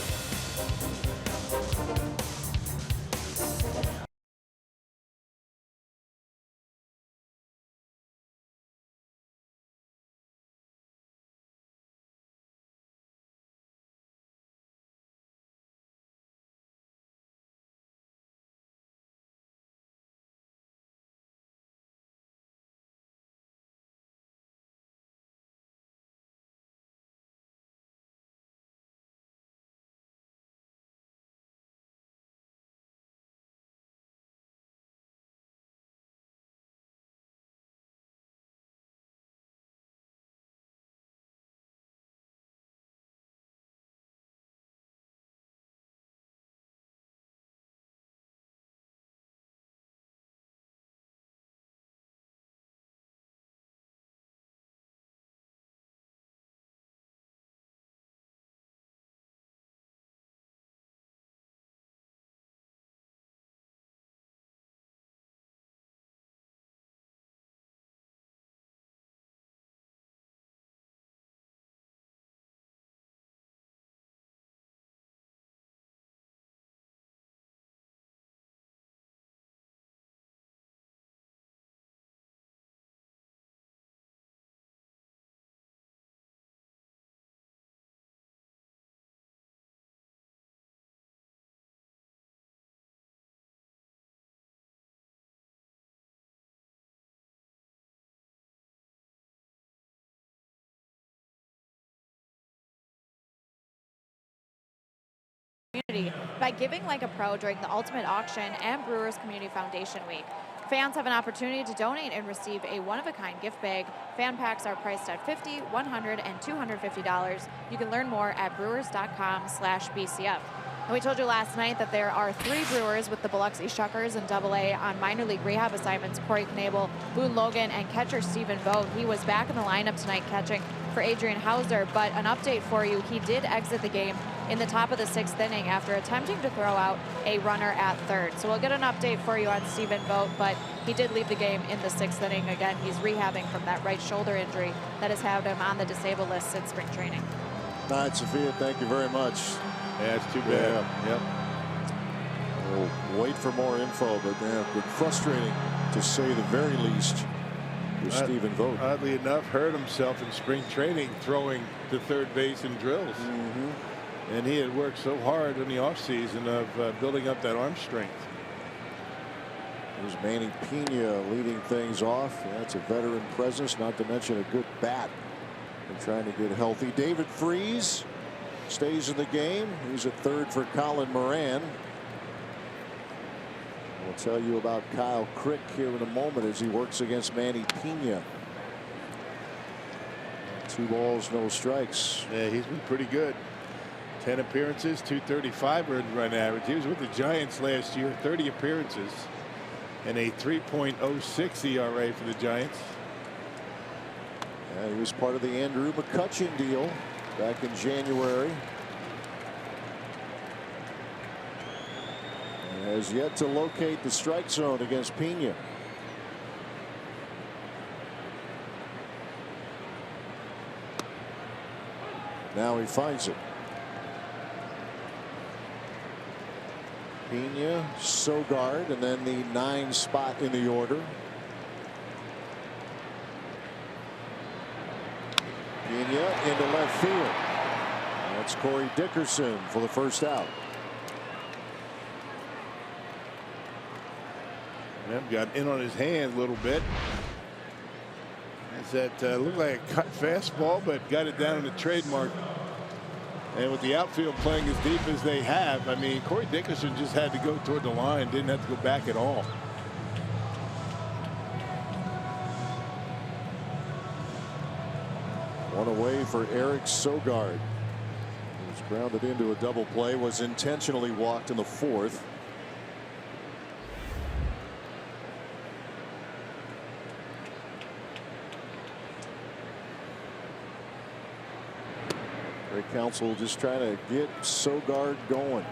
by giving like a pro during the Ultimate Auction and Brewers Community Foundation Week. Fans have an opportunity to donate and receive a one-of-a-kind gift bag. Fan packs are priced at $50, $100, and $250. You can learn more at brewers.com/BCF. And we told you last night that there are 3 Brewers with the Biloxi Shuckers in AA on minor league rehab assignments. Corey Knable, Boone Logan, and catcher Stephen Vogt. He was back in the lineup tonight catching for Adrian Hauser, but an update for you, he did exit the game in the top of the 6th inning after attempting to throw out a runner at third. So we'll get an update for you on Stephen Vogt, but he did leave the game in the 6th inning. Again, he's rehabbing from that right shoulder injury that has had him on the disabled list since spring training. All right, Sophia, thank you very much. Yeah, it's too bad. Yep. We'll wait for more info, but been frustrating to say the very least with Stephen Vogt. Oddly enough, hurt himself in spring training throwing to third base in drills. And he had worked so hard in the offseason of building up that arm strength. There's Manny Pena leading things off. That's a veteran presence, not to mention a good bat. And trying to get healthy. David Freese stays in the game. He's at third for Colin Moran. We'll tell you about Kyle Crick here in a moment as he works against Manny Pena. 2 balls, no strikes. Yeah, he's been pretty good. 10 appearances, 235 earned run average. He was with the Giants last year, 30 appearances, and a 3.06 ERA for the Giants. He was part of the Andrew McCutchen deal back in January. And has yet to locate the strike zone against Pena. Now he finds it. Pena, Sogard, and then the 9 spot in the order. Pena into left field. That's Corey Dickerson for the first out. Got in on his hand a little bit. That looked like a cut fastball, but got it down in the trademark. And with the outfield playing as deep as they have, I mean, Corey Dickerson just had to go toward the line, didn't have to go back at all. One away for Eric Sogard. He was grounded into a double play, was intentionally walked in the 4th. Great Counsell just trying to get Sogard going.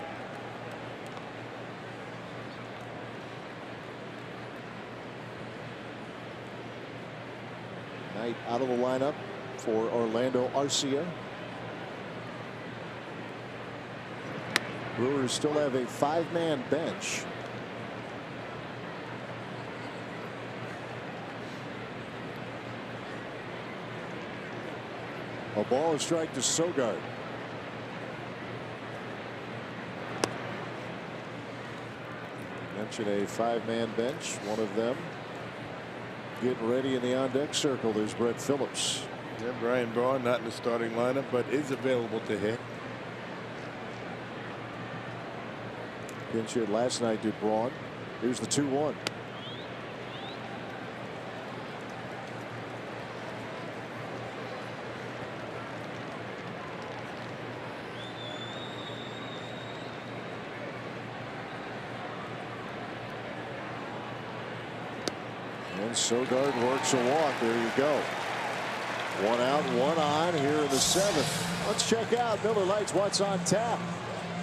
Knight out of the lineup for Orlando Arcia. Brewers still have a 5-man bench. A ball, a strike to Sogard. Mention a 5-man bench. One of them getting ready in the on-deck circle. There's Brett Phillips. Yeah, Brian Braun not in the starting lineup, but is available to hit. Pinch hit last night to Braun. Here's the 2-1. And Sogard works a walk. There you go. 1 out, 1 on here in the 7th. Let's check out Miller Lite's What's on Tap.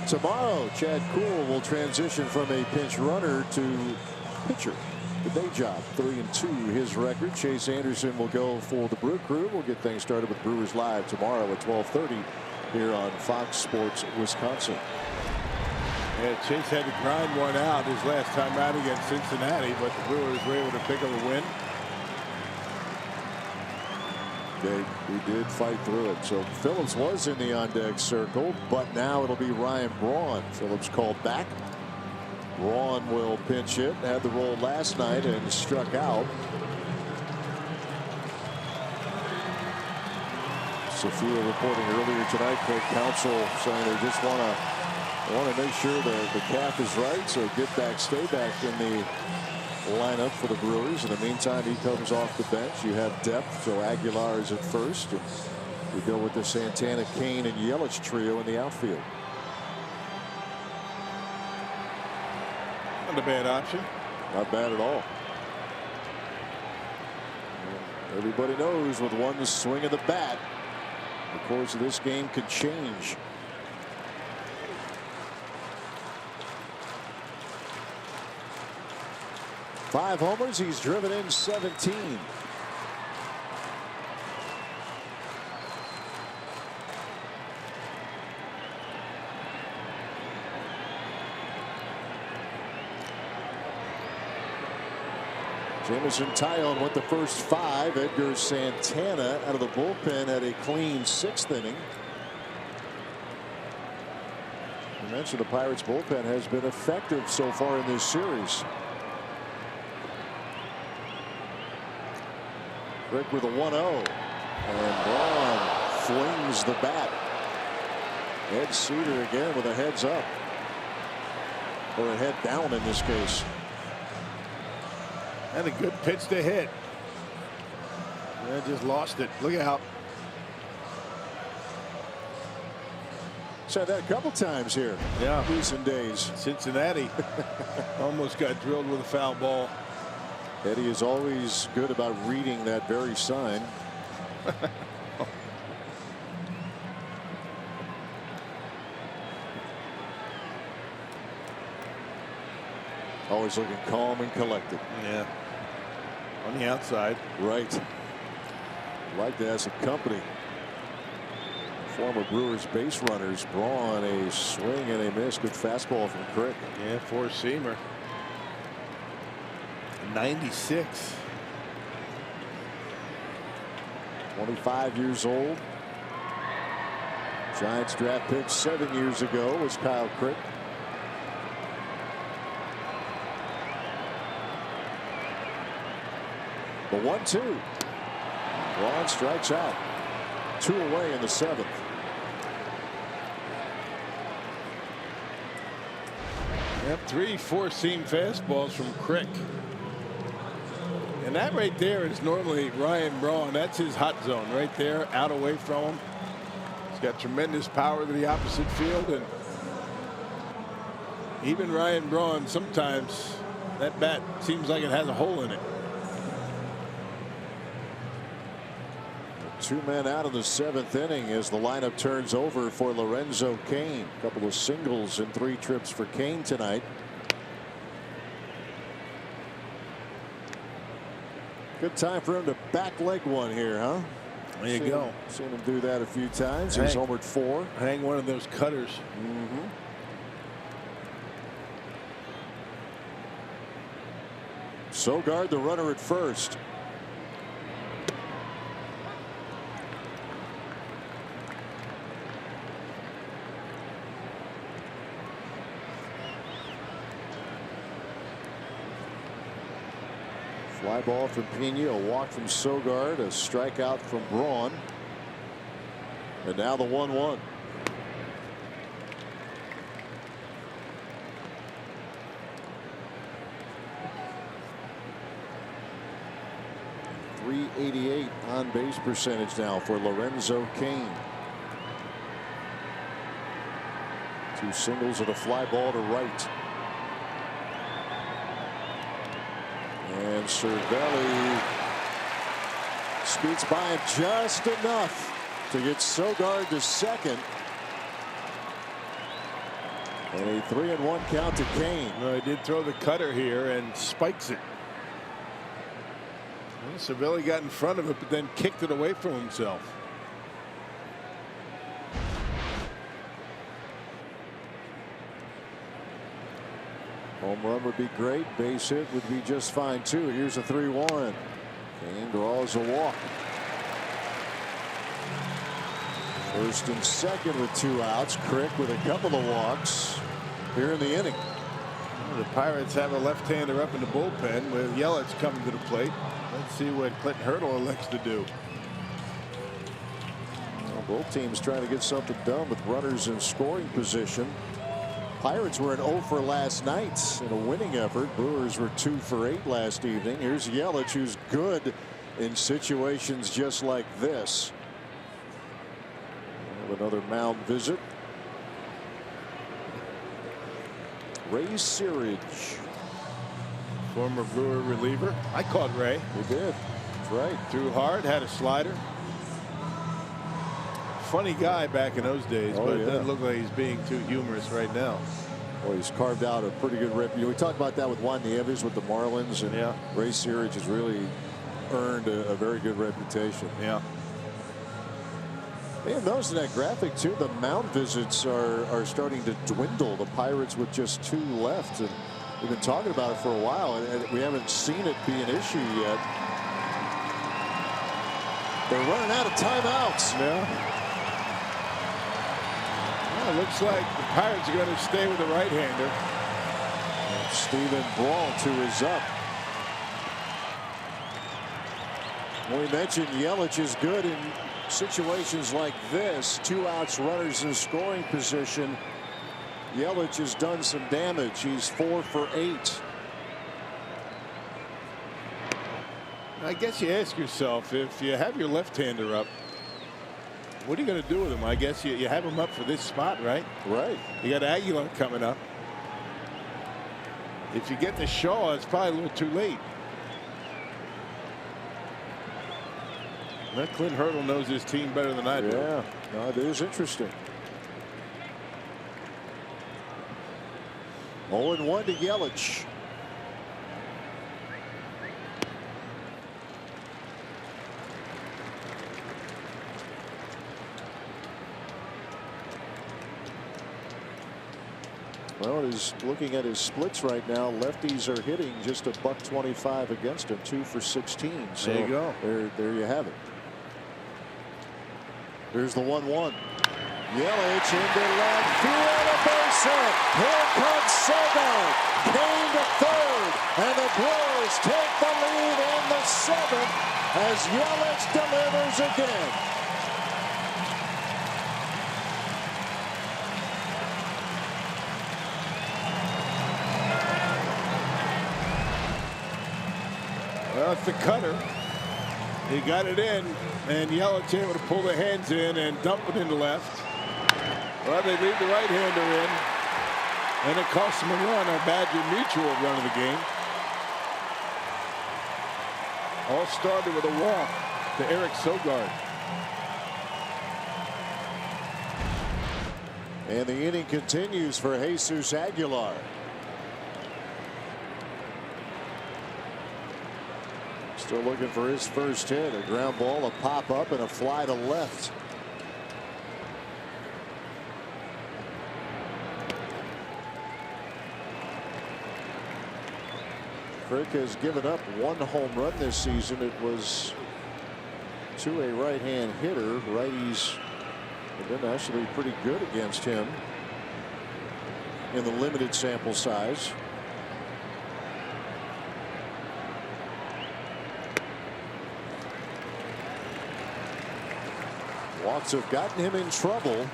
Tomorrow, Chad Kuhl will transition from a pinch runner to pitcher. The day job, 3-2 his record. Chase Anderson will go for the Brew Crew. We'll get things started with Brewers Live tomorrow at 12:30 here on Fox Sports Wisconsin. Yeah, Chase had to grind one out his last time out against Cincinnati, but the Brewers were able to pick up a win. He did fight through it. So Phillips was in the on-deck circle, but now it'll be Ryan Braun. Phillips called back. Braun will pinch hit. Had the roll last night and struck out. Sophia reporting earlier tonight, Craig Counsell saying they just want to Want to make sure the calf is right, so get back, stay back in the lineup for the Brewers. In the meantime, he comes off the bench. You have depth, so Aguilar is at first. And you go with the Santana, Kane, and Yelich trio in the outfield. Not a bad option. Not bad at all. Everybody knows with one swing of the bat, the course of this game could change. Five homers. He's driven in 17. Jameson Taillon went the first 5. Edgar Santana out of the bullpen had a clean 6th inning. You mentioned the Pirates bullpen has been effective so far in this series. Rick with a 1-0. And Braun flings the bat. Ed Cedar again with a heads up. Or a head down in this case. And a good pitch to hit. Yeah, just lost it. Look out. Said that a couple times here. Yeah. Recent days. Cincinnati almost got drilled with a foul ball. Eddie is always good about reading that very sign. Always looking calm and collected. Yeah. On the outside. Right. Like to have some company. Former Brewers base runners. Braun a swing and a miss. Good fastball from Crick. Yeah, four-seamer. 96. 25 years old. Giants draft pick 7 years ago was Kyle Crick. The 1-2. Braun strikes out. 2 away in the 7th. Yep, 3 four-seam fastballs from Crick. And that right there is normally Ryan Braun. That's his hot zone right there, out away from him. He's got tremendous power to the opposite field, and even Ryan Braun, sometimes that bat seems like it has a hole in it. 2 men out of the 7th inning as the lineup turns over for Lorenzo Cain. A couple of singles and 3 trips for Cain tonight. Good time for him to back leg one here, huh? There you go. Seen him do that a few times. He's homered 4. Hang one of those cutters. Sogard, the runner at first. Fly ball from Pena, a walk from Sogard, a strikeout from Braun. And now the 1-1. .388 on base percentage now for Lorenzo Cain. 2 singles and a fly ball to right. And Cervelli speeds by him just enough to get Sogard to second. And a 3-1 count to Cain. No, he did throw the cutter here and spikes it. Well, Cervelli got in front of it, but then kicked it away from himself. Home run would be great. Base hit would be just fine too. Here's a 3-1. Cain draws a walk. First and second with 2 outs. Crick with a couple of walks here in the inning. Well, the Pirates have a left-hander up in the bullpen with Yelich coming to the plate. Let's see what Clinton Hurdle elects to do. Well, both teams trying to get something done with runners in scoring position. Pirates were an 0 for last night in a winning effort. Brewers were 2 for 8 last evening. Here's Yelich, who's good in situations just like this. Another mound visit. Ray Searage, Former Brewer reliever. I caught Ray. You did. That's right. Threw hard, had a slider. Funny guy back in those days, Oh, but it yeah. doesn't look like he's being too humorous right now. Well, he's carved out a pretty good rep. You know, we talked about that with Juan Nieves with the Marlins, and Yeah. Ray Searage has really earned a very good reputation. Yeah. And notice in that graphic too, the mound visits are starting to dwindle. The Pirates with just 2 left, and we've been talking about it for a while, and we haven't seen it be an issue yet. They're running out of timeouts. Yeah. Well, it looks like the Pirates are going to stay with the right-hander. Steven Brault, who is up. We mentioned Yelich is good in situations like this. 2 outs, runners in scoring position. Yelich has done some damage. He's 4 for 8. I guess you ask yourself, if you have your left-hander up, what are you going to do with him? I guess you have him up for this spot, right? Right. You got Aguilar coming up. If you get to Shaw, it's probably a little too late. That Clint Hurdle knows his team better than I do. Yeah, no, it is interesting. 0-1 to Yelich. Well, he's looking at his splits right now. Lefties are hitting just a $125 against him, 2 for 16. So there you go. There you have it. Here's the 1-1. Yelich into left field, a base hit. Here comes Sogard. Kane to third, and the Brewers take the lead in the 7th as Yelich delivers again. Well, it's the cutter. He got it in, and Yelich able to pull the hands in and dump it into left. Well, they leave the right-hander in, and it costs them a run, a Badger Mutual run of the game. All started with a walk to Eric Sogard. And the inning continues for Jesus Aguilar. Still looking for his first hit. A ground ball, a pop up, and a fly to left. Crick has given up 1 home run this season. It was to a right-hand hitter. Righties have been actually pretty good against him in the limited sample size. Walks have gotten him in trouble.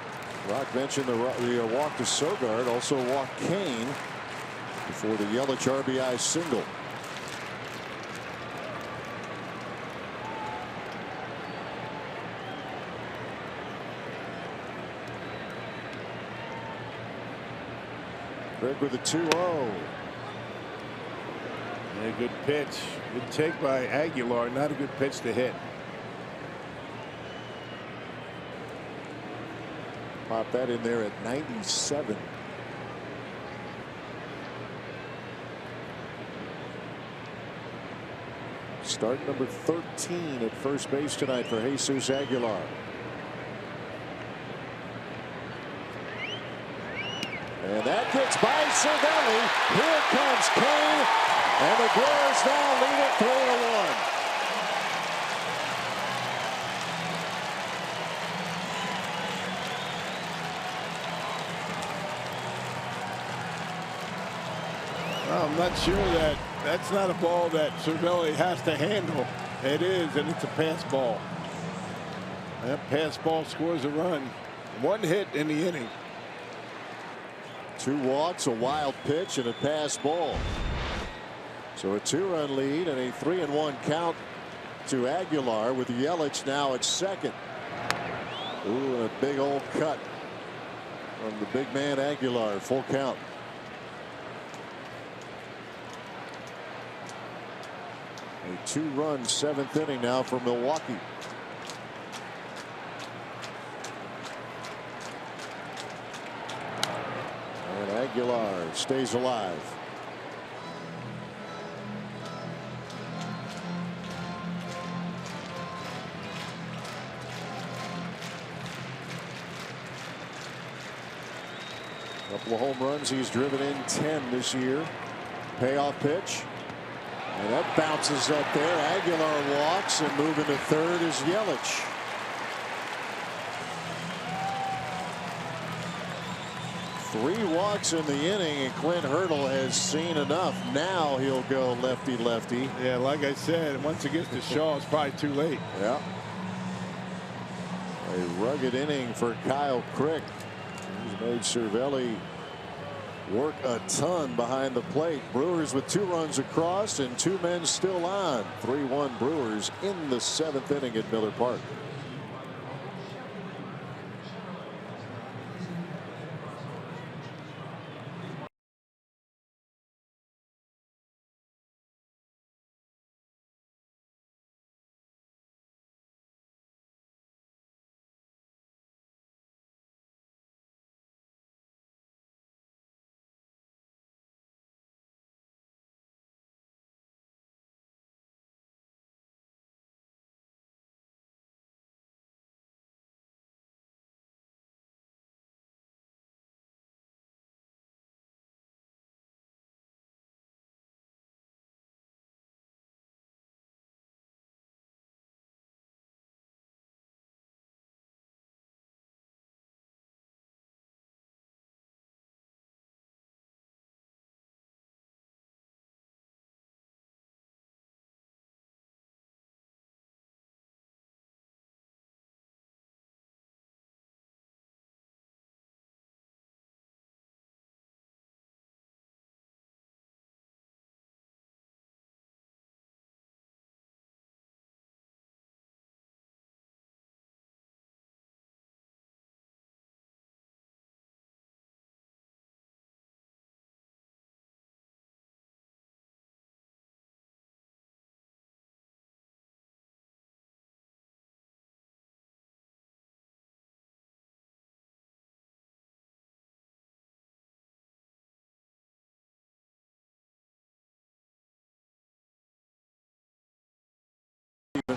Rock mentioned the walk to Sogard, also walked Kane before the Yelich RBI single. Greg with a 2-0. Yeah, good pitch. Good take by Aguilar. Not a good pitch to hit. Pop that in there at 97. Start number 13 at first base tonight for Jesus Aguilar. And that gets by Cervelli. Here comes Kane, and the Brewers now lead it 3-1. I'm not sure that's not a ball that Cervelli has to handle. It is, and it's a pass ball. That pass ball scores a run. 1 hit in the inning. 2 walks, a wild pitch, and a pass ball. So a 2-run lead and a 3-1 count to Aguilar, with Yelich now at second. Ooh, and a big old cut from the big man Aguilar. Full count. A 2-run 7th inning now for Milwaukee. And Aguilar stays alive. Couple of home runs. He's driven in 10 this year. Payoff pitch. And that bounces up there. Aguilar walks, and moving to third is Yelich. Three walks in the inning, and Clint Hurdle has seen enough. Now he'll go lefty-lefty. Yeah, like I said, once it gets to Shaw, it's probably too late. Yeah. A rugged inning for Kyle Crick. He's made Cervelli work a ton behind the plate. Brewers with 2 runs across and 2 men still on. 3-1 Brewers in the 7th inning at Miller Park.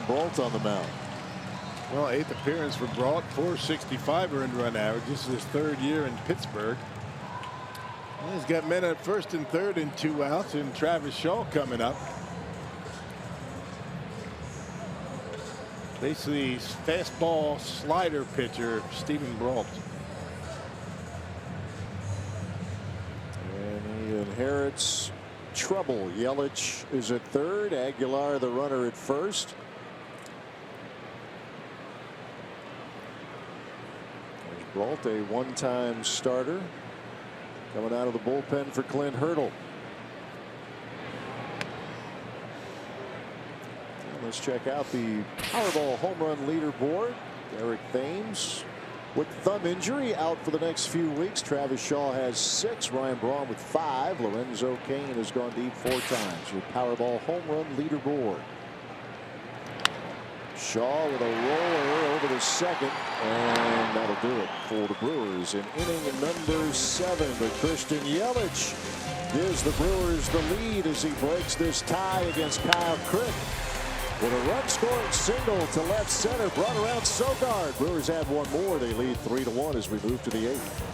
Brault on the mound. Well, 8th appearance for Brault, .465 earned run average. This is his 3rd year in Pittsburgh. And he's got men at first and third and 2 outs, and Travis Shaw coming up. Basically, fastball slider pitcher Stephen Brault. And he inherits trouble. Yelich is at third. Aguilar, the runner, at first. Brault, a one-time starter, coming out of the bullpen for Clint Hurdle. And let's check out the Powerball home run leaderboard. Eric Thames with thumb injury out for the next few weeks. Travis Shaw has 6. Ryan Braun with 5. Lorenzo Cain has gone deep 4 times. Your Powerball home run leaderboard. Shaw with a roller over to second, and that'll do it for the Brewers in inning number 7. But Christian Yelich gives the Brewers the lead as he breaks this tie against Kyle Crick with a run-scoring single to left center, brought around Sogard. Brewers have one more. They lead 3-1 as we move to the 8th.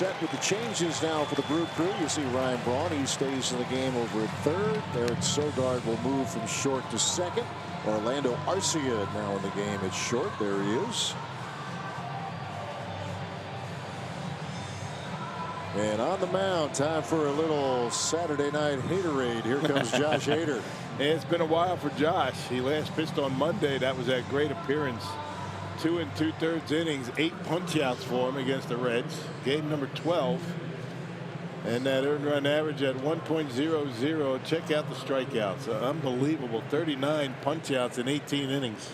set with the changes now for the Brew Crew. You see Ryan Braun, he stays in the game over at third. Eric Sogard will move from short to second. Orlando Arcia now in the game at short. There he is. And on the mound, time for a little Saturday night haterade. Here comes Josh Hader. It's been a while for Josh. He last pitched on Monday. That was that great appearance. 2 2/3 innings, 8 punch-outs for him against the Reds. Game number 12. And that earned run average at 1.00. Check out the strikeouts. Unbelievable. 39 punch-outs in 18 innings.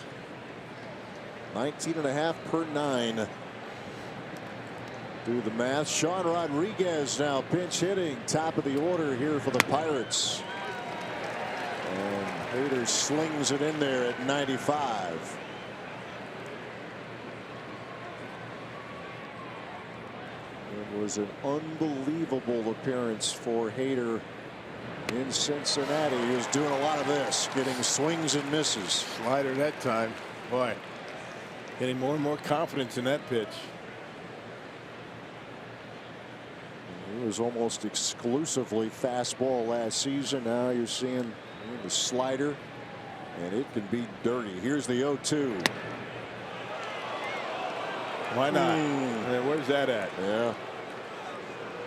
19.5 per 9. Do the math. Sean Rodriguez now pinch hitting, top of the order here for the Pirates. And Hader slings it in there at 95. It was an unbelievable appearance for Hader in Cincinnati. He was doing a lot of this, getting swings and misses. Slider that time. Boy, getting more and more confidence in that pitch. He was almost exclusively fastball last season. Now you're seeing the slider, and it can be dirty. Here's the 0-2. Why not? Where's that at? Yeah.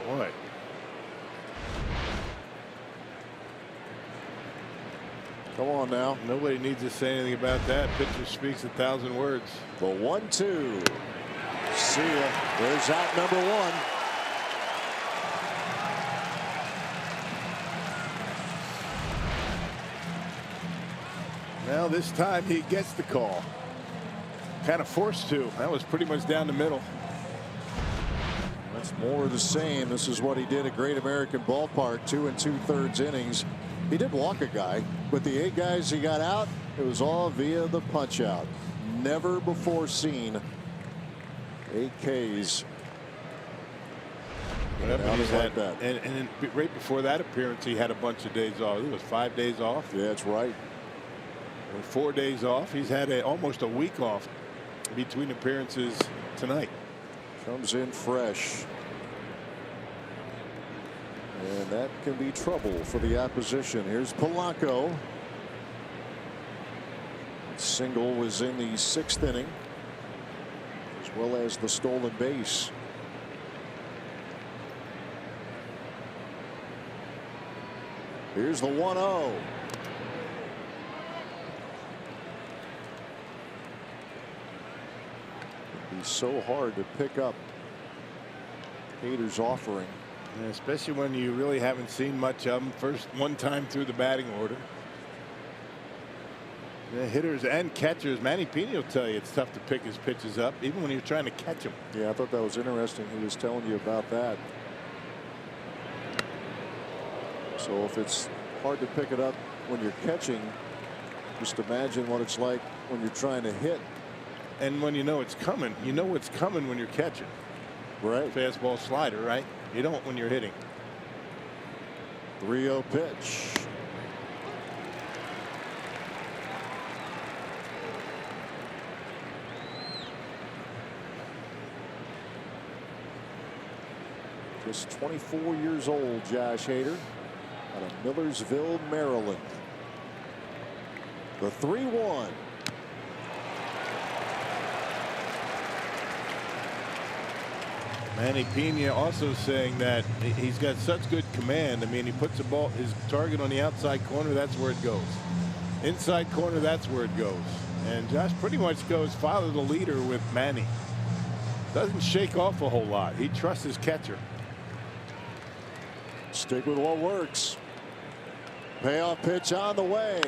Boy. Come on now. Nobody needs to say anything about that. Pitcher speaks 1,000 words. The 1-2. See ya. There's out number 1. Well, this time he gets the call. Kind of forced to. That was pretty much down the middle. That's more of the same. This is what he did at Great American Ballpark. 2 2/3 innings. He did walk a guy, but the 8 guys he got out, it was all via the punch out. Never before seen 8 Ks. Like that. And right before that appearance, he had a bunch of days off. It was 5 days off. Yeah, that's right. Or 4 days off. He's had almost a week off between appearances tonight. Comes in fresh. And that can be trouble for the opposition. Here's Polanco. Single was in the 6th inning, as well as the stolen base. Here's the 1-0. It'd be so hard to pick up Hader's offering. Yeah, especially when you really haven't seen much of him. First one time through the batting order. The hitters and catchers, Manny Pena will tell you it's tough to pick his pitches up, even when you're trying to catch him. Yeah, I thought that was interesting. He was telling you about that. So if it's hard to pick it up when you're catching, just imagine what it's like when you're trying to hit. And when you know it's coming, you know what's coming when you're catching. Right. Fastball slider, right? You don't when you're hitting. 3-0 pitch. Just 24 years old, Josh Hader, out of Millersville, Maryland. The 3-1. Manny Pena also saying that he's got such good command. I mean, he puts the ball, his target on the outside corner, that's where it goes. Inside corner, that's where it goes. And Josh pretty much goes follow the leader with Manny. Doesn't shake off a whole lot. He trusts his catcher. Stick with what works. Payoff pitch on the way.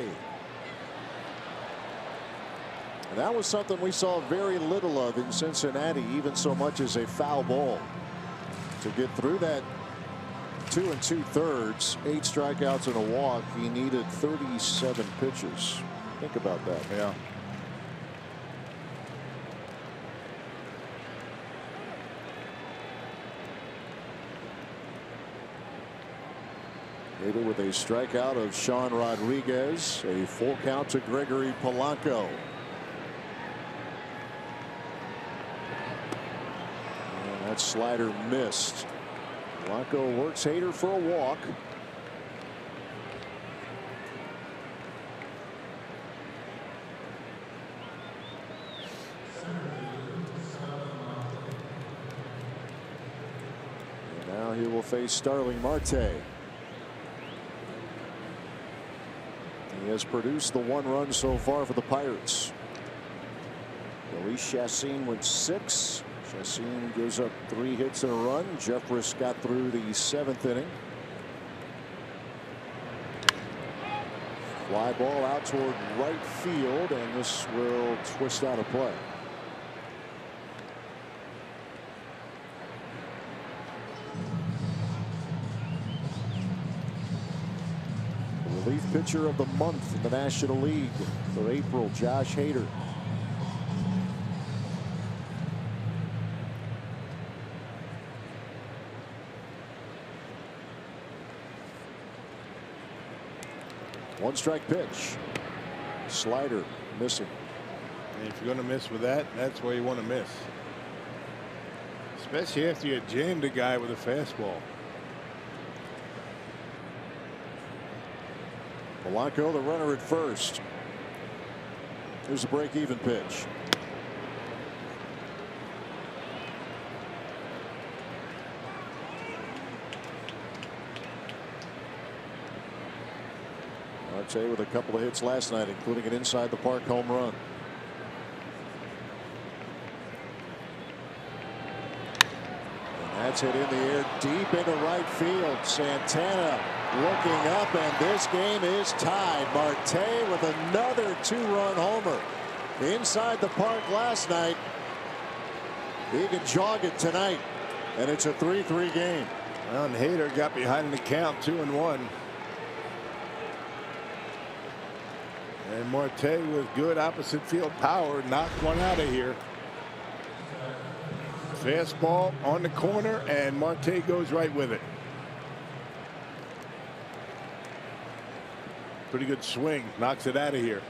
And that was something we saw very little of in Cincinnati, even so much as a foul ball. To get through that 2 2/3, 8 strikeouts and a walk, he needed 37 pitches. Think about that. Yeah. Hader with a strikeout of Sean Rodriguez, a full count to Gregory Polanco. That slider missed. Polanco works Hader for a walk. And now he will face Starling Marte. He has produced the 1 run so far for the Pirates. Luis Chassin went 6. Chassin gives up 3 hits and a run. Jeffress got through the 7th inning. Fly ball out toward right field, and this will twist out of play. The relief pitcher of the month in the National League for April, Josh Hader. One strike pitch. Slider missing. And if you're going to miss with that, that's where you want to miss. Especially after you jammed a guy with a fastball. Polanco, the runner at first. Here's a break-even pitch. Marte with a couple of hits last night, including an inside the park home run. And that's hit in the air deep into right field. Santana looking up, and this game is tied. Marte with another 2-run homer inside the park last night. He can jog it tonight, and it's a 3-3 game. Well, and Hader got behind in the count, 2-1. And Marte with good opposite field power knocked one out of here. Fastball on the corner, and Marte goes right with it. Pretty good swing, knocks it out of here.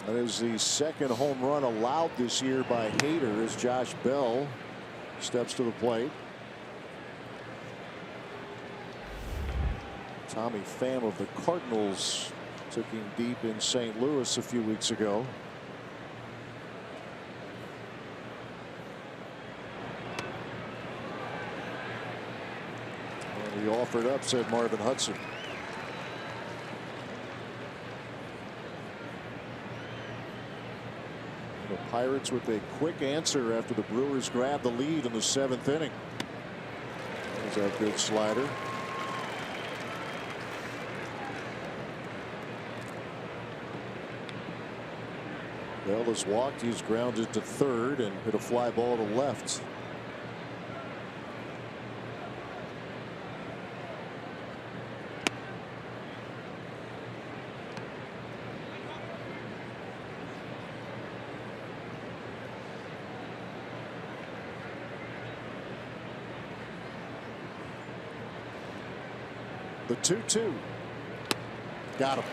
That is the second home run allowed this year by Hader as Josh Bell steps to the plate. Tommy Pham of the Cardinals took him deep in St. Louis a few weeks ago. And he offered up, said Marvin Hudson. The Pirates with a quick answer after the Brewers grabbed the lead in the 7th inning. There's that good slider. Bell has walked. He's grounded to third and hit a fly ball to left. The 2-2. Got him.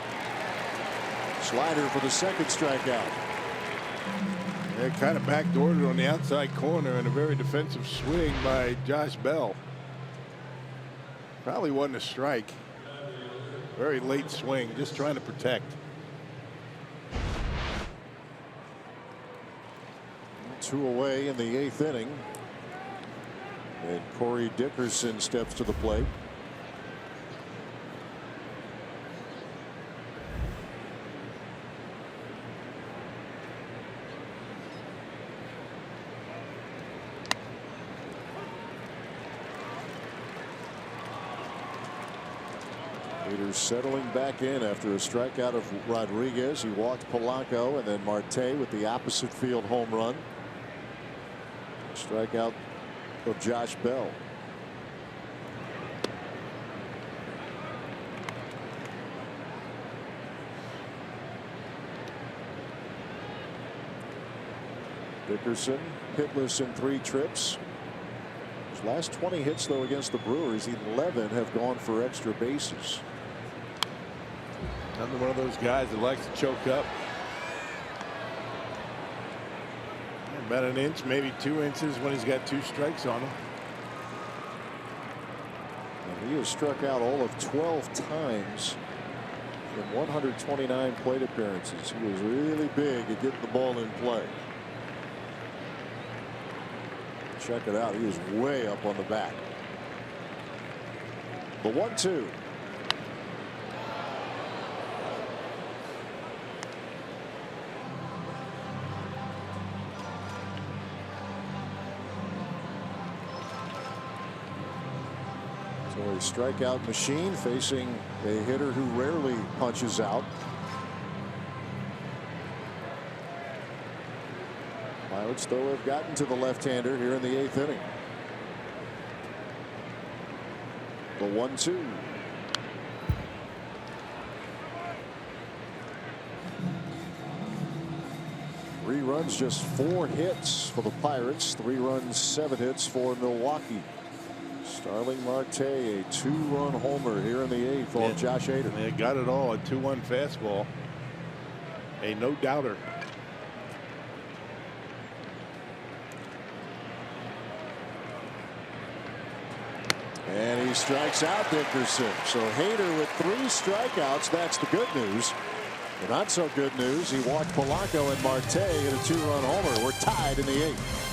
Slider for the second strikeout. They kind of backdoored it on the outside corner, and a very defensive swing by Josh Bell. Probably wasn't a strike. Very late swing, just trying to protect. 2 away in the 8th inning. And Corey Dickerson steps to the plate. Peters settling back in after a strikeout of Rodriguez. He walked Polanco, and then Marte with the opposite field home run. Strikeout of Josh Bell. Dickerson hitless in 3 trips. His last 20 hits, though, against the Brewers, 11 have gone for extra bases. Another one of those guys that likes to choke up. About an inch, maybe 2 inches when he's got 2 strikes on him. And he has struck out all of 12 times in 129 plate appearances. He was really big at getting the ball in play. Check it out. He was way up on the bat. The 1-2. So a strikeout machine facing a hitter who rarely punches out. Pirates, though, have gotten to the left-hander here in the 8th inning. The 1-2. Three runs, just 4 hits for the Pirates. 3 runs, 7 hits for Milwaukee. Starling Marte, a 2-run homer here in the 8th off Josh Hader. They got it all. A 2-1 fastball. A no-doubter. And he strikes out Dickerson. So Hader with 3 strikeouts. That's the good news. The not so good news, he walked Polanco and Marte in a 2-run homer. We're tied in the 8th.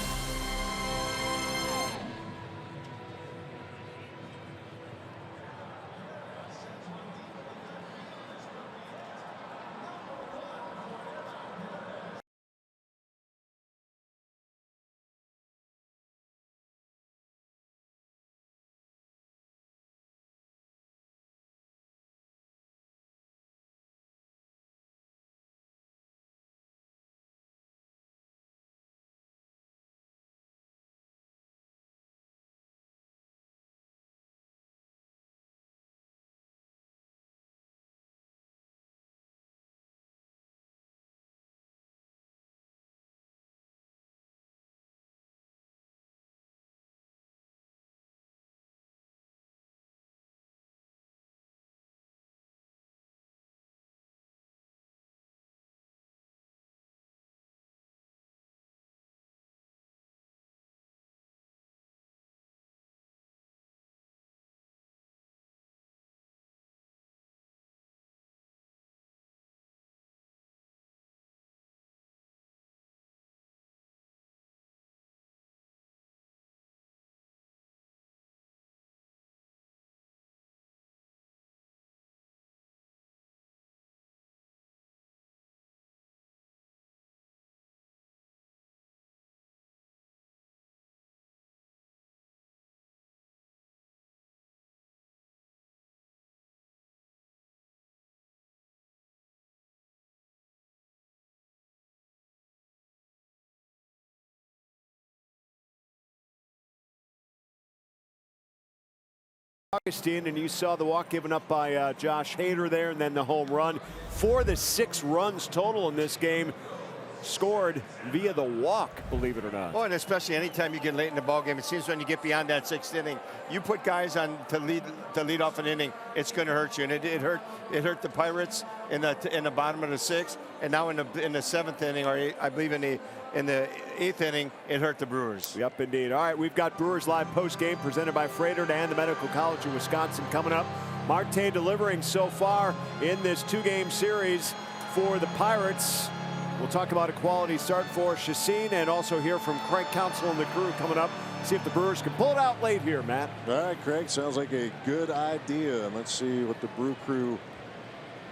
Augustine, and you saw the walk given up by Josh Hader there, and then the home run. 4 of the 6 runs total in this game scored via the walk, believe it or not. Oh, and especially anytime you get late in the ball game, it seems when you get beyond that 6th inning, you put guys on to lead off an inning, it's going to hurt you. And it hurt the Pirates in the bottom of the 6th, and now in the 7th inning, or I believe in the 8th inning, it hurt the Brewers. Yep, indeed. All right, we've got Brewers Live post-game presented by Freighter and the Medical College of Wisconsin coming up. Marte delivering so far in this 2-game series for the Pirates. We'll talk about a quality start for Chacin and also hear from Craig Counsell and the crew coming up. See if the Brewers can pull it out late here, Matt. All right, Craig, sounds like a good idea. Let's see what the Brew Crew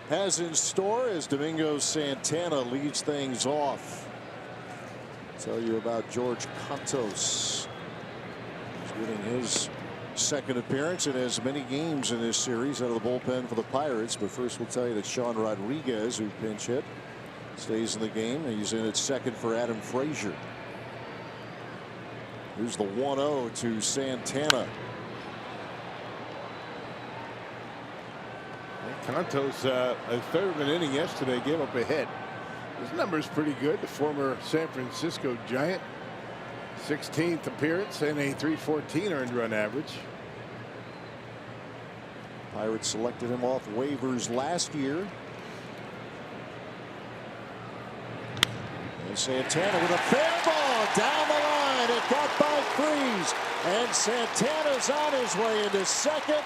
has in store as Domingo Santana leads things off. Tell you about George Contos. He's getting his second appearance in as many games in this series out of the bullpen for the Pirates. But first, we'll tell you that Sean Rodriguez, who pinch hit, stays in the game. He's in at second for Adam Frazier. Here's the 1-0 to Santana. Contos, a third of an inning yesterday, gave up a hit. His number's pretty good. The former San Francisco Giant, 16th appearance and a .314 earned run average. Pirates selected him off waivers last year. Santana with a fair ball down the line. It got by Freeze. And Santana's on his way into second.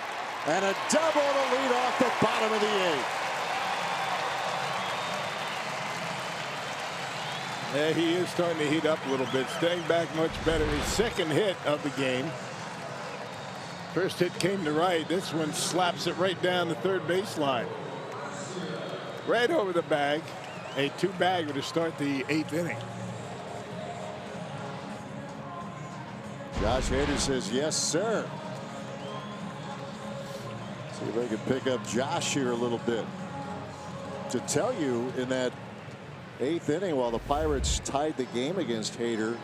And a double to lead off the bottom of the 8th. Yeah, he is starting to heat up a little bit, staying back much better. His second hit of the game. First hit came to right. This one slaps it right down the third baseline. Right over the bag. A 2-bagger to start the 8th inning. Josh Hader says, yes, sir. See if I can pick up Josh here a little bit. To tell you, in that 8th inning, while the Pirates tied the game against Hader,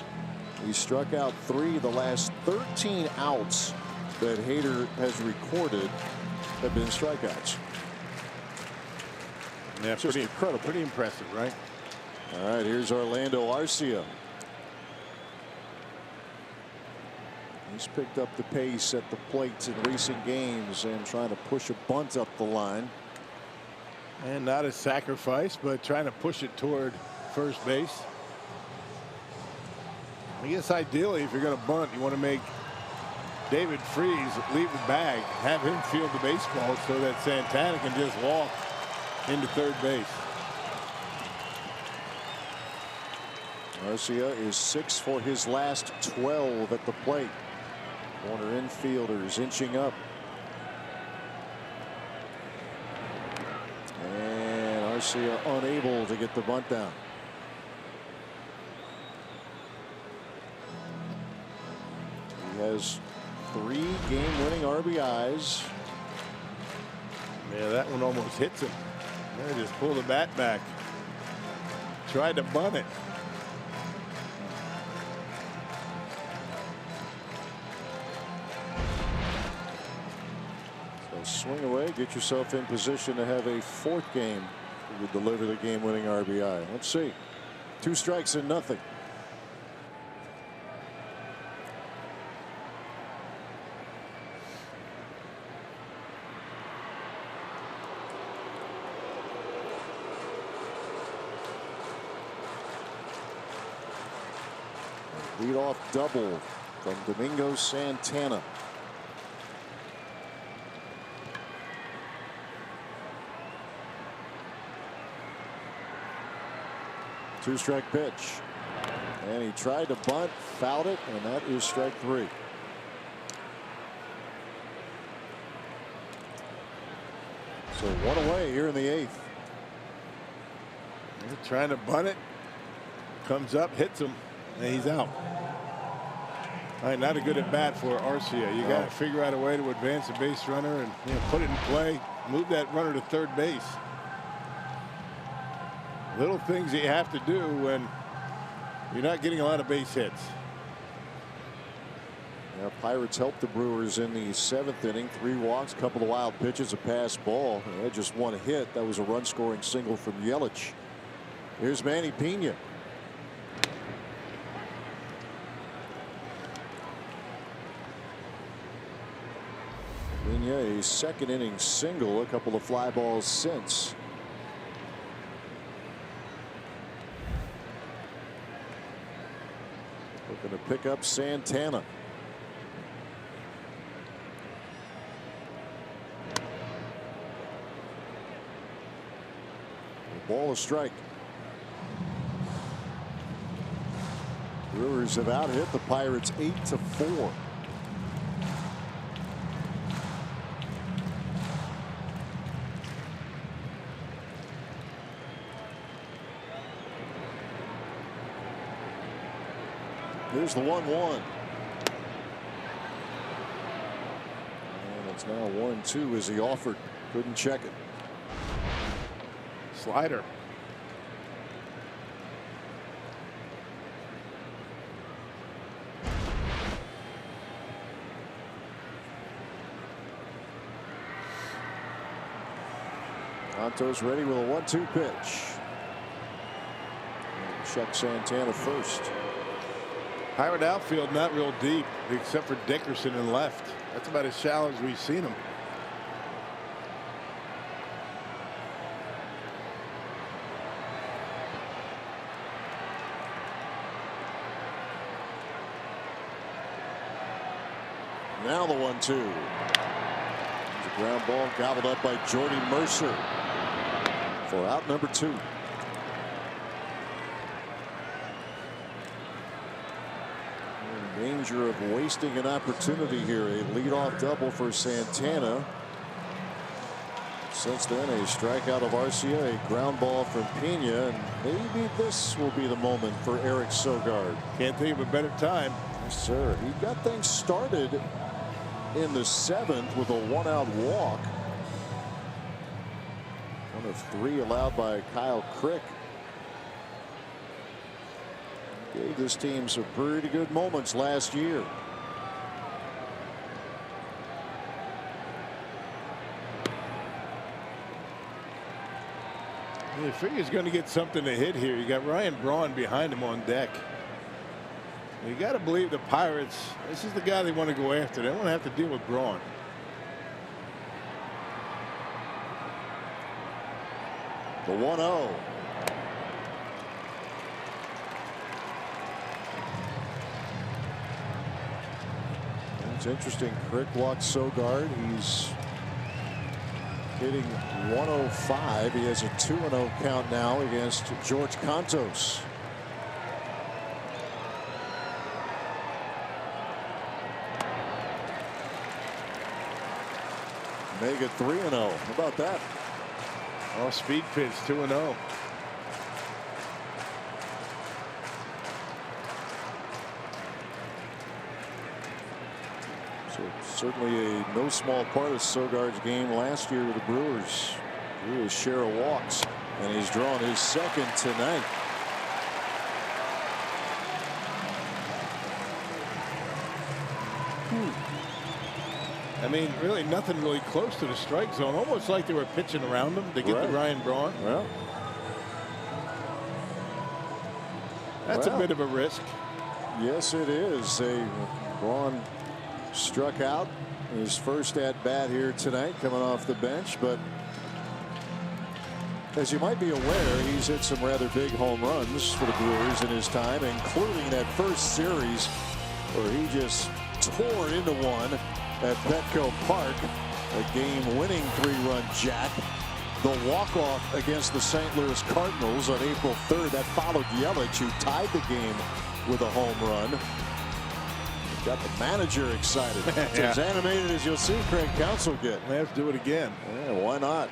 he struck out 3. The last 13 outs that Hader has recorded have been strikeouts. Yeah, just incredible. Pretty impressive, right? All right, here's Orlando Arcia. He's picked up the pace at the plate in recent games and trying to push a bunt up the line. And not a sacrifice, but trying to push it toward first base. I guess ideally, if you're going to bunt, you want to make David Freese leave the bag, have him field the baseball so that Santana can just walk into third base. Arcia is 6 for his last 12 at the plate. Corner infielders inching up. And Arcia unable to get the bunt down. He has 3 game-winning RBIs. Yeah, that one almost hits him. They just pull the bat back. Tried to bunt it. So swing away, get yourself in position to have a 4th game that would deliver the game-winning RBI. Let's see. 2 strikes and nothing. Leadoff double from Domingo Santana. Two-strike pitch. And he tried to bunt, fouled it, and that is strike 3. So 1 away here in the 8th. They're trying to bunt it. Comes up, hits him, and he's out. All right, not a good at bat for Arcia. You got to figure out a way to advance the base runner and put it in play, move that runner to third base. Little things that you have to do when you're not getting a lot of base hits. Now, Pirates helped the Brewers in the 7th inning. 3 walks, couple of wild pitches, a pass ball. They had just 1 hit. That was a run-scoring single from Yelich. Here's Manny Pena. Pena, a 2nd inning single, a couple of fly balls since. Looking to pick up Santana. The ball, a strike. Brewers have out-hit the Pirates 8-4. Here's the 1-1. And it's now 1-2 as he offered. Couldn't check it. Slider. Santos ready with a 1-2 pitch. Check Santana first. Pirate outfield not real deep except for Dickerson in left. That's about as shallow as we've seen him. Now the 1-2. The ground ball gobbled up by Jordy Mercer for out number 2. In danger of wasting an opportunity here. A leadoff double for Santana. Since then, a strikeout of Arcia, a ground ball from Pena, and maybe this will be the moment for Eric Sogard. Can't think of a better time. Yes, sir. He got things started in the 7th with a 1-out walk. One of 3 allowed by Kyle Crick. Gave this team some pretty good moments last year. You figure he's going to get something to hit here. You got Ryan Braun behind him on deck. You got to believe the Pirates, this is the guy they want to go after. They don't want to have to deal with Braun. The 1-0. It's interesting. Crick walked Sogard. He's hitting 105. He has a 2-0 count now against George Cantos. Make it 3-0. How about that? Oh, speed pitch, 2-0. Certainly a no small part of Sogard's game last year with the Brewers. Drew his share of walks, and he's drawn his 2nd tonight. I mean, really nothing really close to the strike zone. Almost like they were pitching around him to get to Ryan Braun. Well, that's a bit of a risk. Yes, it is. Braun struck out his first at bat here tonight, coming off the bench, but as you might be aware, he's hit some rather big home runs for the Brewers in his time, including that first series where he just tore into one at Petco Park, a game-winning 3-run jack. The walk-off against the St. Louis Cardinals on April 3rd. That followed Yelich, who tied the game with a home run. Got the manager excited. It's as animated as you'll see Craig Counsell get. They have to do it again. Yeah, why not?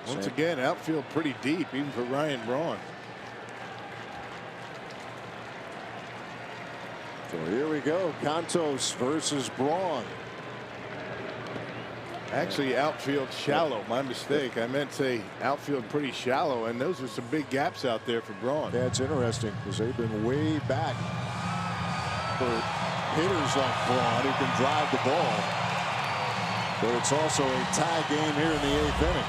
Once again, outfield pretty deep, even for Ryan Braun. So here we go. Cantos versus Braun. Actually, outfield shallow. My mistake. I meant to say outfield pretty shallow, and those are some big gaps out there for Braun. That's interesting because they've been way back for hitters like Braun who can drive the ball. But it's also a tie game here in the 8th inning.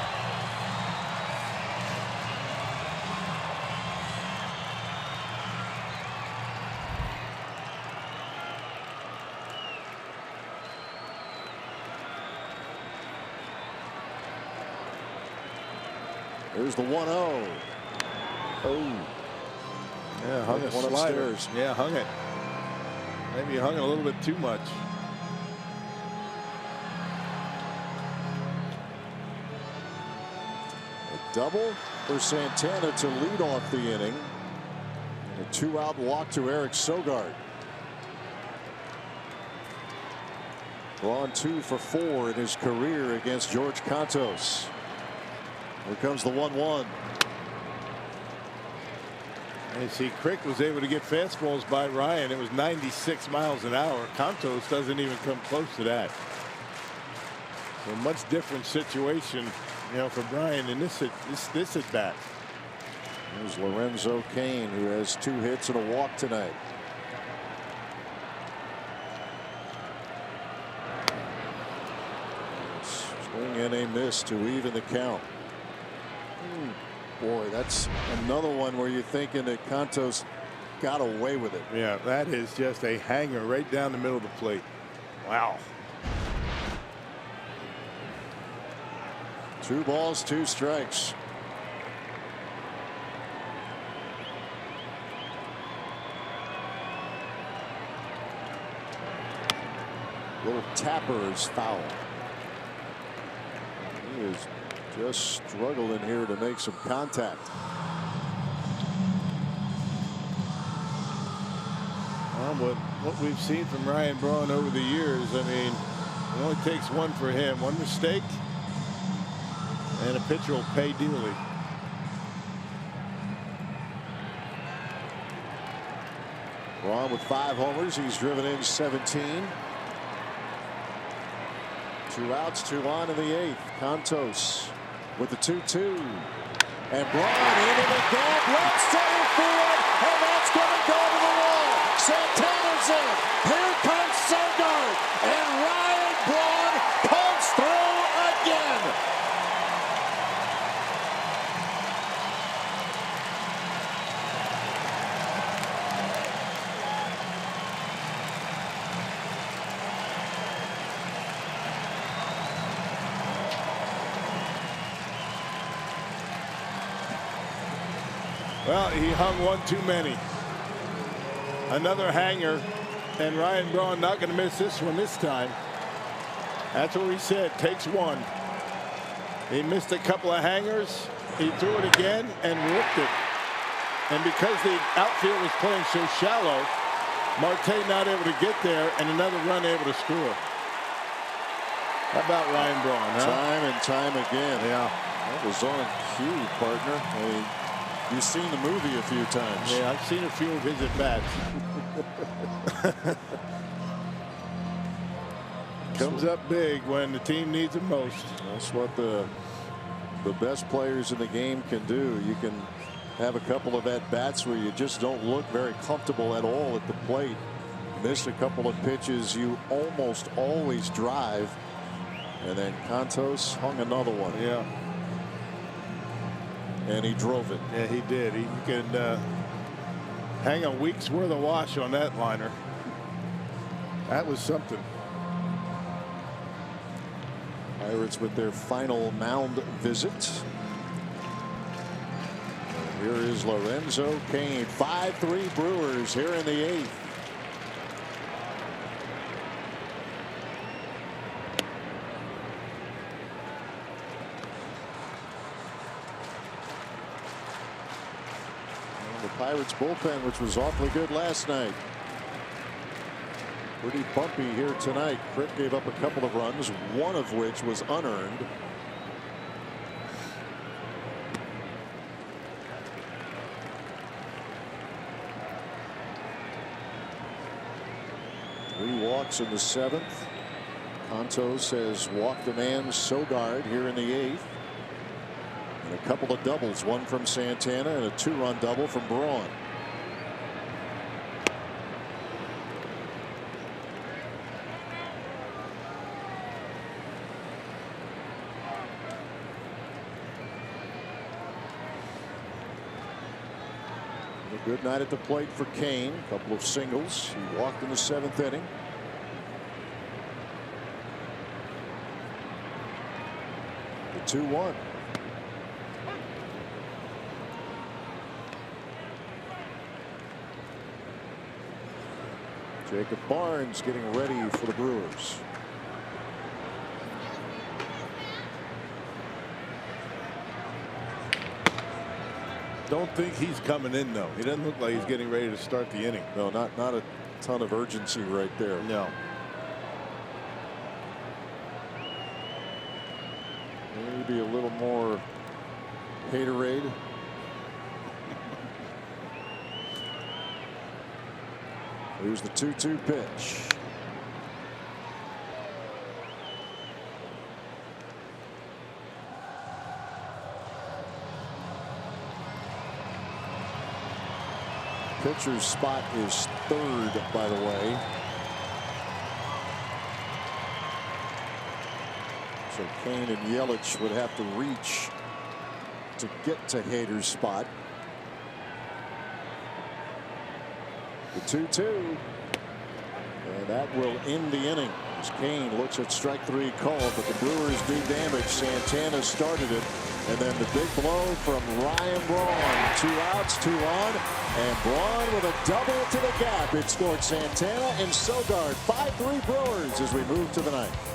There's the 1-0. Oh. Yeah, hung a slider. Upstairs. Yeah, hung it. Maybe hung it a little bit too much. A double for Santana to lead off the inning. And a 2-out walk to Eric Sogard. Braun 2 for 4 in his career against George Cantos. Here comes the 1-1. And see, Crick was able to get fastballs by Ryan. It was 96 miles an hour. Cantos doesn't even come close to that. So a much different situation, you know, for Brian in this at bat. There's Lorenzo Cain, who has 2 hits and a walk tonight. Swing and a miss to even the count. Boy, that's another one where you're thinking that Cantos got away with it. Yeah, that is just a hanger right down the middle of the plate. Wow. 2 balls, 2 strikes. Little tapper is foul. He is just struggling here to make some contact. Well, what we've seen from Ryan Braun over the years, I mean, it only takes one for him. One mistake, and a pitcher will pay dearly. Braun with 5 homers. He's driven in 17. 2 outs, 2 on in the 8th. Contos with the 2-2. And Braun into the gap, left center field, and that's going to go to the wall. Santana's in. Here comes Sogard, and Ryan Braun pulls through again. Well, he hung one too many. Another hanger, and Ryan Braun not going to miss this one this time. That's what we said, takes one. He missed a couple of hangers. He threw it again and ripped it. And because the outfield was playing so shallow, Marte not able to get there, and another run able to score. How about Ryan Braun, huh? Time and time again. Yeah. That was on cue, partner. I mean, you've seen the movie a few times. Yeah, I've seen a few of his at-bats. Comes up big when the team needs him most. That's what the best players in the game can do. You can have a couple of at-bats where you just don't look very comfortable at all at the plate. Missed a couple of pitches you almost always drive. And then Contos hung another one. Yeah. And he drove it. Yeah, he did. He could hang a week's worth of wash on that liner. That was something. Pirates with their final mound visit. Here is Lorenzo Cain. 5-3 Brewers here in the 8th. The Pirates bullpen, which was awfully good last night. Pretty bumpy here tonight. Crick gave up a couple of runs, one of which was unearned. Three walks in the 7th. Contos has walked a man, Sogard, here in the 8th. And a couple of doubles, one from Santana and a 2-run double from Braun. A good night at the plate for Cain. A couple of singles. He walked in the 7th inning. The 2-1. Jacob Barnes getting ready for the Brewers. Don't think he's coming in, though. He doesn't look like he's getting ready to start the inning. No, not a ton of urgency right there. No. Maybe a little more haterade. Here's the 2-2 pitch. Pitcher's spot is 3rd, by the way. So Cain and Yelich would have to reach to get to Hader's spot. The 2-2. And that will end the inning as Cain looks at strike 3 called, but the Brewers do damage. Santana started it. And then the big blow from Ryan Braun. 2 outs, 2 on. And Braun with a double to the gap. It scored Santana and Sogard. 5-3 Brewers as we move to the ninth.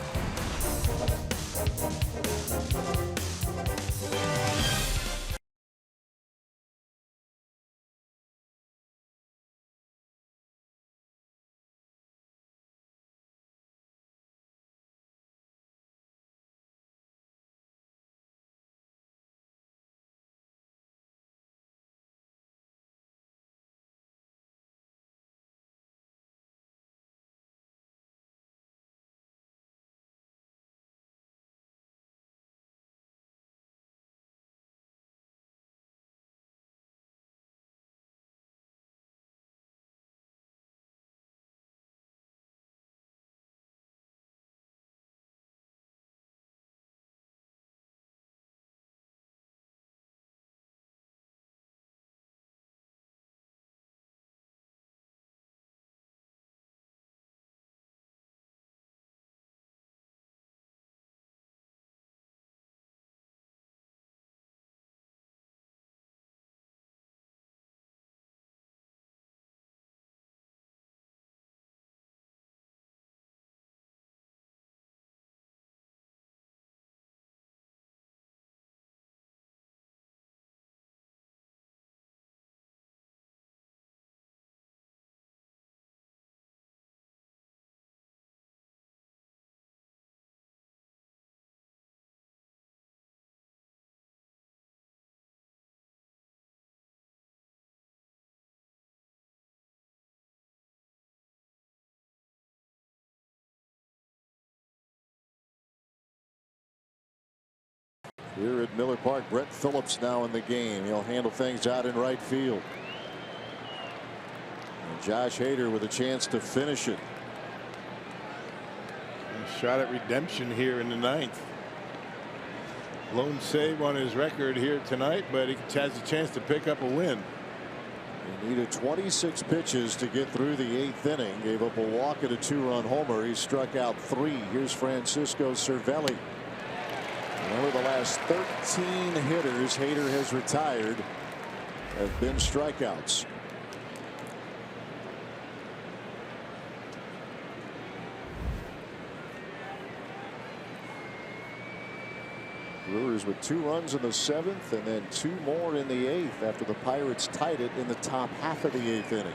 Here at Miller Park, Brett Phillips now in the game. He'll handle things out in right field. And Josh Hader with a chance to finish it. A shot at redemption here in the ninth. Lone save on his record here tonight, but he has a chance to pick up a win. He needed 26 pitches to get through the 8th inning. Gave up a walk and a 2-run homer. He struck out 3. Here's Francisco Cervelli. Over the last 13 hitters Hader has retired have been strikeouts. Brewers with 2 runs in the 7th and then 2 more in the 8th after the Pirates tied it in the top half of the 8th inning.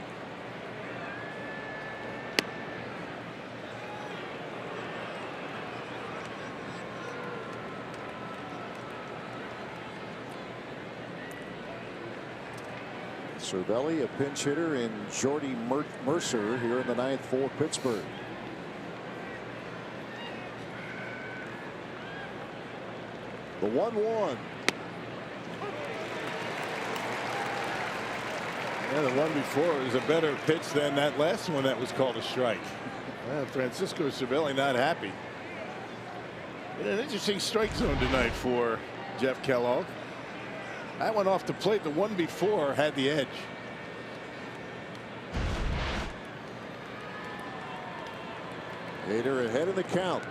Cervelli, a pinch hitter, and Jordy Mercer here in the 9th for Pittsburgh. The 1-1. Yeah, the one before was a better pitch than that last one that was called a strike. Francisco Cervelli not happy. And an interesting strike zone tonight for Jeff Kellogg. That one off the plate. The one before had the edge. Hader ahead in the count.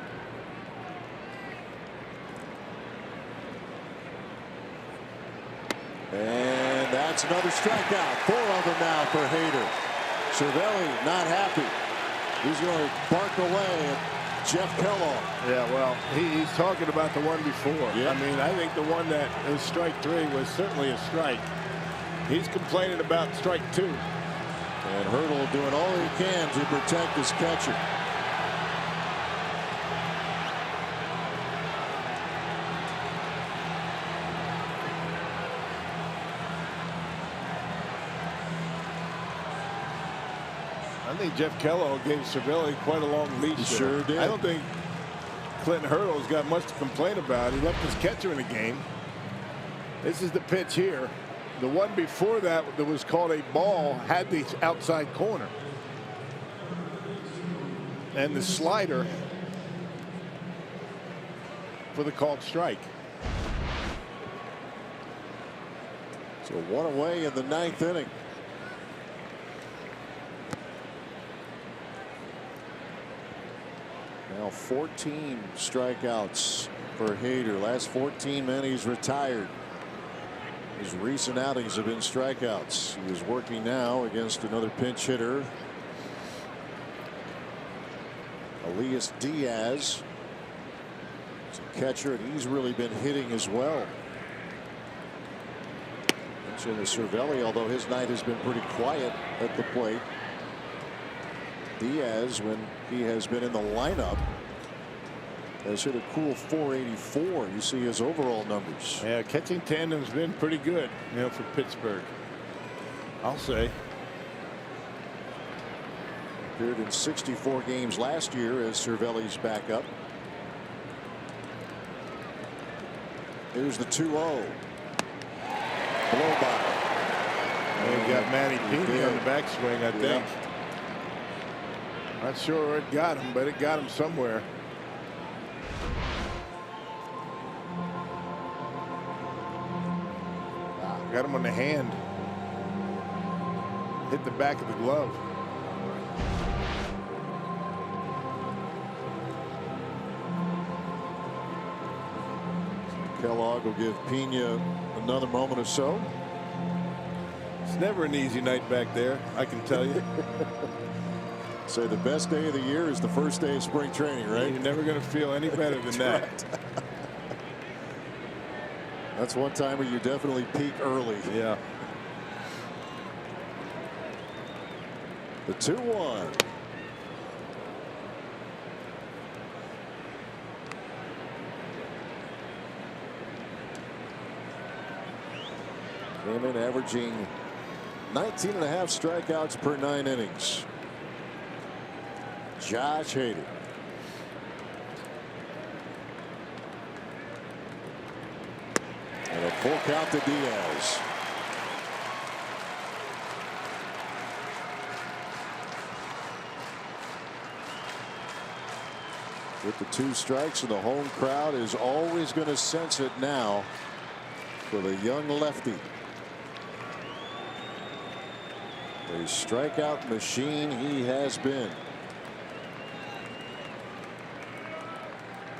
And that's another strikeout. 4 of them now for Hader. Cervelli not happy. He's going to bark away at Jeff Kellogg. Yeah, well, he's talking about the one before. Yep. I mean, I think the one that was strike 3 was certainly a strike. He's complaining about strike 2. And Hurdle doing all he can to protect his catcher. I think Jeff Kellogg gave Cervelli quite a long leash. He sure did. I don't think Clinton Hurdle's got much to complain about. He left his catcher in the game. This is the pitch here. The one before that was called a ball had the outside corner. And the slider for the called strike. So 1 away in the 9th inning. Now 14 strikeouts for Hader. Last 14 men he's retired. His recent outings have been strikeouts. He is working now against another pinch hitter, Elias Diaz. He's a catcher, and he's really been hitting as well. Mentioned the Cervelli, although his night has been pretty quiet at the plate. Diaz, when he has been in the lineup, has hit a cool 484. You see his overall numbers. Yeah, catching tandem's been pretty good, you know, for Pittsburgh, I'll say. Appeared in 64 games last year as Cervelli's backup. Here's the 2-0. Blow by. And he got Manny Pena on the backswing, I think. Not sure where it got him, but it got him somewhere. Got him on the hand. Hit the back of the glove. Kellogg will give Pena another moment or so. It's never an easy night back there, I can tell you. Say the best day of the year is the first day of spring training, right? You're never going to feel any better than that. Right. That's one time where you definitely peak early. Yeah. The 2-1. Came in averaging 19.5 strikeouts per 9 innings. Josh Hader. And a full count to Diaz. With the 2 strikes, and the home crowd is always going to sense it now for the young lefty. A strikeout machine he has been.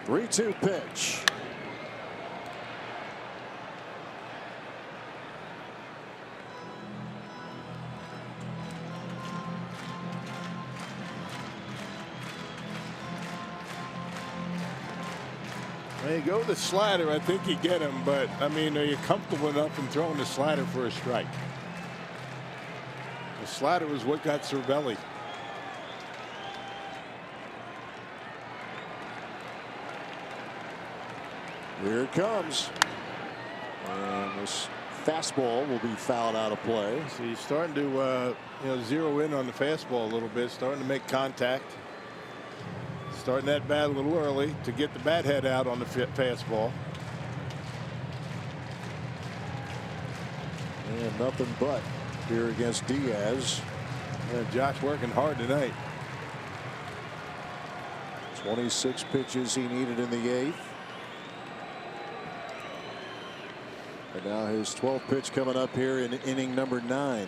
3-2 pitch. When you go with the slider, I think you get him, but I mean, are you comfortable enough in throwing the slider for a strike? The slider was what got Cervelli. Here it comes. And this fastball will be fouled out of play. So he's starting to zero in on the fastball a little bit, starting to make contact. Starting that bat a little early to get the bat head out on the fastball. And nothing but here against Diaz. And Josh working hard tonight. 26 pitches he needed in the 8th. And now his 12th pitch coming up here in inning number 9.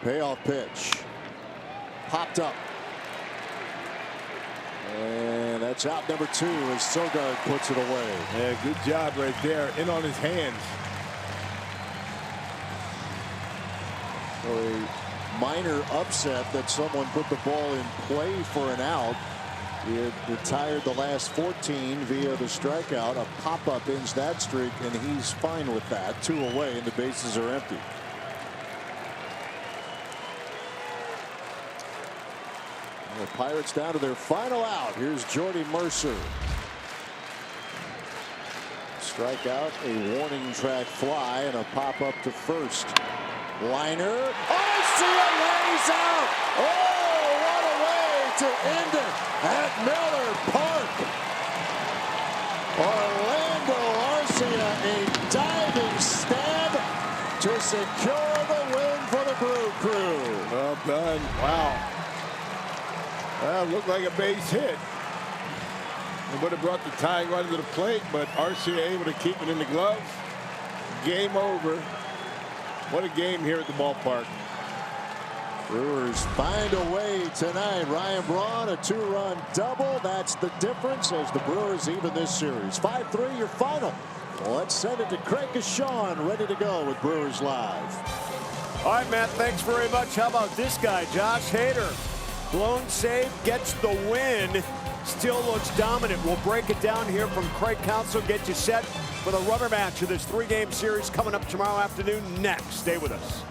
Payoff pitch. Popped up. And that's out number 2 as Sogard puts it away. Yeah, good job right there. In on his hands. A minor upset that someone put the ball in play for an out. He had retired the last 14 via the strikeout. A pop-up ends that streak, and he's fine with that. 2 away, and the bases are empty. The Pirates down to their final out. Here's Jordy Mercer. Strikeout, a warning track fly, and a pop-up to first. Liner. Arcia lays out. Oh, what a way to end it at Miller Park. Orlando Arcia, a diving stab to secure the win for the Brew Crew. Well done. Wow. Well, looked like a base hit. It would have brought the tying run to the plate, but Arcia able to keep it in the glove. Game over. What a game here at the ballpark. Brewers find a way tonight. Ryan Braun, a 2-run double. That's the difference as the Brewers even this series. 5-3 your final. Well, let's send it to Craig Gashawn, ready to go with Brewers Live. All right, Matt, thanks very much. How about this guy, Josh Hader? Blown save, gets the win. Still looks dominant. We'll break it down here from Craig Counsell, get you set for the rubber match of this 3-game series coming up tomorrow afternoon next. Stay with us.